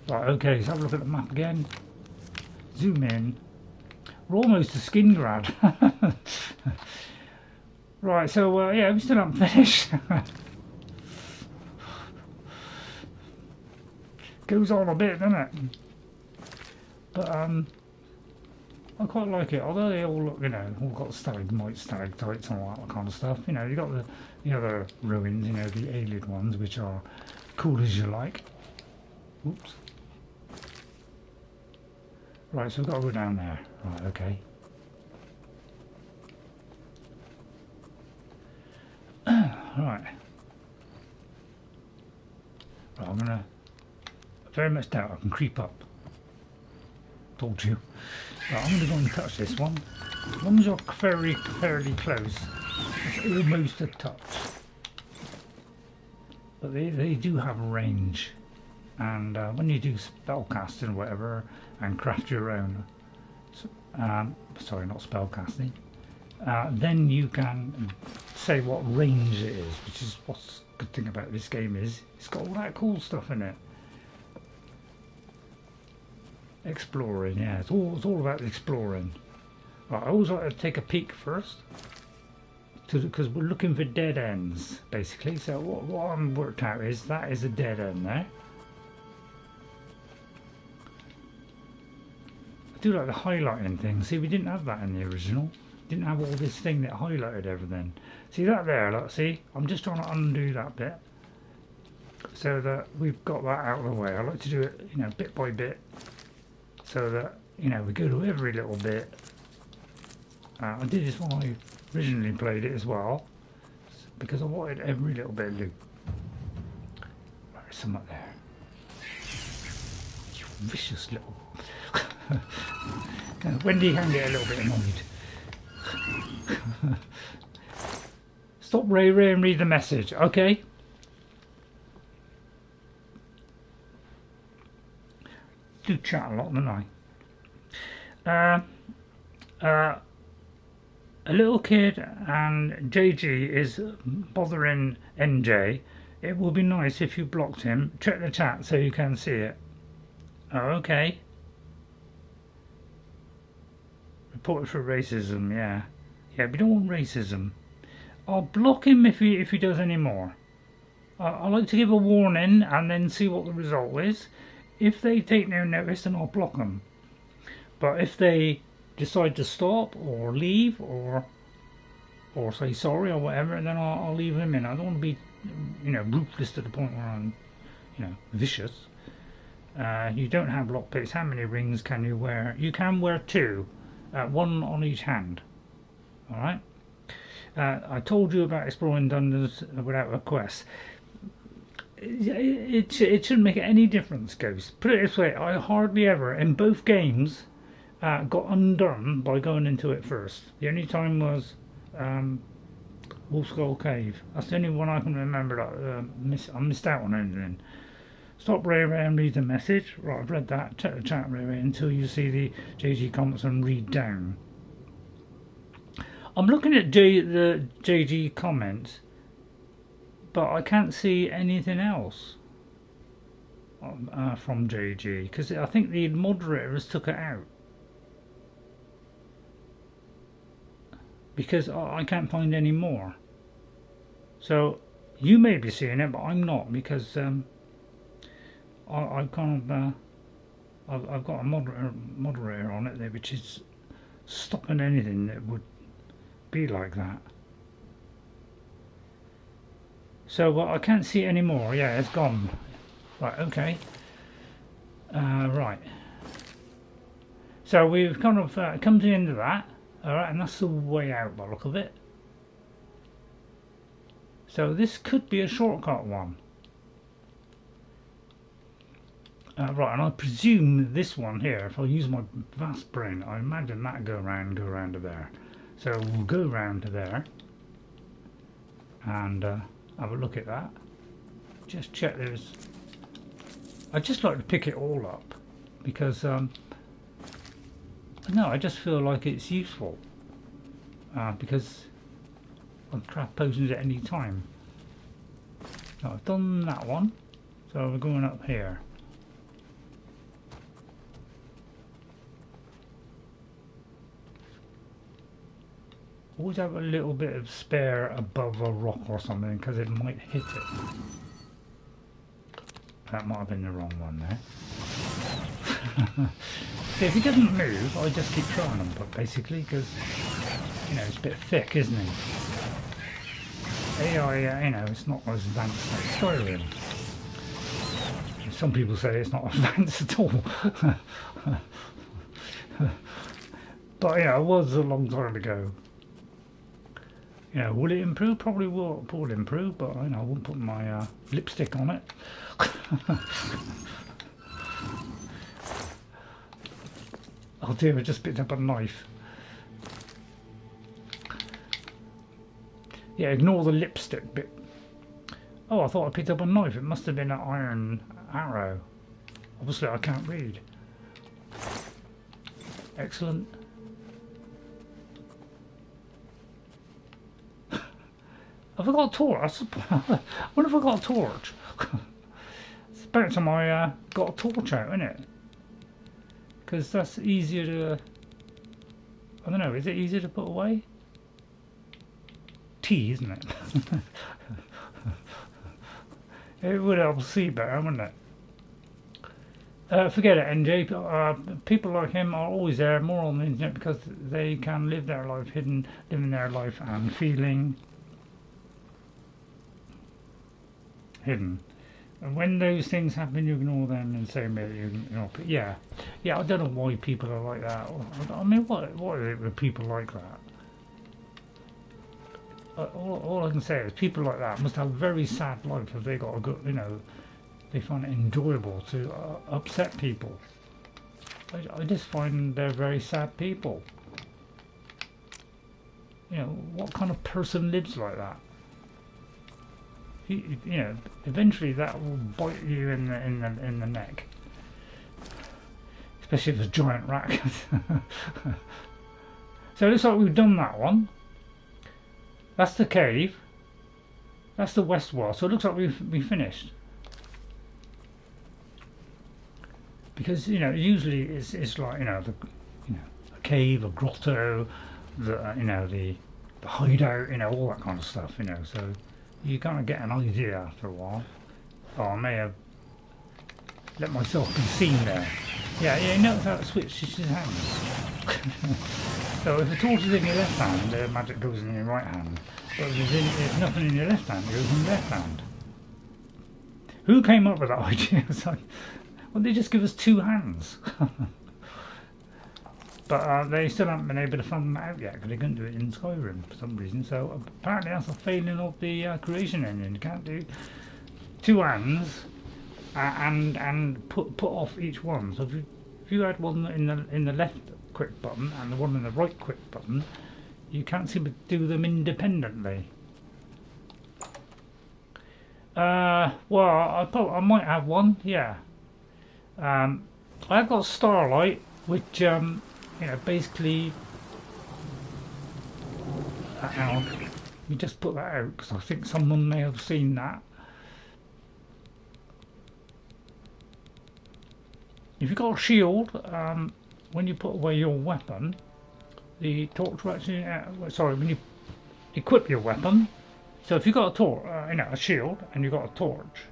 Right, okay, let's have a look at the map again. Zoom in. We're almost to Skingrad. Right, so yeah, we still haven't finished. Goes on a bit, doesn't it? But I quite like it. Although they all look, you know, all got stalagmites, stalactites, and all that kind of stuff. You know, you got the other ruins, you know, the Ayleid ones, which are cool as you like. Oops. Right, so we've got to go down there. Right, okay. Right. Right, I'm gonna. Very much doubt I can creep up. Told you. Right, I'm gonna go and touch this one. As long as you're fairly close, it's almost a touch. But they do have a range, and when you do spellcasting and whatever, and craft your own, sorry, not spellcasting, then you can say what range it is, which is what's the good thing about this game is it's got all that cool stuff in it. Exploring, yeah, it's all about exploring. Right, I always like to take a peek first, because we're looking for dead ends basically. So what I'm worked out is that is a dead end there. I do like the highlighting thing. See, we didn't have that in the original. Didn't have all this thing that highlighted everything. See that there? Look, see, I'm just trying to undo that bit so that we've got that out of the way. I like to do it, you know, bit by bit, so that, you know, we go to every little bit. I did this when I originally played it as well, because I wanted every little bit of loot. Right, there's some up there. You vicious little. Wendy can get a little bit annoyed. Stop RayRay and read the message, okay? Do chat a lot, don't I? A little kid and JG is bothering NJ. It would be nice if you blocked him. Check the chat so you can see it. Oh, okay. Reported for racism, yeah. Yeah, we don't want racism. I'll block him if he does any more. I like to give a warning and then see what the result is. If they take no notice, then I'll block them. But if they decide to stop or leave or say sorry or whatever, then I'll leave them in. I don't want to be, you know, ruthless to the point where I'm, you know, vicious. You don't have lockpicks. How many rings can you wear? You can wear 2, 1 on each hand. All right. I told you about exploring dungeons without a quest. It shouldn't make any difference, Ghost. Put it this way: I hardly ever, in both games, got undone by going into it first. The only time was Wolf Skull Cave. That's the only one I can remember that I missed out on anything. Stop RayRay and read the message. Right, I've read that. Check the chat, RayRay, until you see the JG comments and read down. I'm looking at the JG comments, but I can't see anything else from JG, because I think the moderator has took it out. Because I can't find any more. So you may be seeing it, but I'm not, because I've kind of I've got a moderator on it there, which is stopping anything that would be like that. So I can't see it anymore. Yeah, it's gone. Right, okay. Right. So we've kind of come to the end of that. Alright, and that's the way out by the look of it. So this could be a shortcut one. Right, and I presume this one here, if I use my vast brain, I imagine that go around to there. So we'll go round to there and have a look at that. Just check there's... I'd just like to pick it all up because no, I just feel like it's useful because I can craft potions at any time. So I've done that one, so we're going up here. Always have a little bit of spare above a rock or something because it might hit it. That might have been the wrong one there. See, if he doesn't move, I just keep trying him, but basically, because, you know, it's a bit thick, isn't he? AI, you know, it's not as advanced as Skyrim. Some people say it's not advanced at all. But, you know, it was a long time ago. You know, will it improve? Probably will improve, but, you know, I won't put my lipstick on it. Oh dear, I just picked up a knife. Yeah, ignore the lipstick bit. Oh, I thought I picked up a knife. It must have been an iron arrow. Obviously, I can't read. Excellent. Have I got a torch? I wonder if I got a torch. It's about time I got a torch out, isn't it? Because that's easier to... I don't know, is it easier to put away? Tea, isn't it? It would help see better, wouldn't it? Forget it, NJ. People like him are always there, more on the internet, because they can live their life hidden, living their life and feeling hidden. And when those things happen, you ignore them and say, maybe you ignore. Yeah, I don't know why people are like that. I mean, what is it with people like that? All I can say is people like that must have a very sad life if they got a good, they find it enjoyable to upset people. I just find they're very sad people. What kind of person lives like that? Eventually that will bite you in the neck, especially if it's a giant rat. So it looks like we've done that one. That's the cave. That's the west wall. So it looks like we finished. Because usually it's like a cave, a grotto, the hideout, all that kind of stuff. So you kind of get an idea after a while. Oh, I may have let myself be seen there. Yeah, notice how it switches his hands. So if the torch is in your left hand, the magic goes in your right hand. But if there's nothing in your left hand, it goes in your left hand. Who came up with that idea? It's like, well, they just give us two hands. But they still haven't been able to find them out yet because they couldn't do it in Skyrim for some reason. So apparently that's a failing of the creation engine. You can't do two hands and put off each one. So if you had one in the left quick button and the one in the right quick button, you can't seem to do them independently. Well, I might have one. Yeah. I've got Starlight, which basically. Hang on, let me just put that out because I think someone may have seen that. If you've got a shield, when you put away your weapon, the torch will actually. When you equip your weapon. So if you've got a torch, a shield, and you've got a torch,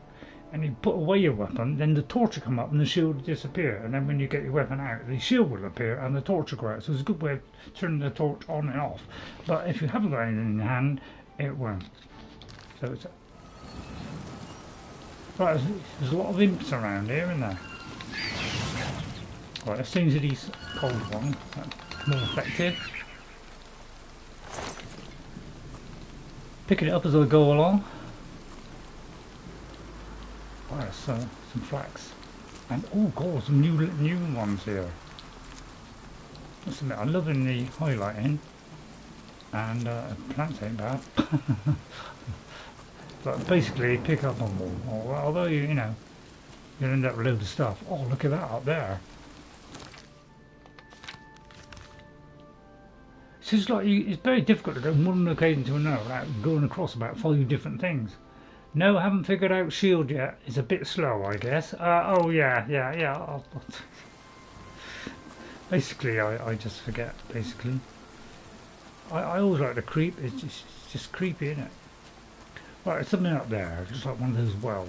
and you put away your weapon, then the torch will come up and the shield will disappear. And then when you get your weapon out, the shield will appear and the torch will go out. So it's a good way of turning the torch on and off. But if you haven't got anything in your hand, it won't. So it's right. There's a lot of imps around here, isn't there? Right, let's change to these cold ones. That's more effective. Picking it up as I go along. Oh, there's some flax. And oh god, some new ones here. Must admit, I'm loving the highlighting. And plants ain't bad. But basically pick up on them. Although you'll end up with a load of stuff. Oh, look at that up there. It's just like it's very difficult to go from one location to another without going across about 5 different things. No, I haven't figured out shield yet. It's a bit slow, I guess. Oh yeah. Basically, I just forget. Basically, I always like to creep. It's just creepy, isn't it? Right, there's something up there, just like one of those wells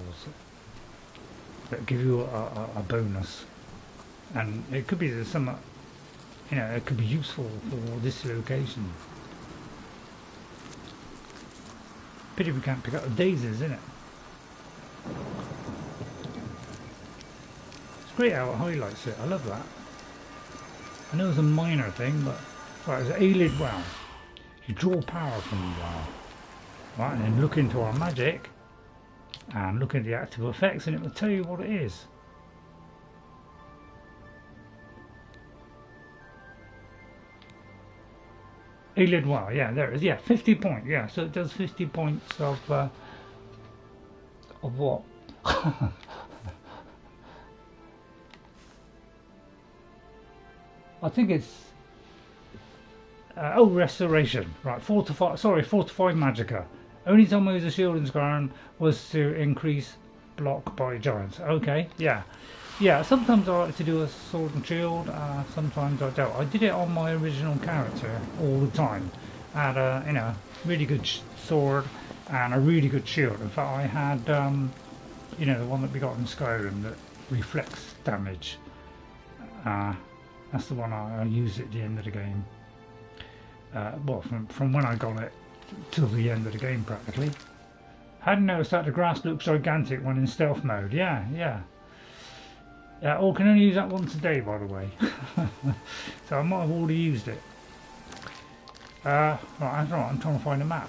that give you a bonus, and it could be there's some. It could be useful for this location. Pity we can't pick up the daisies, isn't it? It's great how it highlights it. I love that. I know it's a minor thing, but right, it's Ayleid Well. You draw power from the well. Right, and then look into our magic and look at the active effects, and it will tell you what it is. Ayleid Well, yeah, there it is. Yeah, 50 points. Yeah, so it does 50 points of what? I think it's restoration. Right, fortify Magika. Only time I use a shield in Skyrim was to increase block by giants. Okay, yeah. Yeah, sometimes I like to do a sword and shield, sometimes I don't. I did it on my original character all the time. I had a, you know, really good sword and a really good shield. In fact, I had, you know, the one that we got in Skyrim that reflects damage. That's the one I used at the end of the game. Well, from when I got it till the end of the game practically. Hadn't noticed that the grass looks gigantic when in stealth mode. Yeah, yeah. Or can only use that once a day, by the way. So I might have already used it. Right, that's right, I'm trying to find a map.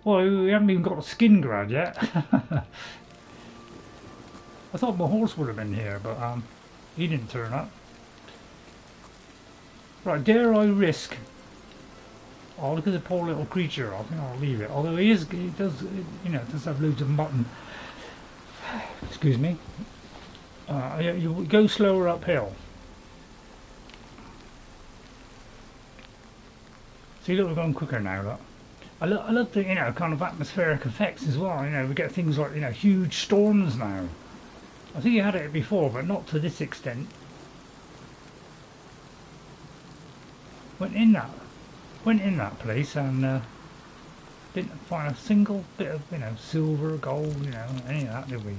Well, we haven't even got a Skingrad yet. I thought my horse would have been here, but he didn't turn up. Right, dare I risk? Oh, look at the poor little creature. I think I'll leave it. Although he does, you know, does have loads of mutton. Excuse me. You go slower uphill. See, look, we're going quicker now. Look, I love the, you know, kind of atmospheric effects as well. You know, we get things like, you know, huge storms now. I think you had it before, but not to this extent. Went in that place and didn't find a single bit of, you know, silver, gold, you know, any of that, did we?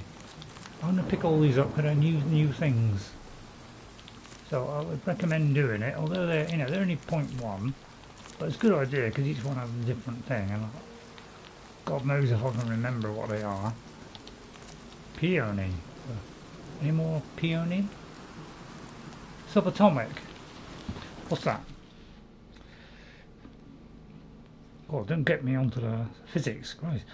I'm going to pick all these up because they're new things. So I would recommend doing it, although they're, you know, they're only 0.1, but it's a good idea because each one has a different thing, and God knows if I can remember what they are. Peony. Any more peony? Subatomic. What's that? God, don't get me onto the physics, Christ.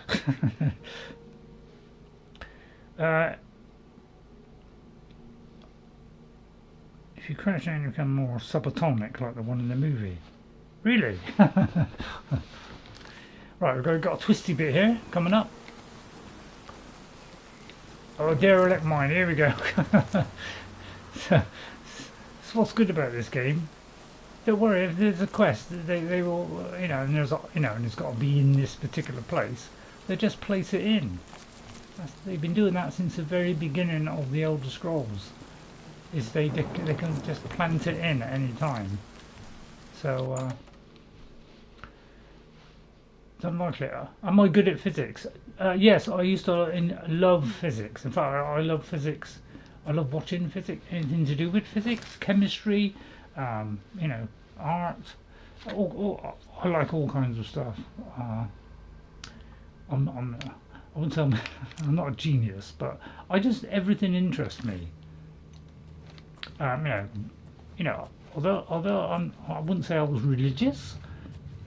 If you crouch down, you become more subatomic, like the one in the movie. Really? Right, we've got a twisty bit here coming up. Oh, Derelict Mine. Here we go. So what's good about this game? Don't worry, if there's a quest, they will, you know, and there's, you know, and it's got to be in this particular place. They just place it in. They've been doing that since the very beginning of the Elder Scrolls. Is they can just plant it in at any time. So it's unlikely. Am I good at physics? Yes, I used to love physics. In fact, I love physics. I love watching physics, anything to do with physics, chemistry, you know, art. I like all kinds of stuff. I wouldn't say I'm not a genius, but everything interests me. You know, although I wouldn't say I was religious,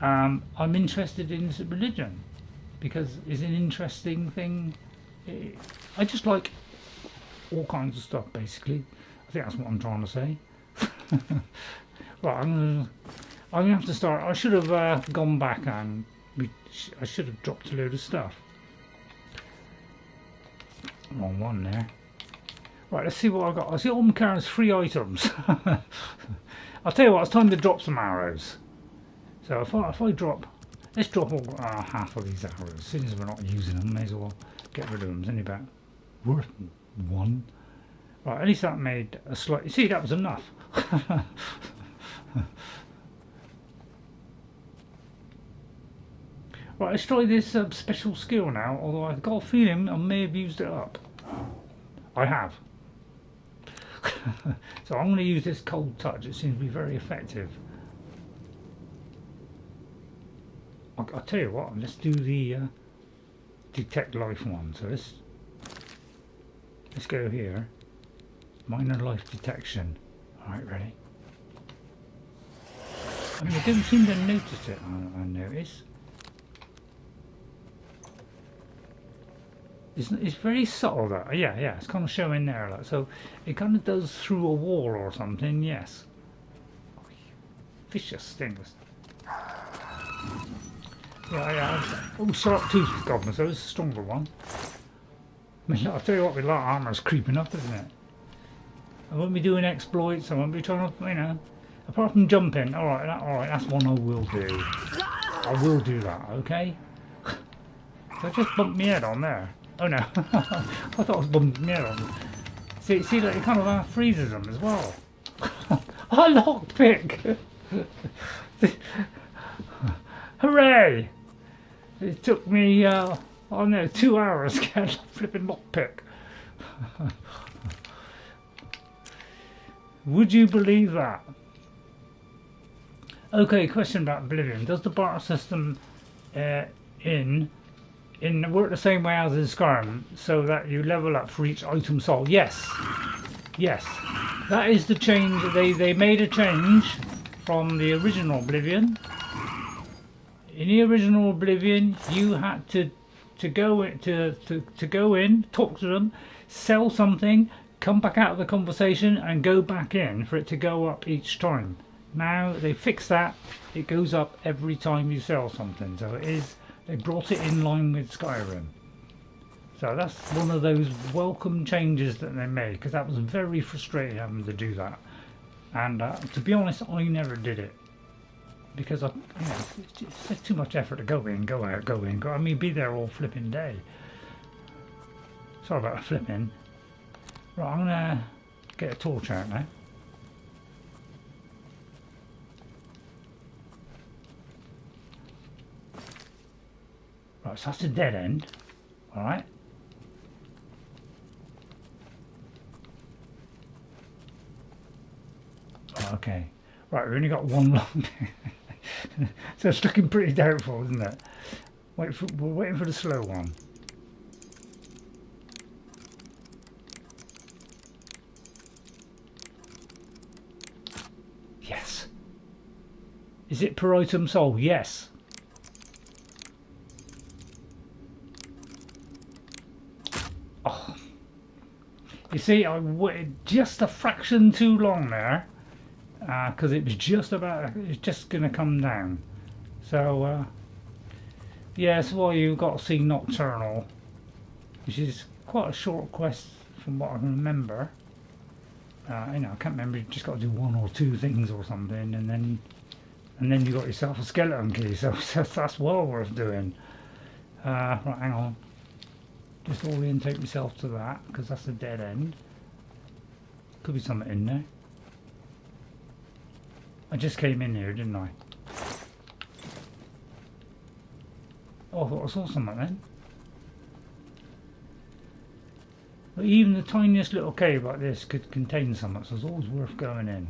I'm interested in religion because it's an interesting thing. I just like all kinds of stuff, basically. I think that's what I'm trying to say. Right, I'm gonna have to start. I should have gone back and I should have dropped a load of stuff. Wrong one there. Right, let's see what I've got. I see all my carrots, 3 items. I'll tell you what, it's time to drop some arrows. So if I drop, let's drop all half of these arrows. As soon as we're not using them, may as well get rid of them. It's only about worth 1. Right, at least that made a slight. See, that was enough. Right, let's try this special skill now. Although I've got a feeling I may have used it up. I have. So I'm going to use this cold touch. It seems to be very effective. I'll tell you what, let's do the detect life one. So let's go here. Minor life detection. Alright, ready? I mean, I don't seem to notice it, I notice. It's very subtle, that. Yeah, it's kind of showing there. Like, so it kind of does through a wall or something, yes. Vicious stings. Yeah. Oh, sharp tooth goblin, so it's a stronger one. I mean, I'll tell you what, with light armour's creeping up, isn't it? I won't be doing exploits, I won't be trying to, you know, apart from jumping. Alright, that's one I will do. I will do that, okay? So I just bumped my head on there. Oh no, I thought I was bumping my head on. See, like, it kind of freezes them as well. I lockpick! Hooray! It took me, I don't know, 2 hours to get a flipping lockpick. Would you believe that? Okay, question about Oblivion. Does the barter system in work the same way as in Skyrim, so that you level up for each item sold? Yes. Yes. That is the change. They made a change from the original Oblivion. In the original Oblivion, you had to go in, talk to them, sell something, come back out of the conversation, and go back in for it to go up each time. Now they fixed that. It goes up every time you sell something. So it is. They brought it in line with Skyrim. So that's one of those welcome changes that they made, because that was very frustrating having to do that. And to be honest, I never did it. Because it's just too much effort to go in, go out, go in, go. I mean, be there all flipping day. Sorry about the flipping. Right, I'm gonna get a torch out now. Right, so that's a dead end. All right. Okay. Right, we've only got one long. So it's looking pretty doubtful, isn't it? We're waiting for the slow one. Yes. Is it per item sold? Yes. Oh. You see, I waited just a fraction too long there. Because it was just going to come down. So yeah, that's why you've got to see Nocturnal, which is quite a short quest from what I can remember. I can't remember. You just got to do 1 or 2 things or something, and then you got yourself a skeleton key. So that's well worth doing. Right, hang on. Just orientate myself to that, because that's a dead end. Could be something in there. I just came in here, didn't I? Oh, I thought I saw something then. But even the tiniest little cave like this could contain something, so it's always worth going in.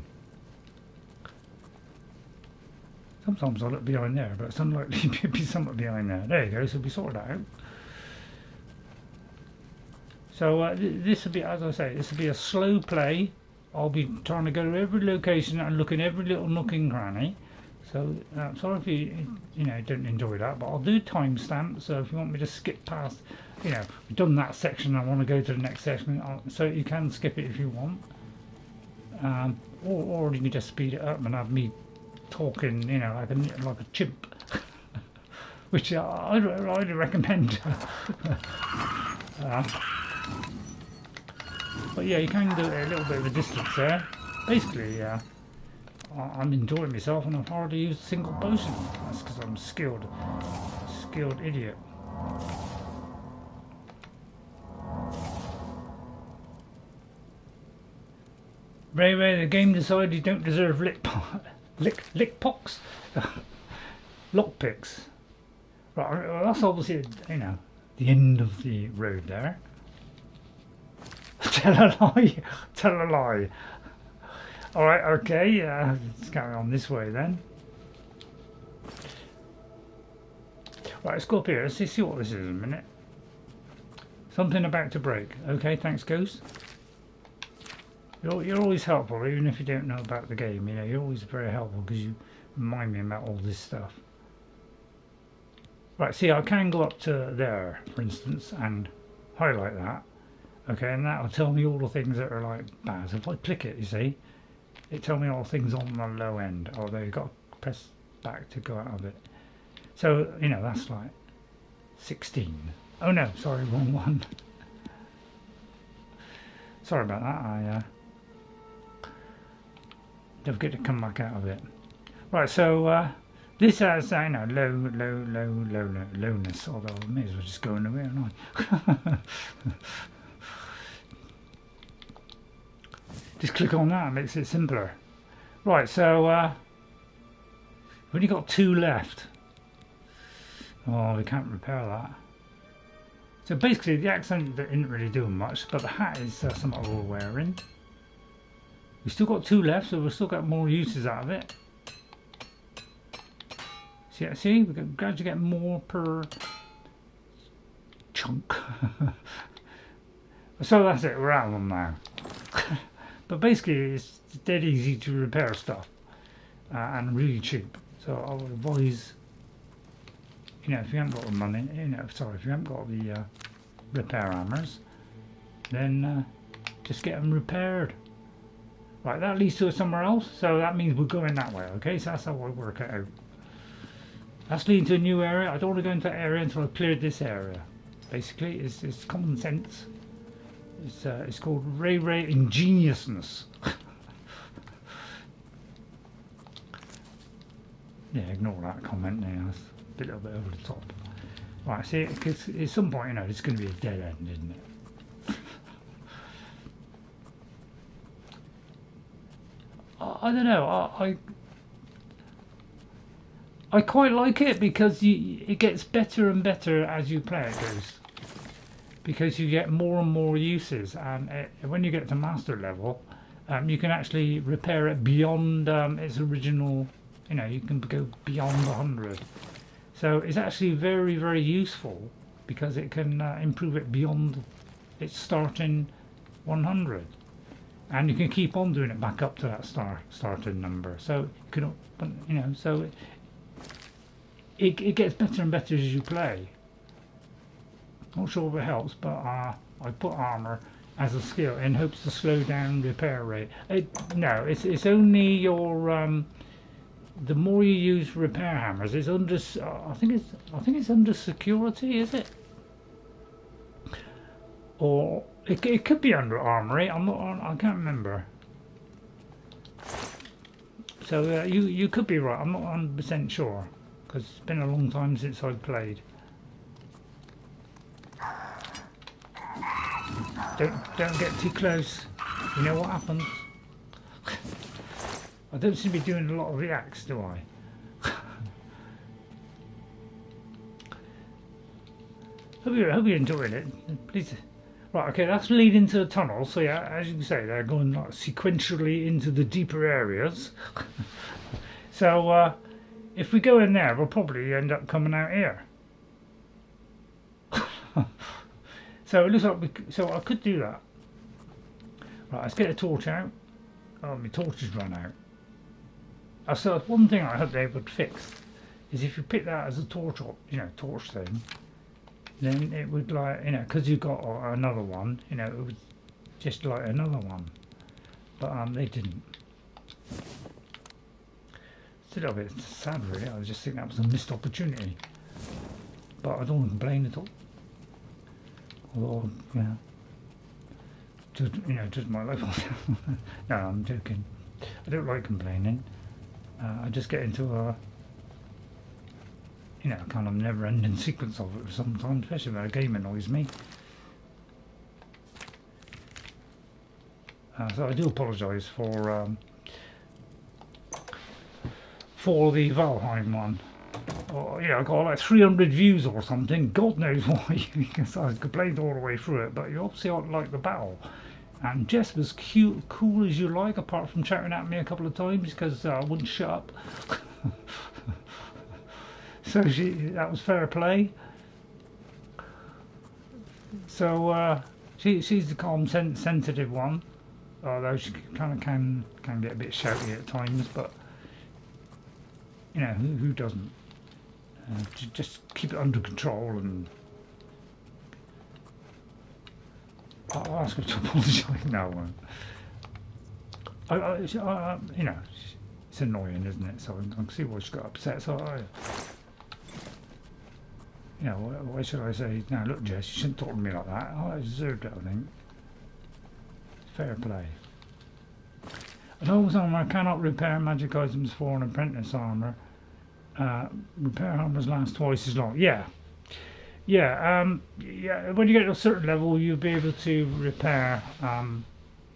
Sometimes I look behind there, but it's unlikely to be something behind there. There you go, so we sorted that out. So this will be, as I say, this will be a slow play. I'll be trying to go to every location and look in every little nook and cranny. So sorry if you don't enjoy that, but I'll do timestamps. So if you want me to skip past, we've done that section, I want to go to the next section. So you can skip it if you want, or you can just speed it up and have me talking, like a chimp, which I highly recommend. But yeah, you can do it a little bit of a distance there. Basically, I'm enjoying myself and I've hardly used a single potion. That's because I'm skilled idiot. RayRay, the game decided you don't deserve lick pox, lockpicks. Right, well, that's obviously the end of the road there. Tell a lie. Tell a lie. Alright, okay, let's carry on this way then. Right, let's go up here. Let's see what this is in a minute. Something about to break. Okay, thanks, Ghost. You're always helpful, even if you don't know about the game. You're always very helpful because you remind me about all this stuff. Right, see, I can go up to there, for instance, and highlight that. Okay, and that'll tell me all the things that are like bad. So if I click it, you see, it tells me all the things on the low end. Although you've got to press back to go out of it. So, that's like 16. Oh no, sorry, wrong one. Sorry about that. I don't forget to come back out of it. Right, so This has lowness, although I may as well just go in the way, aren't I? Just click on that, makes it simpler. Right, so we've only got 2 left. Oh, we can't repair that. So basically the accent didn't really do much, but the hat is something we're wearing. We've still got 2 left, so we've still got more uses out of it. See, we can gradually get more per chunk. So that's it, we're out of them now. But basically it's dead easy to repair stuff and really cheap. So I would advise, you know, if you haven't got the money, if you haven't got the repair hammers, then just get them repaired. Right, that leads to somewhere else, so that means we're going that way, okay? So that's how I work it out. That's leading to a new area. I don't want to go into that area until I've cleared this area. Basically, it's common sense. It's called RayRay Ingeniousness. Yeah, ignore that comment there. That's a little bit over the top. Right, see, because at some point, you know, it's going to be a dead end, isn't it? I don't know. I quite like it because it gets better and better as you play it goes. Because you get more and more uses, and when you get to master level, you can actually repair it beyond its original. You know, you can go beyond 100. So it's actually very, very useful because it can improve it beyond its starting 100, and you can keep on doing it back up to that starting number. So you can, you know, so it gets better and better as you play. Not sure if it helps, but I put armor as a skill in hopes to slow down repair rate. No, it's only your the more you use repair hammers, it's under. I think it's under security, is it? Or it could be under armory. I can't remember. So you could be right. I'm not 100% sure because it's been a long time since I've played. Don't get too close. You know what happens. I don't seem to be doing a lot of the axe, do I? Hope you're enjoying it. Please. Right, okay, that's leading to the tunnel. So yeah, as you can say, they're going like sequentially into the deeper areas. So if we go in there, we'll probably end up coming out here. So it looks like so I could do that. Right, let's get a torch out. Oh, my torch has run out. So one thing I hope they would fix is if you pick that as a torch, torch thing, then it would like, because you've got another one, it would just like another one. But they didn't. It's a little bit sad, really. I just think that was a missed opportunity. But I don't want to complain at all. Although, just my life. No, I'm joking. I don't like complaining. I just get into a, kind of never-ending sequence of it sometimes, especially when a game annoys me. So I do apologise for the Valheim one. Or, I got like 300 views or something. God knows why, because I complained all the way through it. But you obviously don't like the battle. And Jess was cool as you like, apart from shouting at me a couple of times because I wouldn't shut up. So that was fair play. So she's the calm, sensitive one, although she kind of can get a bit shouty at times. But who doesn't? Just keep it under control, and I'll ask her to apologise. No, I won't. It's annoying, isn't it? So I can see why she got upset. So why should I say? No, look, Jess, you shouldn't talk to me like that. I deserved it, I think. Fair play. An old armour cannot repair magic items for an apprentice armour. Repair hammers last twice as long. Yeah. Yeah, yeah. When you get to a certain level, you'll be able to repair, you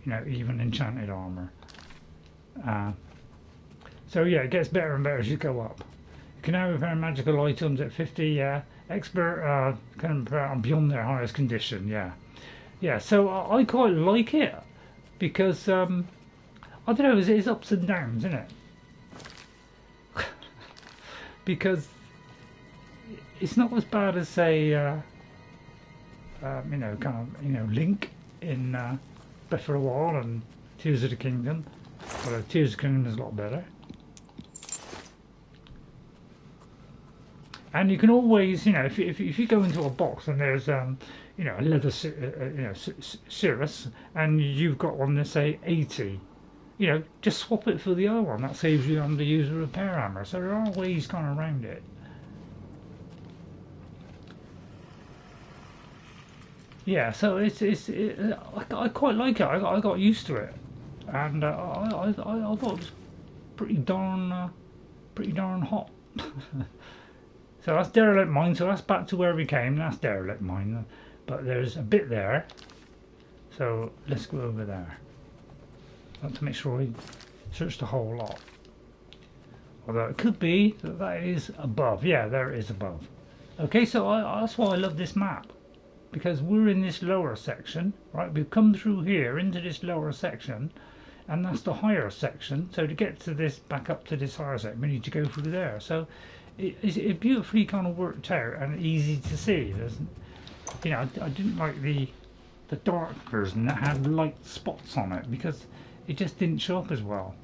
know, even enchanted armor. So yeah, it gets better and better as you go up. You can now repair magical items at 50. Yeah, expert can repair beyond their highest condition. Yeah, yeah. So I quite like it because I don't know, it's ups and downs, isn't it? Because it's not as bad as say you know, kind of, you know, Link in Breath of the Wild and Tears of the Kingdom. Well, Tears of the Kingdom is a lot better. And you can always, you know, if you go into a box and there's you know, a leather you know, cirrus, and you've got one that say 80, you know, just swap it for the other one. That saves you having to use a repair hammer. So there are ways kind of around it. Yeah, so I quite like it. I got used to it, and I thought it was pretty darn hot. So that's Derelict Mine. So that's back to where we came. That's Derelict Mine, but there's a bit there. So let's go over there. I want to make sure we search the whole lot. Although it could be that that is above. Yeah, there it is above. Okay, so that's why I love this map. Because we're in this lower section, right? We've come through here into this lower section, and that's the higher section. So to get to this, back up to this higher section, we need to go through there. So it beautifully kind of worked out and easy to see. You know, I didn't like the dark version that had light spots on it because it just didn't show up as well.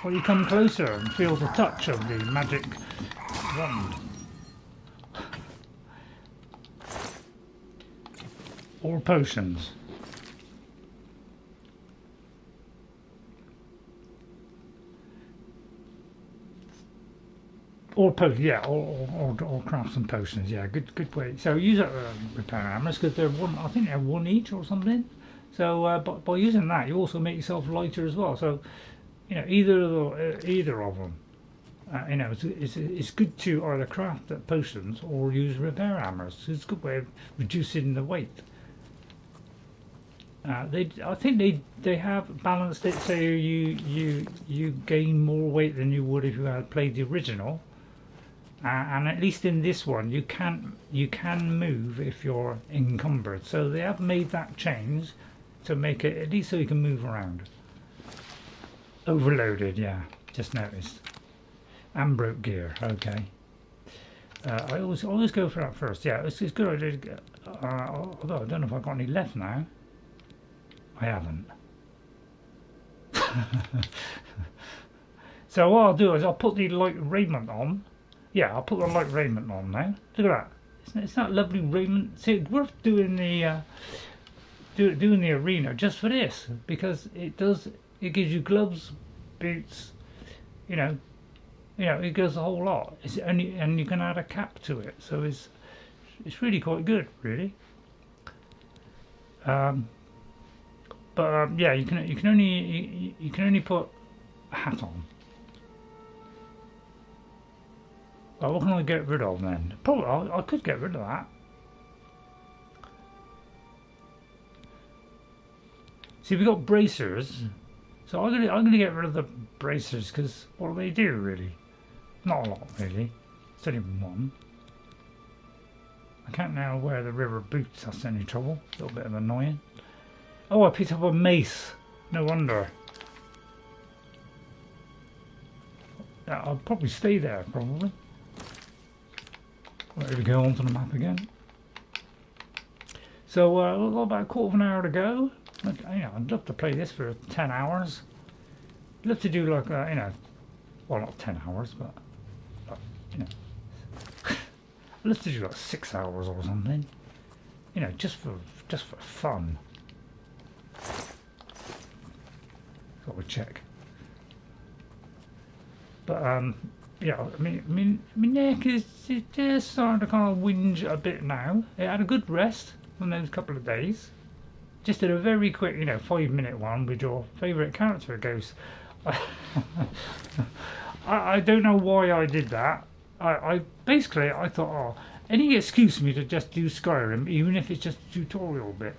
Well, you come closer and feel the touch of the magic wand. Or potions. Or yeah, or craft some potions. Yeah, good way. So use repair hammers because they're one. I think they're one each or something. So by using that, you also make yourself lighter as well. So you know, either of them. You know, it's good to either craft potions or use repair hammers. It's a good way of reducing the weight. I think they have balanced it so you gain more weight than you would if you had played the original, and at least in this one you can move if you're encumbered. So they have made that change to make it at least so you can move around. Overloaded, yeah, just noticed. And broke gear, okay. I always go for that first. Yeah, it's good idea. Although I don't know if I've got any left now. I haven't. So what I'll do is I'll put the light raiment on. Yeah, I'll put the light raiment on now. Look at that. It's that lovely raiment. See, it's worth doing the doing the arena just for this, because it gives you gloves, boots, you know, it goes a whole lot. And you can add a cap to it, so it's really quite good, really. But yeah, you can only put a hat on. Well, what can I get rid of then? Probably I could get rid of that. See, we've got bracers, so I'm gonna get rid of the bracers because what do they do really? Not a lot really. It's only one. I can't now wear the river boots. That's any trouble. A little bit of annoying. Oh, I picked up a mace. No wonder. I'll probably stay there, probably. There we go, onto the map again. So, we've got about a quarter of an hour to go. I'd love to play this for 10 hours. I'd love to do like, well, not 10 hours, but I'd love to do like 6 hours or something. Just for fun. Got to check. But yeah, I mean, my neck is just starting to kind of whinge a bit now. It had a good rest on those couple of days. Just did a very quick, 5-minute one with your favourite character, Ghost. I don't know why I did that. I basically I thought, oh, any excuse me to just do Skyrim, even if it's just a tutorial bit.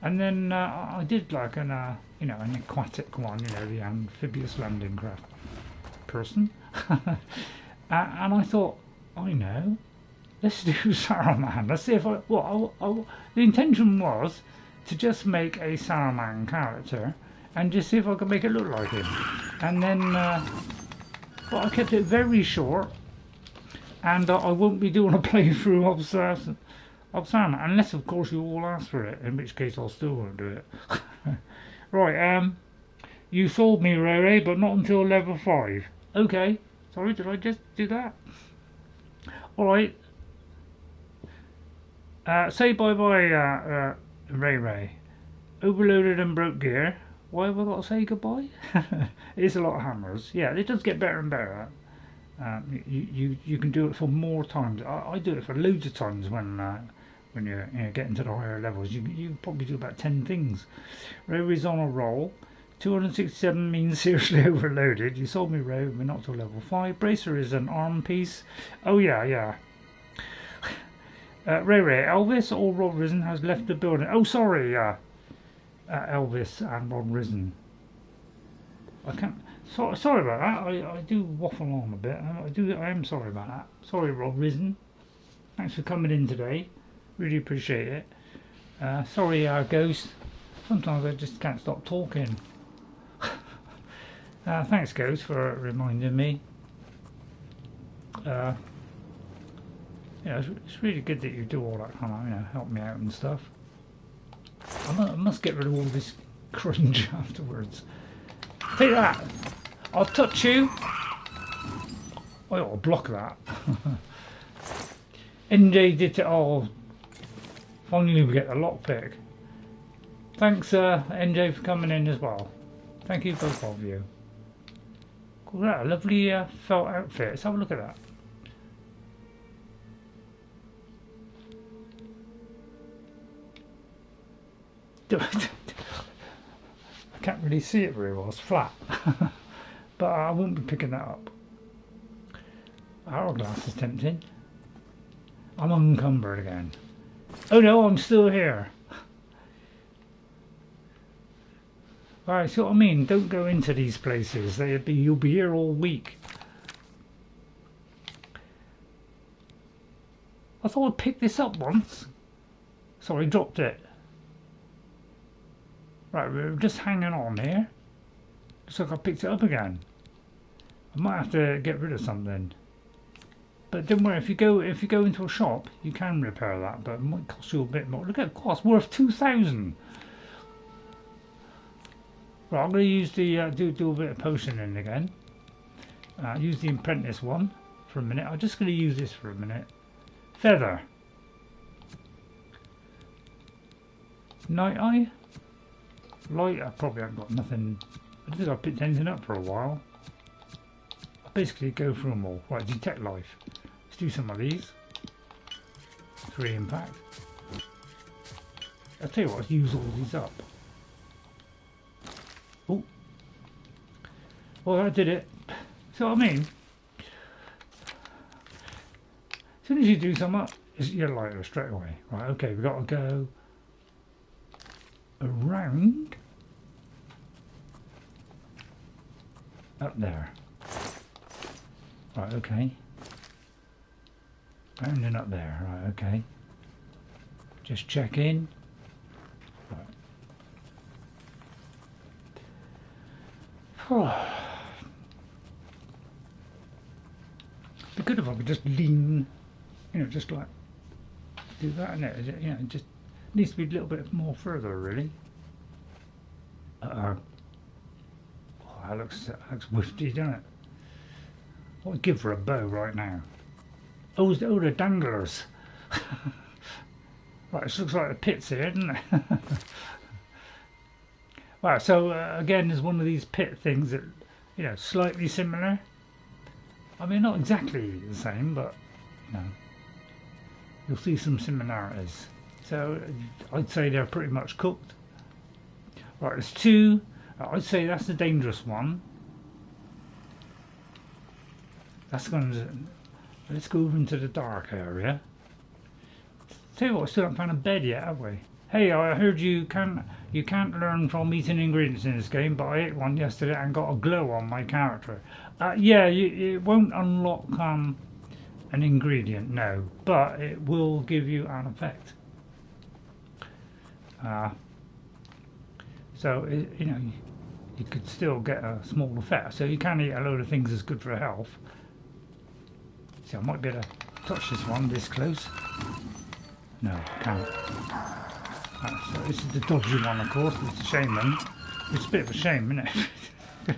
And then I did like an you know, an aquatic one, you know, the amphibious landing craft person. And I thought, I know, let's do Saruman. Let's see if I. Well, the intention was to just make a Saruman character and just see if I could make it look like him. And then, but I kept it very short, and I won't be doing a playthrough of Saruman unless, of course, you all ask for it. In which case, I still won't do it. Right. You sold me RayRay, but not until level 5. Okay. Sorry, did I just do that? Alright. Say bye-bye, RayRay. Overloaded and broke gear. Why have I got to say goodbye? It's a lot of hammers. Yeah, it does get better and better. You can do it for more times. I do it for loads of times when you're getting to the higher levels. You probably do about 10 things. RayRay's on a roll. 267 means seriously overloaded. You sold me Ray, we're not till level 5. Bracer is an arm piece. Oh yeah. RayRay, Elvis or Rod Risen has left the building. Oh sorry, Elvis and Rod Risen. I can't. Sorry about that. I do waffle on a bit. I am sorry about that. Sorry, Rod Risen. Thanks for coming in today. Really appreciate it. Sorry, Ghost. Sometimes I just can't stop talking. Thanks, Ghost, for reminding me. Yeah, it's really good that you do all that kind of, you know, help me out and stuff. I must get rid of all this cringe afterwards. Take that! I'll touch you! I ought to block that. NJ did it all. Finally we get a lockpick. Thanks, NJ, for coming in as well. Thank you, both of you. Look at that, a lovely felt outfit. Let's have a look at that. I can't really see it very well, it's flat. But I won't be picking that up. Hourglass is tempting. I'm unencumbered again. Oh no, I'm still here. Right, see what I mean? Don't go into these places. You'll be here all week. I thought I'd pick this up once. Sorry, dropped it. Right, we're just hanging on here. Looks like I picked it up again. I might have to get rid of something. But don't worry, if you go into a shop, you can repair that, but it might cost you a bit more. Look at the cost, worth 2,000. Right, I'm going to use the do a bit of potioning again. Use the apprentice one for a minute. I'm just going to use this for a minute. Feather. Night Eye. Light. I probably haven't got nothing. I don't think I've picked anything up for a while. I'll basically go through them all. Right, detect life. Let's do some of these. 3 impact. I'll tell you what, let's use all these up. Oh. Well, I did it. See what I mean? As soon as you do something up, you're lighter straight away. Right, okay, we've got to go around up there. Right, okay. Round and up there. Right, okay. Just check in. Right. Oh. It'd be good if I could just lean, you know, just like do that, and it, you know, it just needs to be a little bit more further, really. Oh, that looks whiffy, doesn't it? What would I give for a bow right now? Oh, the danglers. Right, this looks like the pits here, doesn't it? Right, so again, there's one of these pit things that, you know, slightly similar. I mean, not exactly the same, but, you know, you'll see some similarities. So I'd say they're pretty much cooked. Right, there's 2. I'd say that's the dangerous one. That's going to... Let's go over into the dark area. Tell you what, still haven't found a bed yet, have we? Hey, I heard you can't learn from eating ingredients in this game, but I ate one yesterday and got a glow on my character. Yeah, it won't unlock an ingredient, no, but it will give you an effect. So you know, you could still get a small effect. So you can eat a load of things that's good for health. See, I might be able to touch this one this close. No, can't. So this is the dodgy one, of course. It's a shaman. It's a bit of a shame, isn't it?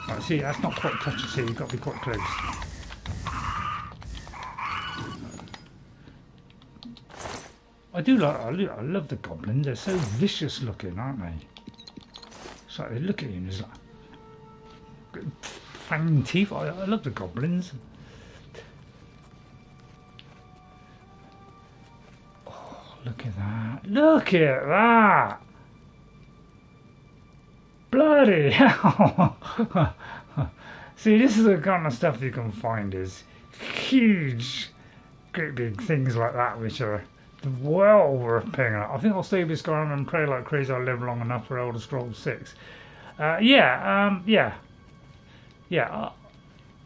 Right, see, that's not quite touchy. See, you've got to be quite close. I love the goblins. They're so vicious looking, aren't they? It's like they look at you and it's like fanging teeth. I love the goblins. Look at that. Look at that. Bloody hell. See, this is the kind of stuff you can find is huge, great big things like that, which are well worth paying out. I think I'll stay with Skyrim and pray like crazy I'll live long enough for Elder Scrolls 6. Yeah.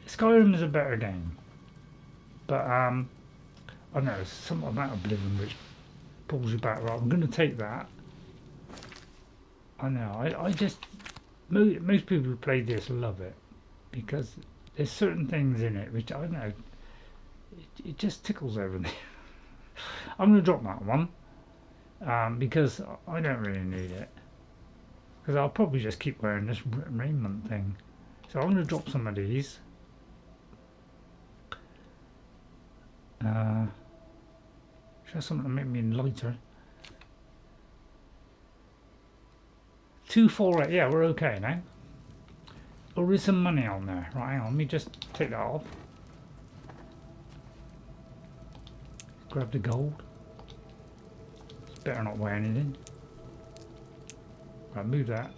Skyrim is a better game. But, I don't know, something about Oblivion which pulls you back. Right, I'm going to take that. I know, I just... Most people who play this love it. Because there's certain things in it which, I don't know, it just tickles everything. I'm going to drop that one. Because I don't really need it. Because I'll probably just keep wearing this raiment thing. So I'm going to drop some of these. Try something to make me lighter. 248, yeah, we're okay now. Oh, there's some money on there. Right, hang on, let me just take that off. Grab the gold. It's better not wear anything. Right, move that.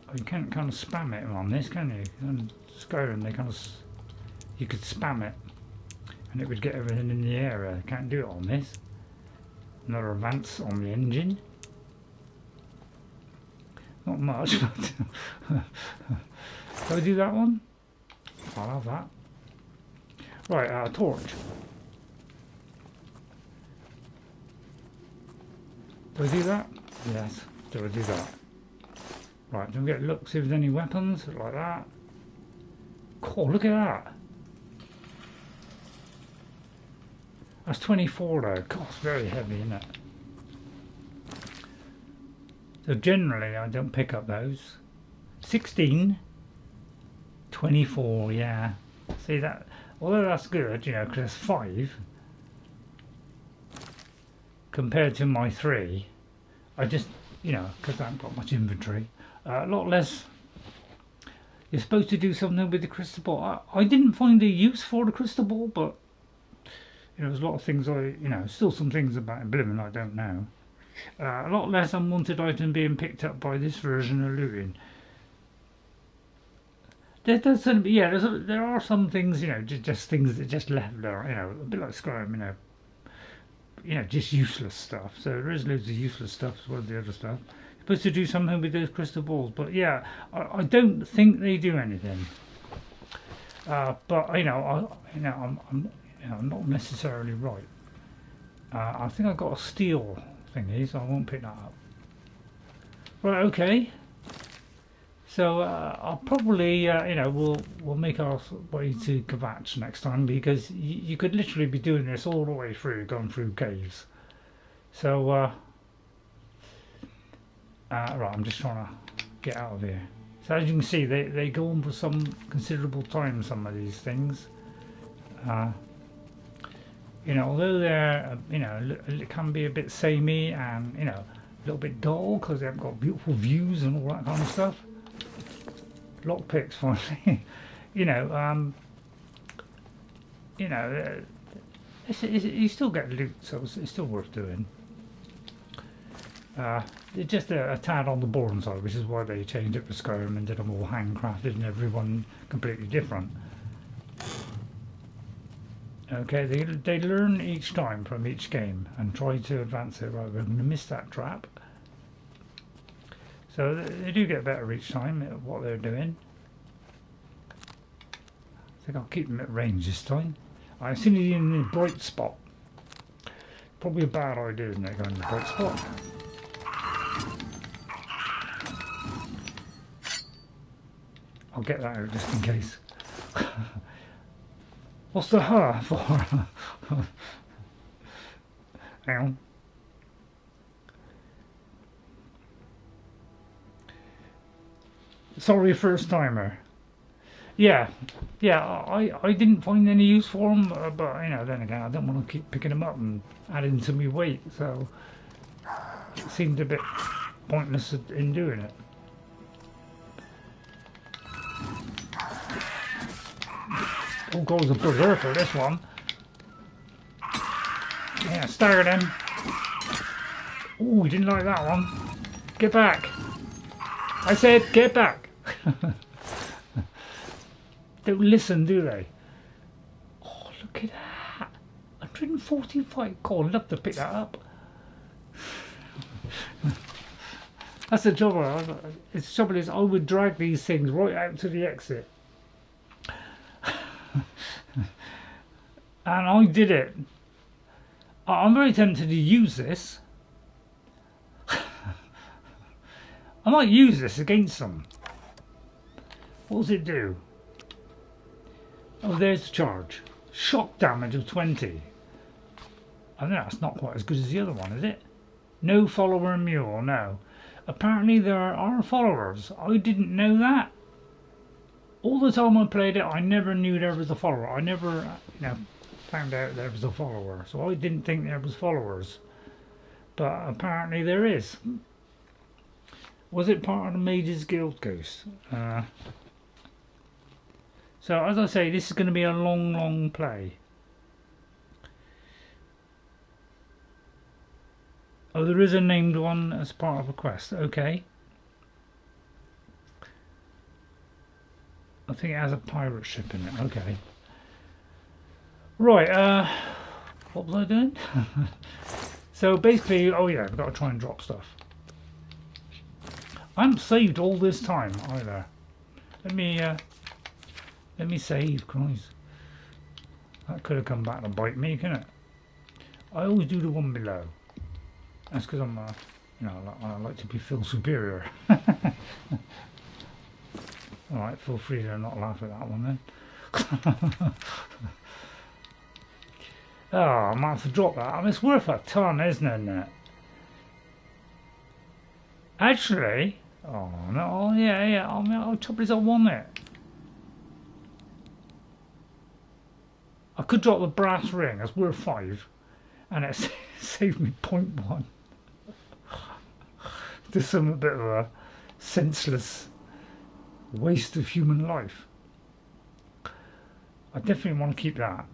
Oh, you can't kind of spam it on this, can you? On Skyrim, they kind of... You could spam it. And it would get everything in the area. Can't do it on this. Another advance on the engine. Not much, but... Do I do that one? I'll have that. Right, torch. Do I do that? Yes. Do I do that? Right, don't get a look, see if there's any weapons like that. Oh, look at that. That's 24 though. God, it's very heavy, isn't it? So generally I don't pick up those. 16. 24, yeah. See that? Although that's good, you know, because it's 5. Compared to my 3. I just, you know, because I haven't got much inventory. A lot less. You're supposed to do something with the crystal ball. I didn't find a use for the crystal ball, but you know, there's a lot of things you know, still some things about Oblivion I don't know. A lot less unwanted item being picked up by this version of looting. There are some things, you know, just things that just left there, you know, a bit like Skyrim, you know, just useless stuff. So there is loads of useless stuff as well as the other stuff. You're supposed to do something with those crystal balls, but yeah, I don't think they do anything. But you know, I'm not necessarily right. I think I got a steel thingy, so I won't pick that up. Right, okay. So I'll probably, you know, we'll make our way to Kvatch next time, because you could literally be doing this all the way through, going through caves. So right, I'm just trying to get out of here. So as you can see, they go on for some considerable time, some of these things. You know, although they're, you know, it can be a bit samey and, you know, a little bit dull because they haven't got beautiful views and all that kind of stuff. Lockpicks, finally. You know, you still get loot, so it's still worth doing. It's just a tad on the boring side, which is why they changed it for Skyrim and did them all handcrafted and everyone completely different. Okay, they learn each time from each game and try to advance it. Right, we're going to miss that trap. So they do get better each time at what they're doing. I think I'll keep them at range this time. I've seen it in a bright spot. Probably a bad idea, isn't it, going in the bright spot? I'll get that out just in case. What's the her for? Hang on. Sorry, first timer. Yeah, I didn't find any use for them, but you know, then again, I don't want to keep picking them up and adding to my weight, so it seemed a bit pointless in doing it. Oh, goes a berserker, this one. Yeah, stagger them. Oh, we didn't like that one. Get back. I said, get back. Don't listen, do they? Oh, look at that. 145. God, I'd love to pick that up. That's the trouble. The trouble is, I would drag these things right out to the exit. And I did it. I'm very tempted to use this. I might use this against them. What does it do? Oh, there's the charge. Shock damage of 20. I think that's not quite as good as the other one, is it? No follower mule, no. Apparently there are followers. I didn't know that. All the time I played it, I never knew there was a follower. I never, found out there was a follower. So I didn't think there was followers. But apparently there is. Was it part of the Mages Guild Ghost? So as I say, this is going to be a long play. Oh, there is a named one as part of a quest. Okay. I think it has a pirate ship in it. Okay. Right. What was I doing? So basically, oh yeah, I've got to try and drop stuff. I haven't saved all this time either. Let me save, Christ. That could have come back to bite me, couldn't it? I always do the one below. That's because I'm, I like to feel superior. Alright, feel free to not laugh at that one then. Oh, I might have to drop that. I mean, it's worth a ton, isn't it? Actually, oh no, yeah. I mean, I'll trouble is I want it. I could drop the brass ring. That's worth 5, and it saved me 0.1. Just some bit of a senseless waste of human life. I definitely want to keep that.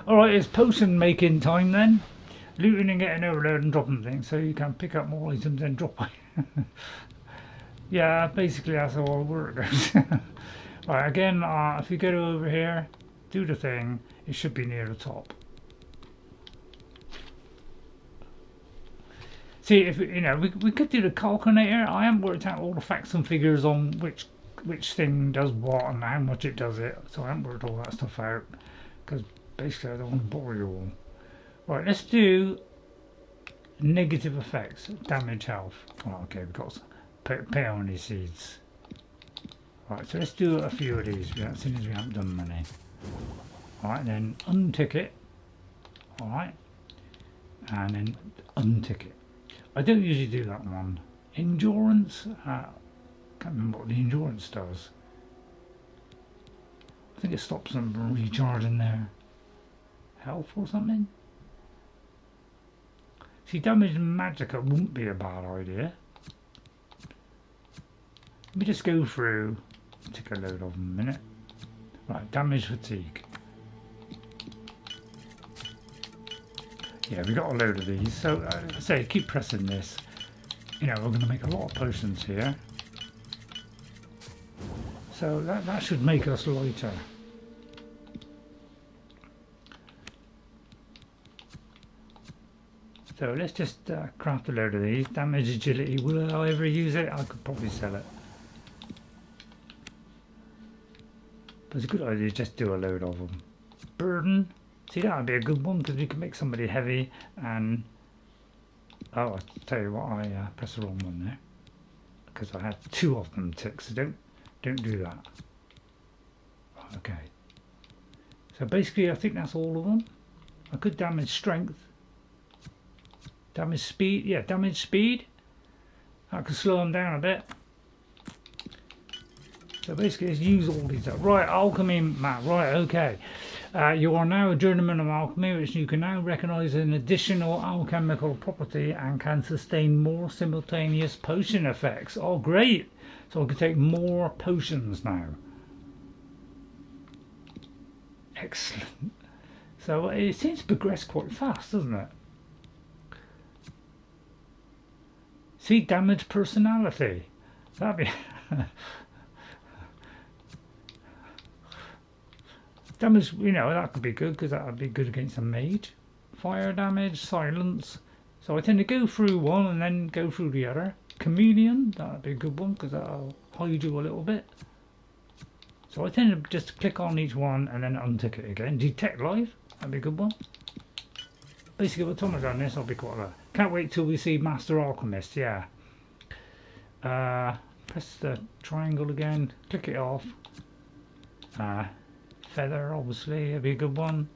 Alright, it's potion making time then. Looting and getting overloaded and dropping things so you can pick up more items and drop them. Yeah, basically that's how it works. Right, again, if you go over here, do the thing, it should be near the top. See, if we could do the calculator. I haven't worked out all the facts and figures on which thing does what and how much it does it, so I haven't worked all that stuff out because basically I don't want to bore you all. Right, let's do negative effects, damage health. Oh, okay, we've got peony seeds. Right, so let's do a few of these as soon as we haven't done many. Alright, then untick it. Alright, and then untick it. I don't usually do that one. Endurance, can't remember what the endurance does. I think it stops them from recharging their health or something. See, damage and Magika wouldn't be a bad idea. Let me just go through, take a load of them a minute. Right, damage fatigue. Yeah, we got a load of these. So I say keep pressing this. You know, we're going to make a lot of potions here. So that should make us lighter. So let's just craft a load of these. Damage agility. Will I ever use it? I could probably sell it. But it's a good idea to just do a load of them. Burden. See, that would be a good one because we can make somebody heavy and... Oh, I'll tell you what, I pressed the wrong one there. Because I had 2 of them ticked, so don't do that. Okay. So basically I think that's all of them. I could damage strength. Damage speed, yeah, damage speed. That could slow them down a bit. So basically let's use all these up. Right, alchemy map, right, okay. You are now a journeyman of alchemy, which you can now recognise an additional alchemical property and can sustain more simultaneous potion effects. Oh great! So I can take more potions now. Excellent. So it seems to progress quite fast, doesn't it? See, damage personality. That'd be... damage, you know, that could be good because that would be good against a mage. Fire damage, silence. So I tend to go through one and then go through the other. Chameleon, that would be a good one because that'll hide you a little bit. So I tend to just click on each one and then untick it again. Detect life, that'd be a good one. Basically, by the time I've done this, I'll be quite alert. Can't wait till we see Master Alchemist, yeah. Press the triangle again, click it off. Feather, obviously, that'd be a good one.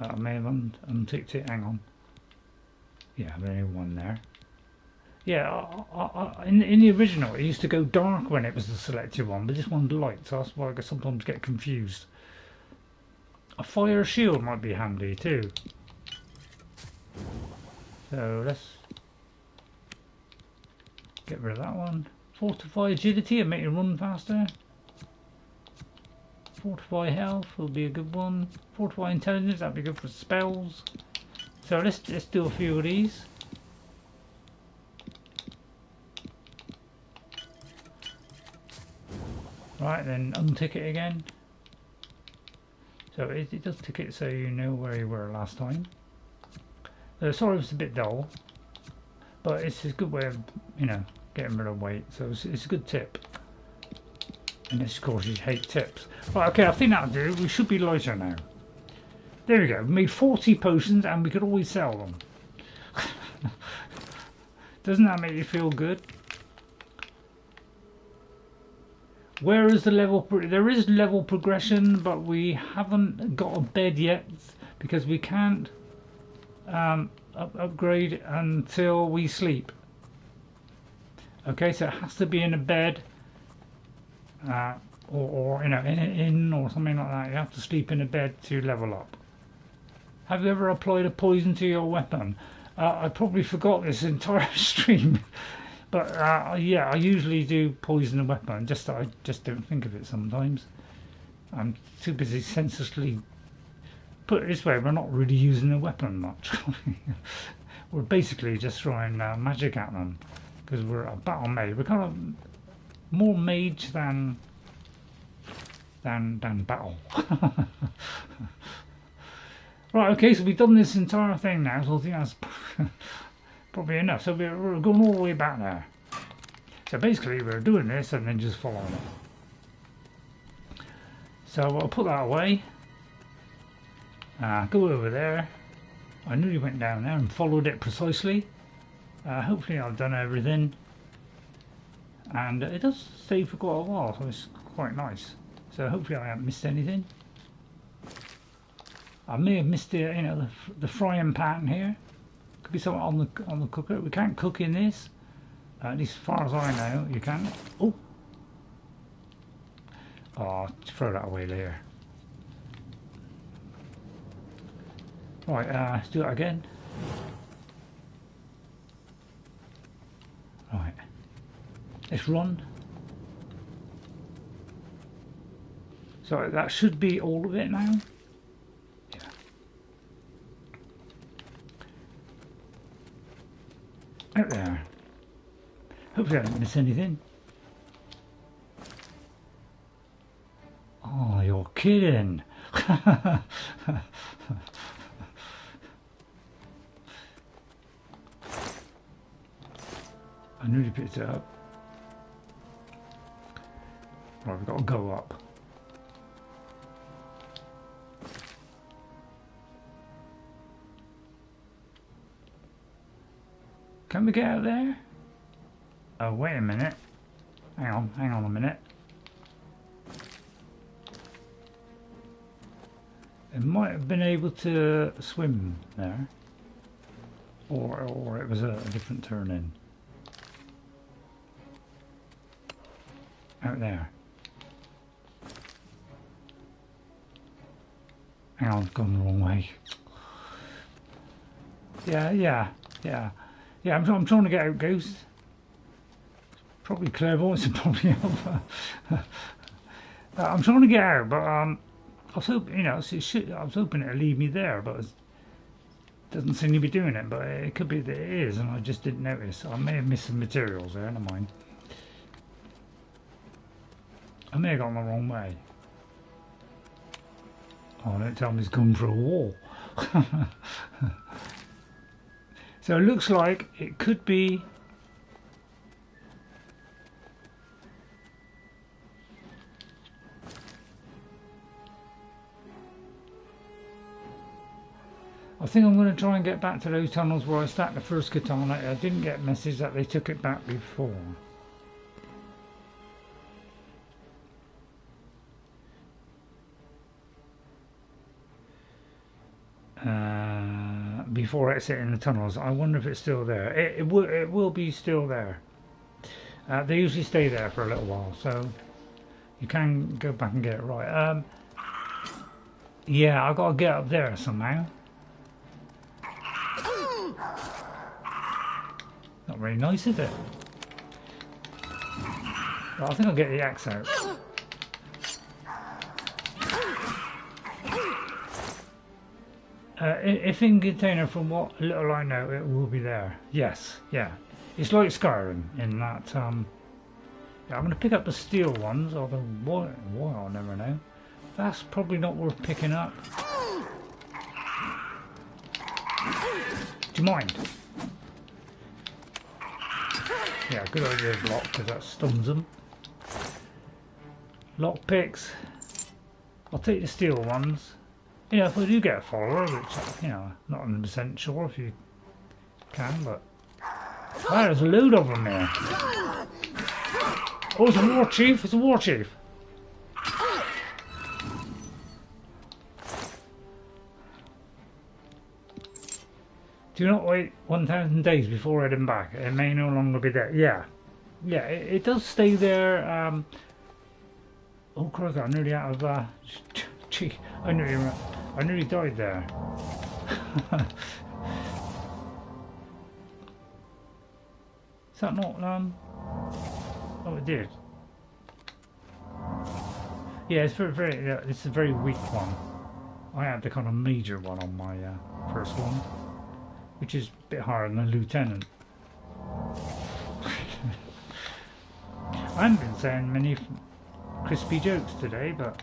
I may have unticked it, hang on. Yeah, I've only one there. Yeah, in the original, it used to go dark when it was the selected one, but this one's light, so that's why I sometimes get confused. A fire shield might be handy too. So let's get rid of that one. Fortify agility and make it run faster. Fortify health will be a good one. Fortify intelligence, that'd be good for spells. So let's do a few of these. Right, then untick it again. So it does tick it so you know where you were last time. Sorry it's a bit dull, but it's a good way of, you know, getting rid of weight. So it's a good tip. And this of course you hate tips. Right, okay, I think that'll do. We should be lighter now. There we go. We made 40 potions and we could always sell them. Doesn't that make you feel good? Where is the level? There is level progression, but we haven't got a bed yet because we can't upgrade until we sleep. Okay, so it has to be in a bed, or you know, in an inn or something like that. You have to sleep in a bed to level up. Have you ever applied a poison to your weapon? I probably forgot this entire stream. But yeah, I usually do poison a weapon. I just don't think of it sometimes. I'm too busy senselessly. Put it this way, we're not really using the weapon much. We're basically just throwing magic at them because we're a battle mage. We're kind of more mage than battle. Right. Okay. So we've done this entire thing now. So I think that's probably enough. So we're going all the way back there. So basically we're doing this and then just following it. So I'll put that away. Go over there. I nearly went down there and followed it precisely. Hopefully I've done everything. And it does stay for quite a while, so it's quite nice. So hopefully I haven't missed anything. I may have missed the frying pan here. Could be something on the cooker. We can't cook in this. At least as far as I know, you can. Oh, throw that away later. Right, let's do that again. Right, let's run. So that should be all of it now. Yeah. Out there. Hopefully I didn't miss anything. Oh, you're kidding. I nearly picked it up. Right, we've got to go up. Can we get out there? Oh, wait a minute. Hang on a minute. It might have been able to swim there. Or it was a different turn in. Out there. Hang on, I've gone the wrong way. Yeah, I'm trying to get out, Ghost. Probably clairvoyance and probably help. I'm trying to get out, but I was hoping, you know, I was hoping it'd leave me there, but it doesn't seem to be doing it. But it could be that it is, and I just didn't notice. I may have missed some materials there. Never mind. I may have gone the wrong way. Oh, don't tell me it's gone through a wall. So it looks like it could be. I think I'm going to try and get back to those tunnels where I stacked the first katana. I didn't get a message that they took it back before. Before exiting the tunnels. I wonder if it's still there. It will be still there. They usually stay there for a little while, so you can go back and get it right. Yeah, I've got to get up there somehow. Not very nice, is it? Well, I think I'll get the axe out. If in container, from what little I know, it will be there. Yes, yeah. It's like Skyrim in that. Yeah, I'm going to pick up the steel ones, although why I'll never know. That's probably not worth picking up. Do you mind? Yeah, good idea of lock, because that stuns them. Lock picks. I'll take the steel ones. You know, if I do get a follower, which, you know, not 100% sure if you can, but... Wow, there's a load of them there. Oh, it's a war chief. It's a war chief. Do not wait 1,000 days before heading back. It may no longer be there. Yeah. Yeah, it does stay there. Oh, crap, I'm nearly out of... Gee, I nearly died there. Is that not, oh, it did. Yeah, it's it's a very weak one. I had the kind of major one on my first one, which is a bit higher than a lieutenant. I haven't been saying many crispy jokes today, but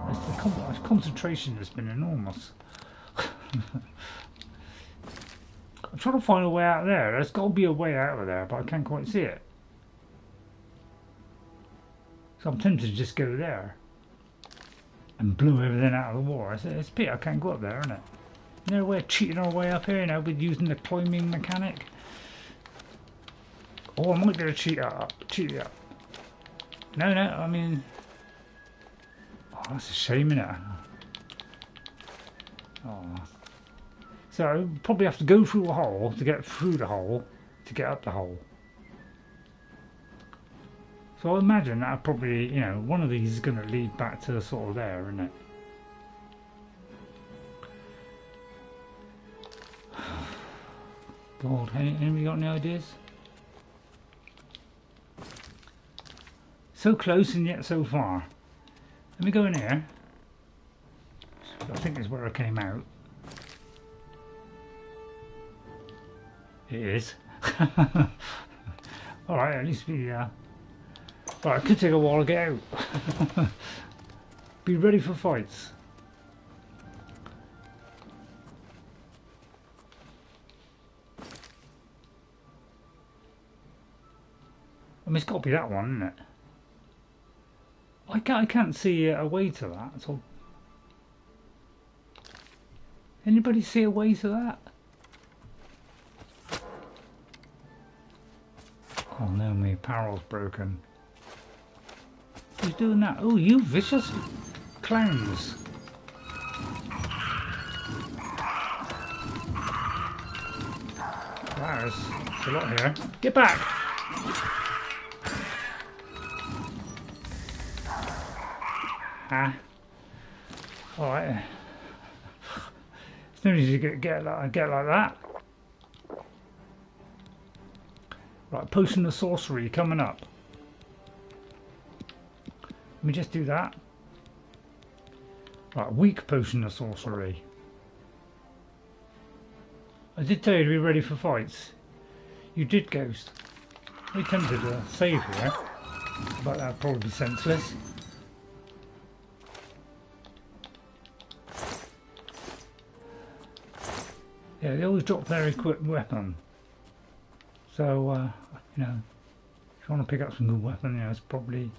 the concentration has been enormous. I'm trying to find a way out of there. There's got to be a way out of there, but I can't quite see it. So I'm tempted to just go there and blow everything out of the water. It's a pity I can't go up there, isn't it? Isn't there a way of cheating our way up here now with using the climbing mechanic? Oh, I might be able to cheat it up. No, I mean... Oh, that's a shame, innit? Oh. So I probably have to go through a hole to get through the hole to get up the hole. So I imagine that probably, you know, one of these is going to lead back to sort of there, isn't it? God, anybody got any ideas? So close and yet so far. Let me go in here. I think it's where I came out. It is. Alright, at least we... Right, it could take a while to get out. Be ready for fights. I mean, it's got to be that one, isn't it? I can't see a way to that. So, anybody see a way to that? Oh no, my apparel's broken. Who's doing that? Oh, you vicious clowns! Wow, there's a lot here. Get back! Ah. Alright. It's no need to get like that. Right, potion of sorcery coming up. Let me just do that. Right, weak potion of sorcery. I did tell you to be ready for fights. You did, Ghost. We tempted to save here, but that'd probably be senseless. Yeah, they always drop their equipped weapon. So, you know, if you want to pick up some good weapon, you know, it's probably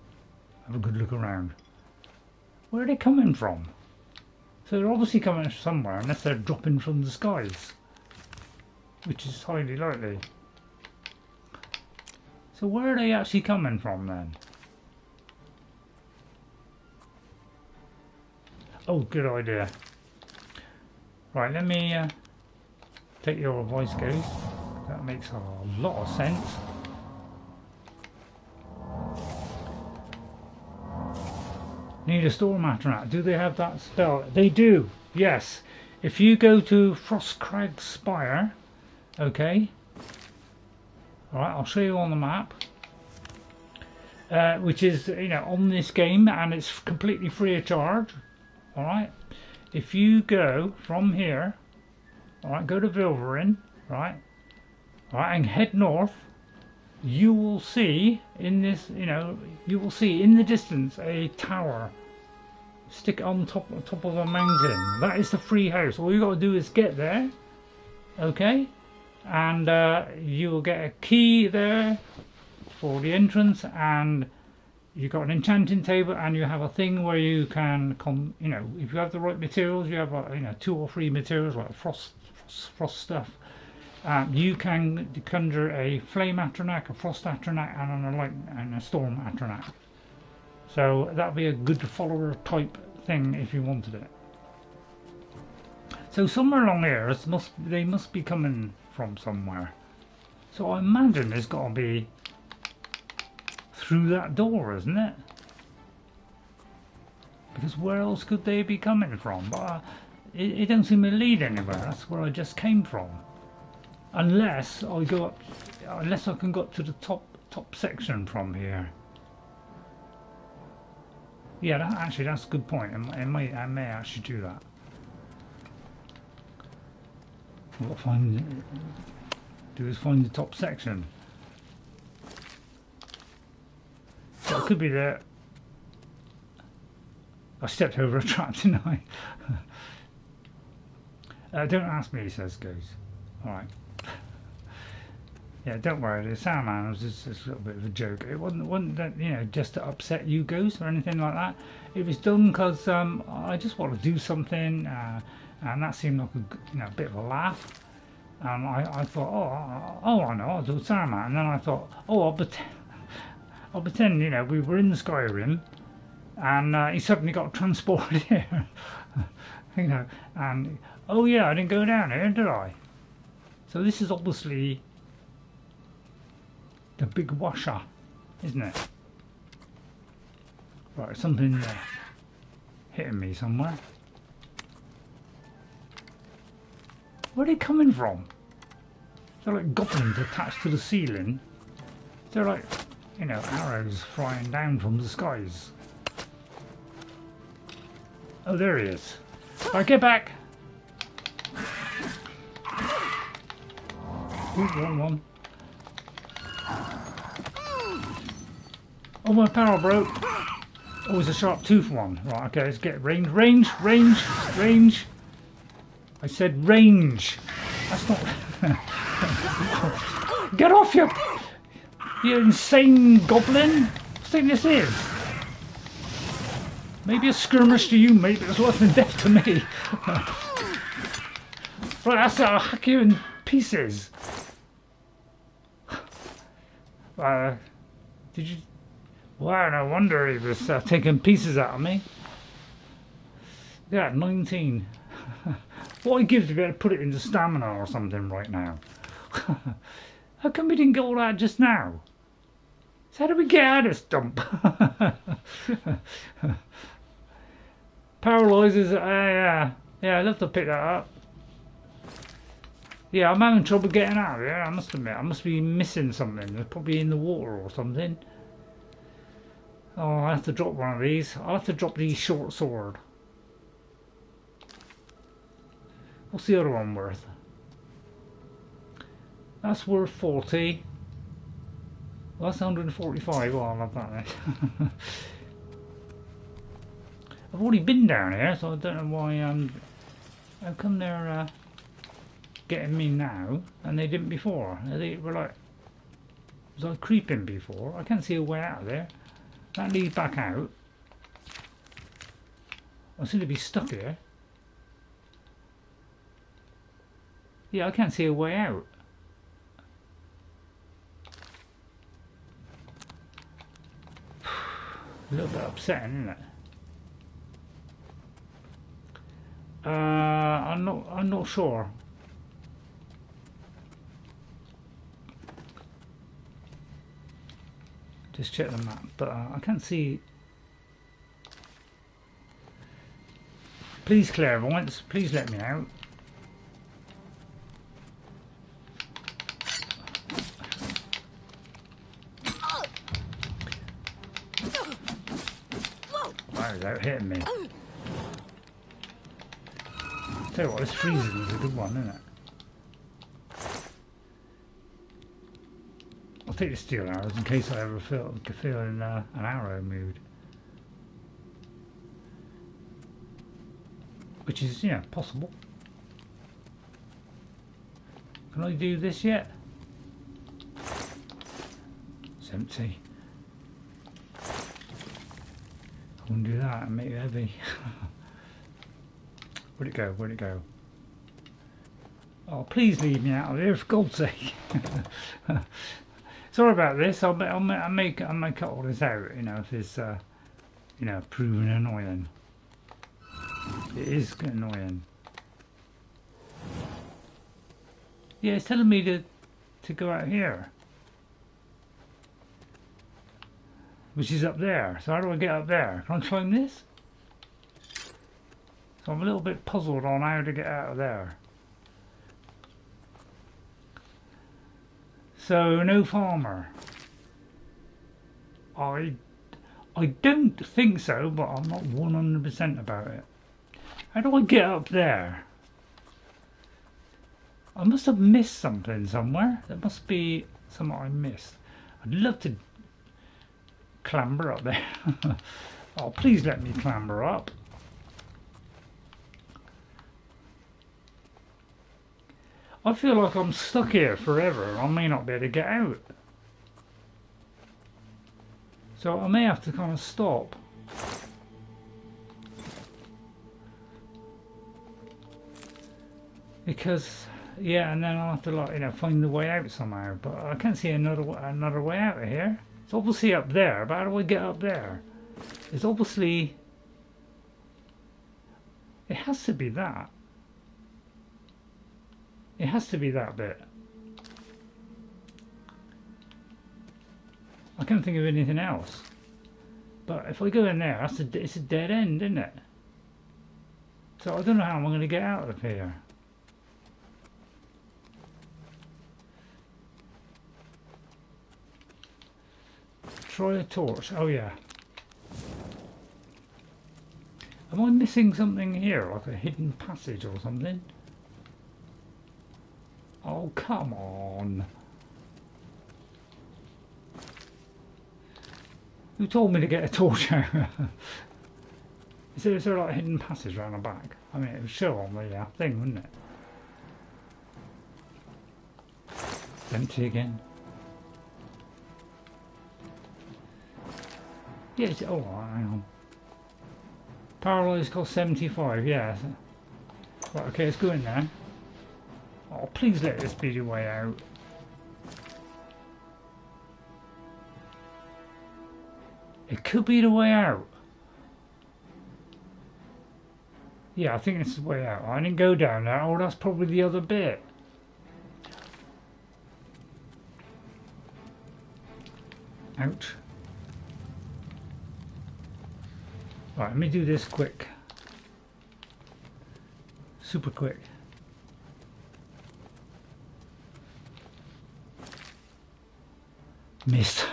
have a good look around. Where are they coming from? So they're obviously coming from somewhere, unless they're dropping from the skies, which is highly likely. So where are they actually coming from then? Oh, good idea. Right, let me take your advice, guys. That makes a lot of sense. Need a storm atronach. Do they have that spell? They do, yes. If you go to Frostcrag Spire, okay. Alright, I'll show you on the map. Which is, you know, on this game, and it's completely free of charge. Alright. If you go from here, alright, go to Vilverin, right? Alright, and head north, you will see in this, you know, you will see in the distance a tower stick on top of a mountain. That is the free house. All you got to do is get there, okay, and you will get a key there for the entrance, and you got an enchanting table, and you have a thing where you can you know, if you have the right materials, you have you know, 2 or 3 materials like frost stuff. You can conjure a flame atronach, a frost atronach, and a storm atronach. So that'd be a good follower type thing if you wanted it. So somewhere along here, they must be coming from somewhere. So I imagine it's got to be through that door, isn't it? Because where else could they be coming from? But it don't seem to lead anywhere. That's where I just came from. Unless I go up, unless I can go up to the top section from here. Yeah, actually that's a good point. I may actually do that. What I do is find the top section. So it could be there. I stepped over a trap, didn't I? Don't ask me, he says, goes. Alright. Yeah, don't worry, the Sandman was just a little bit of a joke. It wasn't that, you know, just to upset you guys or anything like that. It was done because I just want to do something, and that seemed like a bit of a laugh. And I thought, oh, I know, I'll do Sandman. And then I thought, oh, I'll pretend, you know, we were in the Skyrim, and he suddenly got transported here. You know, and oh yeah, I didn't go down here, did I? So this is obviously the big washer, isn't it? Right, something hitting me somewhere. Where are they coming from? They're like goblins attached to the ceiling. They're like, you know, arrows flying down from the skies. Oh, there he is. Right, get back! Ooh, wrong one. Oh, my power broke. Oh, it's a sharp tooth one. Right, okay, let's get range, range, range, range. I said range. That's not... Get off, you insane goblin. What do you think this is? Maybe a skirmish to you, mate, but it's worse than death to me. Right, that's it. I'll hack you in pieces. Did you... Wow, no wonder he was taking pieces out of me. Yeah, 19. What I give to be able to put it into stamina or something right now. How come we didn't get all that just now? So how do we get out of this dump? Paralyzes. Yeah, I'd love to pick that up. Yeah, I'm having trouble getting out of here, I must admit. I must be missing something. They're probably in the water or something. Oh, I'll have to drop one of these. I'll have to drop the short sword. What's the other one worth? That's worth 40. Well, that's 145. Well, I'll have that then. I've already been down here, so I don't know why. How come they're getting me now and they didn't before? They were like, was I creeping before? I can't see a way out of there. That leads back out. I seem to be stuck here. Yeah, I can't see a way out. A little bit upsetting, isn't it? I'm not sure. Just check the map, but I can't see. Please, clairvoyance, please let me out. Wow, he's out hitting me. Tell you what, this freezing is a good one, isn't it? I'll take the steel arrows in case I ever feel in an arrow mood. Which is, yeah, possible. Can I do this yet? It's empty. I wouldn't do that and make it heavy. Where'd it go? Where'd it go? Oh, please leave me out of here, for God's sake. Sorry about this. I'll make cut all this out. You know, if it's you know, proven annoying. It is annoying. Yeah, it's telling me to go out here, which is up there. So how do I get up there? Can I climb this? So I'm a little bit puzzled on how to get out of there. So no farmer. I don't think so, but I'm not 100% about it. How do I get up there? I must have missed something somewhere. There must be something I missed. I'd love to clamber up there. Oh, please let me clamber up. I feel like I'm stuck here forever. I may not be able to get out. So I may have to kind of stop. Because, yeah, and then I'll have to, like, you know, find the way out somehow. But I can't see another way out of here. It's obviously up there, but how do I get up there? It's obviously... It has to be that. It has to be that bit. I can't think of anything else. But if I go in there, it's a dead end, isn't it? So I don't know how I'm going to get out of here. Try a torch. Oh yeah. Am I missing something here, like a hidden passage or something? Oh, come on. Who told me to get a torch out? Is there like a hidden passage around the back? I mean, it would show on the thing, wouldn't it? It's empty again. Yeah, oh, hang on. Paralysed cost 75, yeah. Right, okay, let's go in there. Oh, please let this be the way out. It could be the way out. Yeah, I think it's the way out. I didn't go down there. Oh, that's probably the other bit. Ouch. Right, let me do this quick. Super quick. Missed.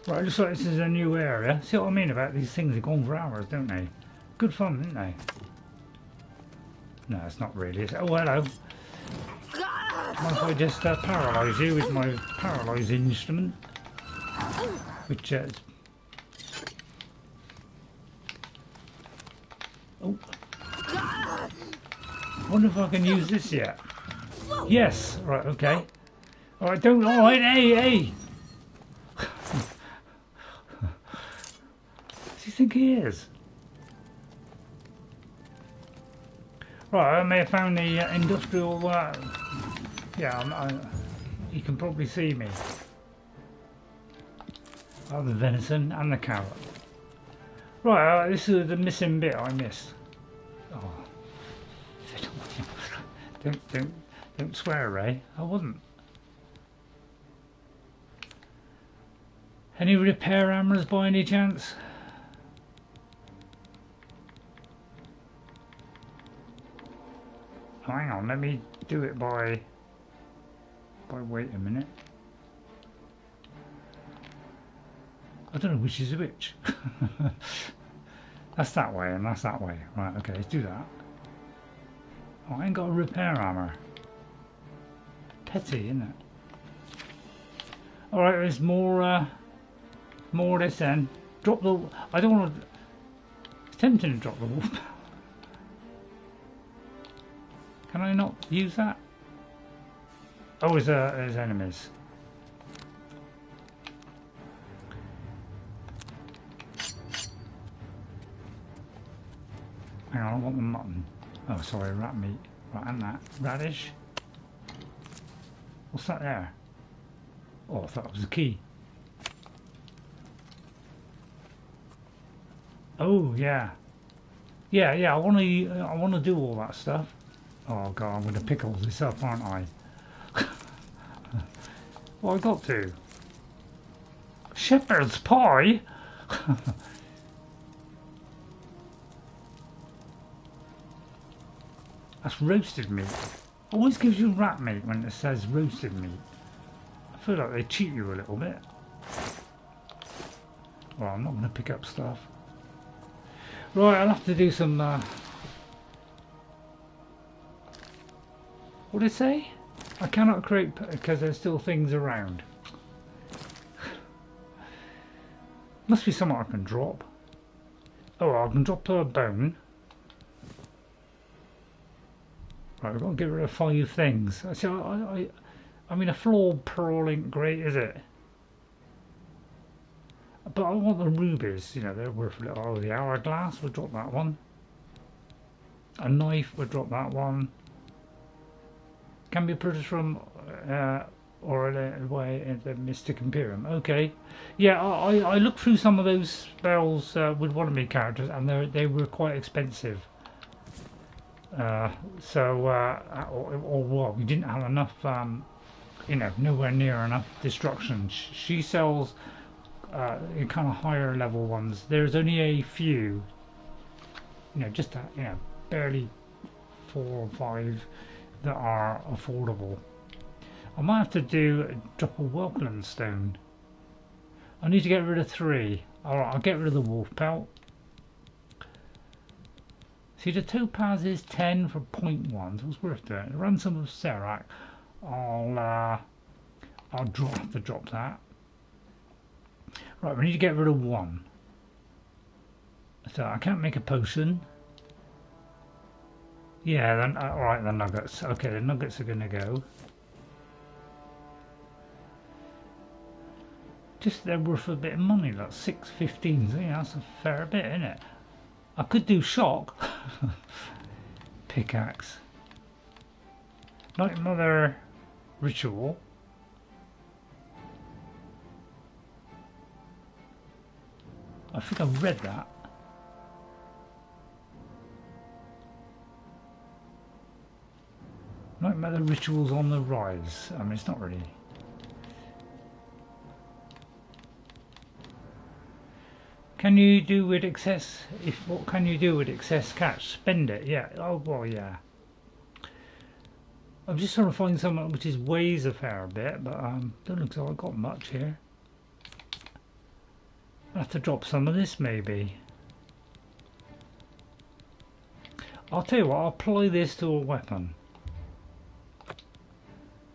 Right, looks like this is a new area. See what I mean about these things? They've gone for hours, don't they? Good fun, didn't they? No, it's not really. Oh, hello. Mind if I just paralyse you with my paralysing instrument? Which is... Oh. I wonder if I can use this yet. Yes! Right, okay. Alright, don't... Oh, hey! What do you think he is? Right, I may have found the industrial... yeah, you can probably see me. Oh, the venison and the carrot. Right, this is the missing bit I missed. Oh, don't swear, Ray. I wouldn't. Any repair hammers by any chance? Oh, hang on, let me do it by wait a minute. I don't know which is which. That's that way and that's that way. Right, okay, let's do that. Oh, I ain't got a repair hammer. Petty, isn't it? Alright, there's more of this then. Drop the... I don't want to... It's tempting to drop the wolf. Can I not use that? Oh, there's enemies. Hang on, I want the mutton. Oh, sorry, rat meat. Right, and that. Radish. What's that there? Oh, I thought it was a key. Oh, yeah. Yeah, I want to do all that stuff. Oh, God, I'm going to pick all this up, aren't I? Well, I got to. Shepherd's pie? That's roasted meat. Always gives you rat meat when it says roasted meat. I feel like they cheat you a little bit. Well, I'm not going to pick up stuff. Right, I'll have to do some... What did it say? I cannot create because there's still things around. Must be something I can drop. Oh, I can drop a bone. Right, we've got to get rid of 5 things. See, I mean, a flawed pearl ain't great, is it? But I want the rubies, you know, they're worth a little. Oh, the hourglass, we'll drop that one. A knife, we'll drop that one. Can be purchased from or away in the Mystic Imperium. Okay. Yeah, I looked through some of those spells with one of my characters and they were quite expensive. Well, we didn't have enough, you know, nowhere near enough destruction. She sells kind of higher level ones. There's only a few, you know, just you know, barely 4 or 5 that are affordable. I might have to do drop a welcome stone. I need to get rid of 3. Alright, I'll get rid of the wolf pelt. See, the topaz is 10 for 0.1, so it's worth doing. The ransom of Serac, I'll have to drop that. Right, we need to get rid of one. So I can't make a potion. Yeah, then alright, the nuggets. Okay, the nuggets are gonna go. Just they're worth a bit of money, like 6.15. So yeah, that's a fair bit, isn't it? I could do shock. Pickaxe. Like another ritual. I think I've read that. Night Mother rituals on the rise. I mean, it's not really. Can you do with excess? What can you do with excess cash? Spend it. Yeah. Oh well, yeah. I'm just trying to find something which is weighs a fair bit, but don't look like I've got much here. I'll have to drop some of this maybe. I'll tell you what, I'll apply this to a weapon.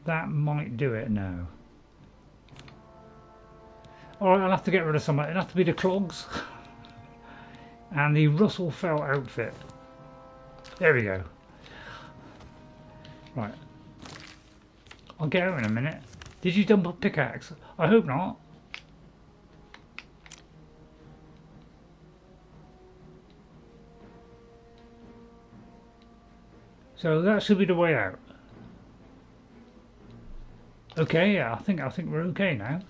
That might do it now. Alright, I'll have to get rid of some. It'll have to be the clogs and the Russell Felt outfit. There we go. Right. I'll get out in a minute. Did you dump a pickaxe? I hope not. So that should be the way out. Okay, yeah, I think we're okay now.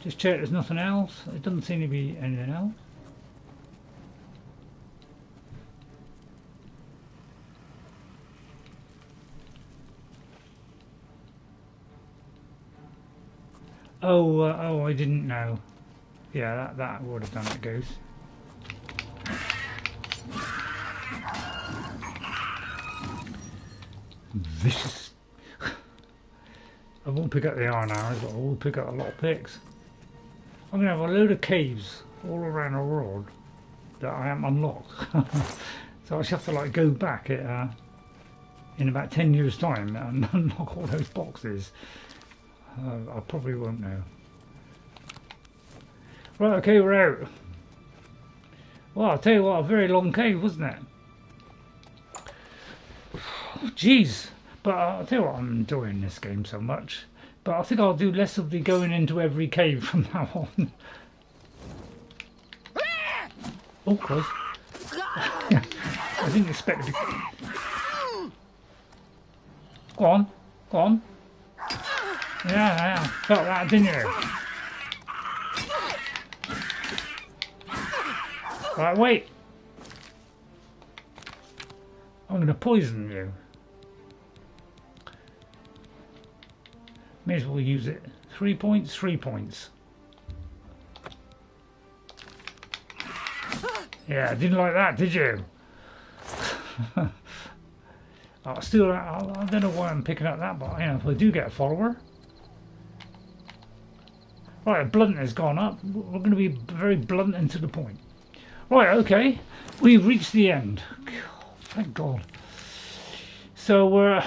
Just check there's nothing else. It doesn't seem to be anything else. Oh, I didn't know. Yeah, that would have done it, Goose. Vicious. I won't pick up the iron arrows, but I will pick up a lot of picks. I'm going to have a load of caves all around the world that I haven't unlocked. So I just have to like go back at, in about 10 years time and unlock all those boxes. I probably won't know. Right, okay, we're out. Well, I'll tell you what, a very long cave, wasn't it? Jeez. But I'll tell you what, I'm enjoying this game so much. But I think I'll do less of the going into every cave from now on. Oh, close. I didn't expect it. Go on, go on. Yeah, felt that, didn't you? Right, wait. I'm going to poison you. May as well use it. 3 points, 3 points. Yeah, didn't like that, did you? I don't know why I'm picking up that, but you know, if I do get a follower. Right, blunt has gone up. We're going to be very blunt and to the point. Right, okay, we've reached the end. Thank God. So we're.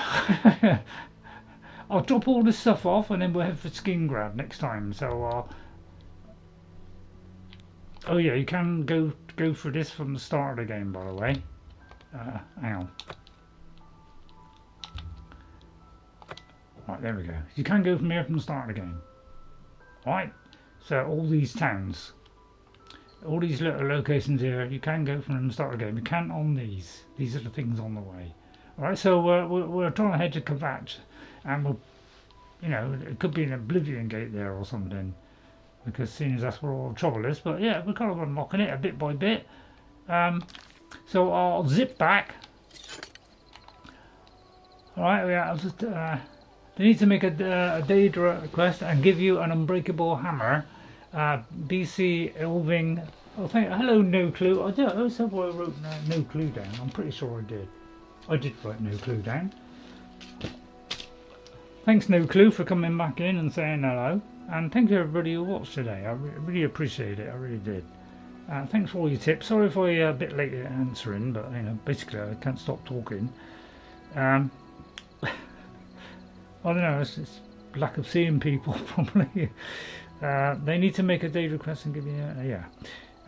I'll drop all this stuff off and then we'll head for Skingrad next time. So, oh yeah, you can go for this from the start of the game, by the way. Hang on. Right, there we go. You can go from here from the start of the game. Right, so all these towns, all these little locations here, you can go from the start of the game. You can't on these. These are the things on the way. Alright, so we're trying to head to Kvatch, and we'll, you know, it could be an Oblivion gate there or something, because seeing as that's where all the trouble is. But yeah, we're kind of unlocking it a bit by bit. So I'll zip back. Alright, yeah, I'll just they need to make a day request and give you an unbreakable hammer. BC Elving. Oh, hello, No Clue. I don't know why I wrote No Clue down. I'm pretty sure I did. I did write No Clue down. Thanks, No Clue, for coming back in and saying hello. And thank you everybody who watched today. I really appreciate it. I really did. Thanks for all your tips. Sorry if I'm a bit late at answering, but you know, basically I can't stop talking. I don't know, it's lack of seeing people probably. They need to make a day request and give you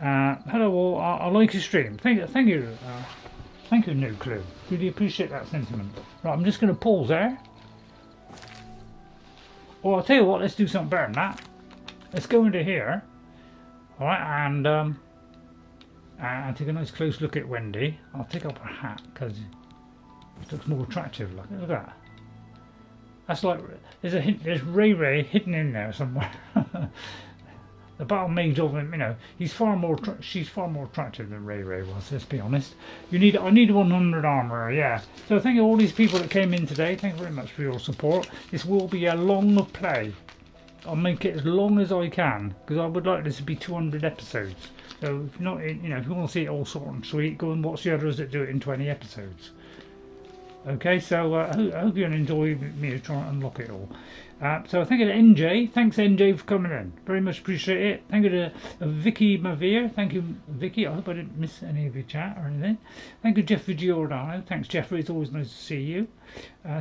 hello all. I like your stream. Thank you. Thank you, No Clue. Really appreciate that sentiment. Right, I'm just going to pause there. Well, I'll tell you what. Let's do something better than that. Let's go into here. All right, and take a nice close look at Wendy. I'll take off her hat because it looks more attractive. Look at that. That's like there's RayRay hidden in there somewhere. The Battlemages of him, you know, she's far more attractive than RayRay was. Let's be honest. I need 100 armor, yeah. So thank you all these people that came in today. Thank you very much for your support. This will be a long play. I'll make it as long as I can because I would like this to be 200 episodes. So if not, you know, if you want to see it all short and sweet, go and watch the others that do it in 20 episodes. Okay, so I hope you enjoy me trying to unlock it all. So thank you to NJ. Thanks NJ for coming in. Very much appreciate it. Thank you to Vicky Mavir. Thank you, Vicky. I hope I didn't miss any of your chat or anything. Thank you, Jeffrey Giordano. Thanks, Jeffrey. It's always nice to see you.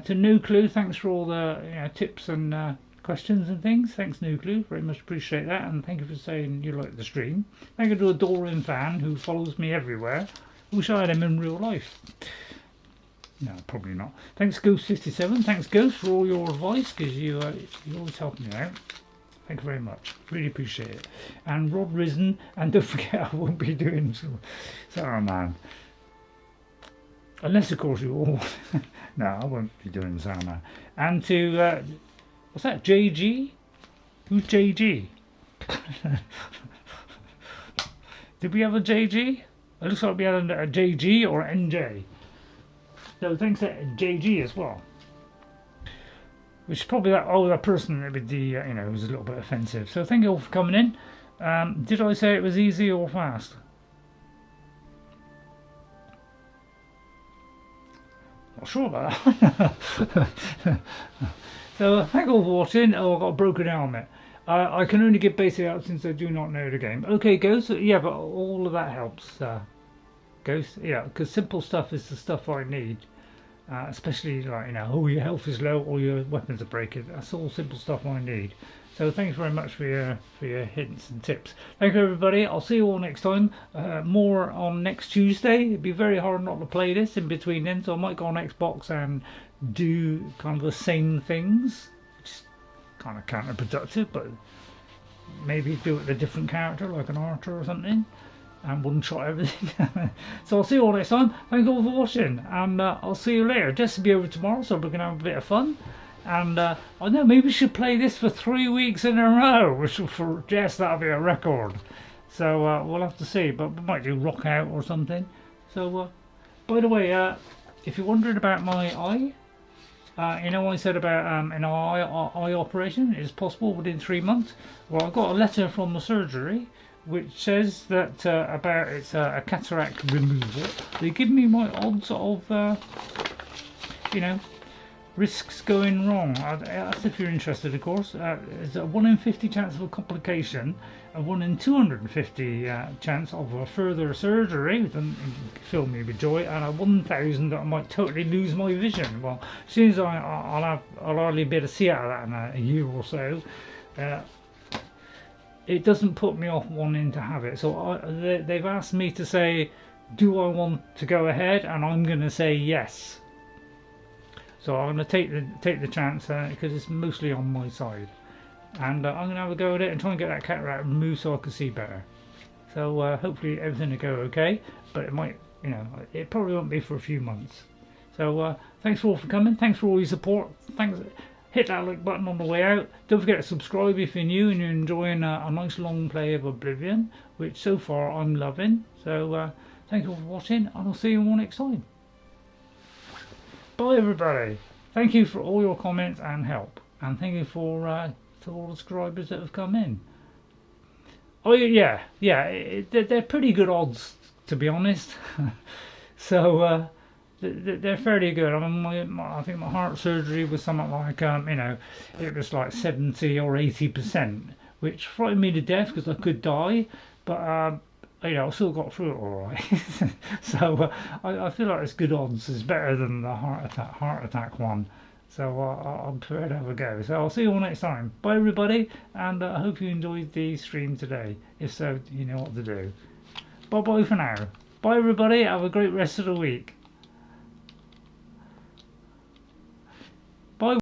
To No Clue, thanks for all the tips and questions and things. Thanks, No Clue. Very much appreciate that. And thank you for saying you like the stream. Thank you to a Dorian fan who follows me everywhere. Wish I had him in real life. No, probably not. Thanks, Ghost57. Thanks, Ghost, for all your advice, because you always help me out. Thank you very much. Really appreciate it. And Rod Risen, and don't forget I won't be doing Saruman. Unless, of course, you all... No, I won't be doing Saruman. And to... what's that? JG? Who's JG? Did we have a JG? It looks like we had a JG or NJ. So thanks to JG as well. Which is probably that person with the was a little bit offensive. So thank you all for coming in. Did I say it was easy or fast? Not sure about that. So thank you all for watching. Oh, I've got a broken helmet. I can only give basic out since I do not know the game. Okay, Ghost. Yeah, but all of that helps. Ghost. Yeah, because simple stuff is the stuff I need. Especially like your health is low or your weapons are breaking. That's all simple stuff I need. So thanks very much for your hints and tips. Thank you everybody. I'll see you all next time. More on next Tuesday. It'd be very hard not to play this in between then, so I might go on Xbox and do kind of the same things, which is kind of counterproductive, but maybe do it with a different character like an archer or something. And one shot everything. So I'll see you all next time. Thank you all for watching, and I'll see you later. Jess will be over tomorrow, so we're gonna have a bit of fun. And I know maybe we should play this for 3 weeks in a row, which for Jess that'll be a record. So we'll have to see, but we might do rock out or something. So by the way, if you're wondering about my eye, I said about an eye operation is possible within 3 months. Well, I got a letter from the surgery which says that about it's a cataract removal. They give me my odds of risks going wrong. That's if you're interested, of course. There's a 1 in 50 chance of a complication, a 1 in 250 chance of a further surgery, which fill me with joy, and a 1,000 that I might totally lose my vision. Well, as soon as I'll hardly be able to see out of that in a year or so. It doesn't put me off wanting to have it. So they've asked me to say, do I want to go ahead? And I'm going to say yes. So I'm going to take the chance because it's mostly on my side. And I'm going to have a go at it and try and get that cataract removed so I can see better. So hopefully everything will go okay. But it might, it probably won't be for a few months. So thanks all for coming. Thanks for all your support. Thanks. Hit that like button on the way out. Don't forget to subscribe if you're new and you're enjoying a nice long play of Oblivion, which so far I'm loving. So thank you all for watching, and I'll see you all next time. Bye everybody. Thank you for all your comments and help, and thank you for all the subscribers that have come in. Oh yeah, they're pretty good odds, to be honest. So. They're fairly good. I mean, I think my heart surgery was something like, it was like 70 or 80%, which frightened me to death because I could die. But you know, I still got through it all right. So I feel like it's good odds. It's better than the heart attack one. So I'm prepared to have a go. So I'll see you all next time. Bye everybody, and I hope you enjoyed the stream today. If so, you know what to do. Bye bye for now. Bye everybody. Have a great rest of the week.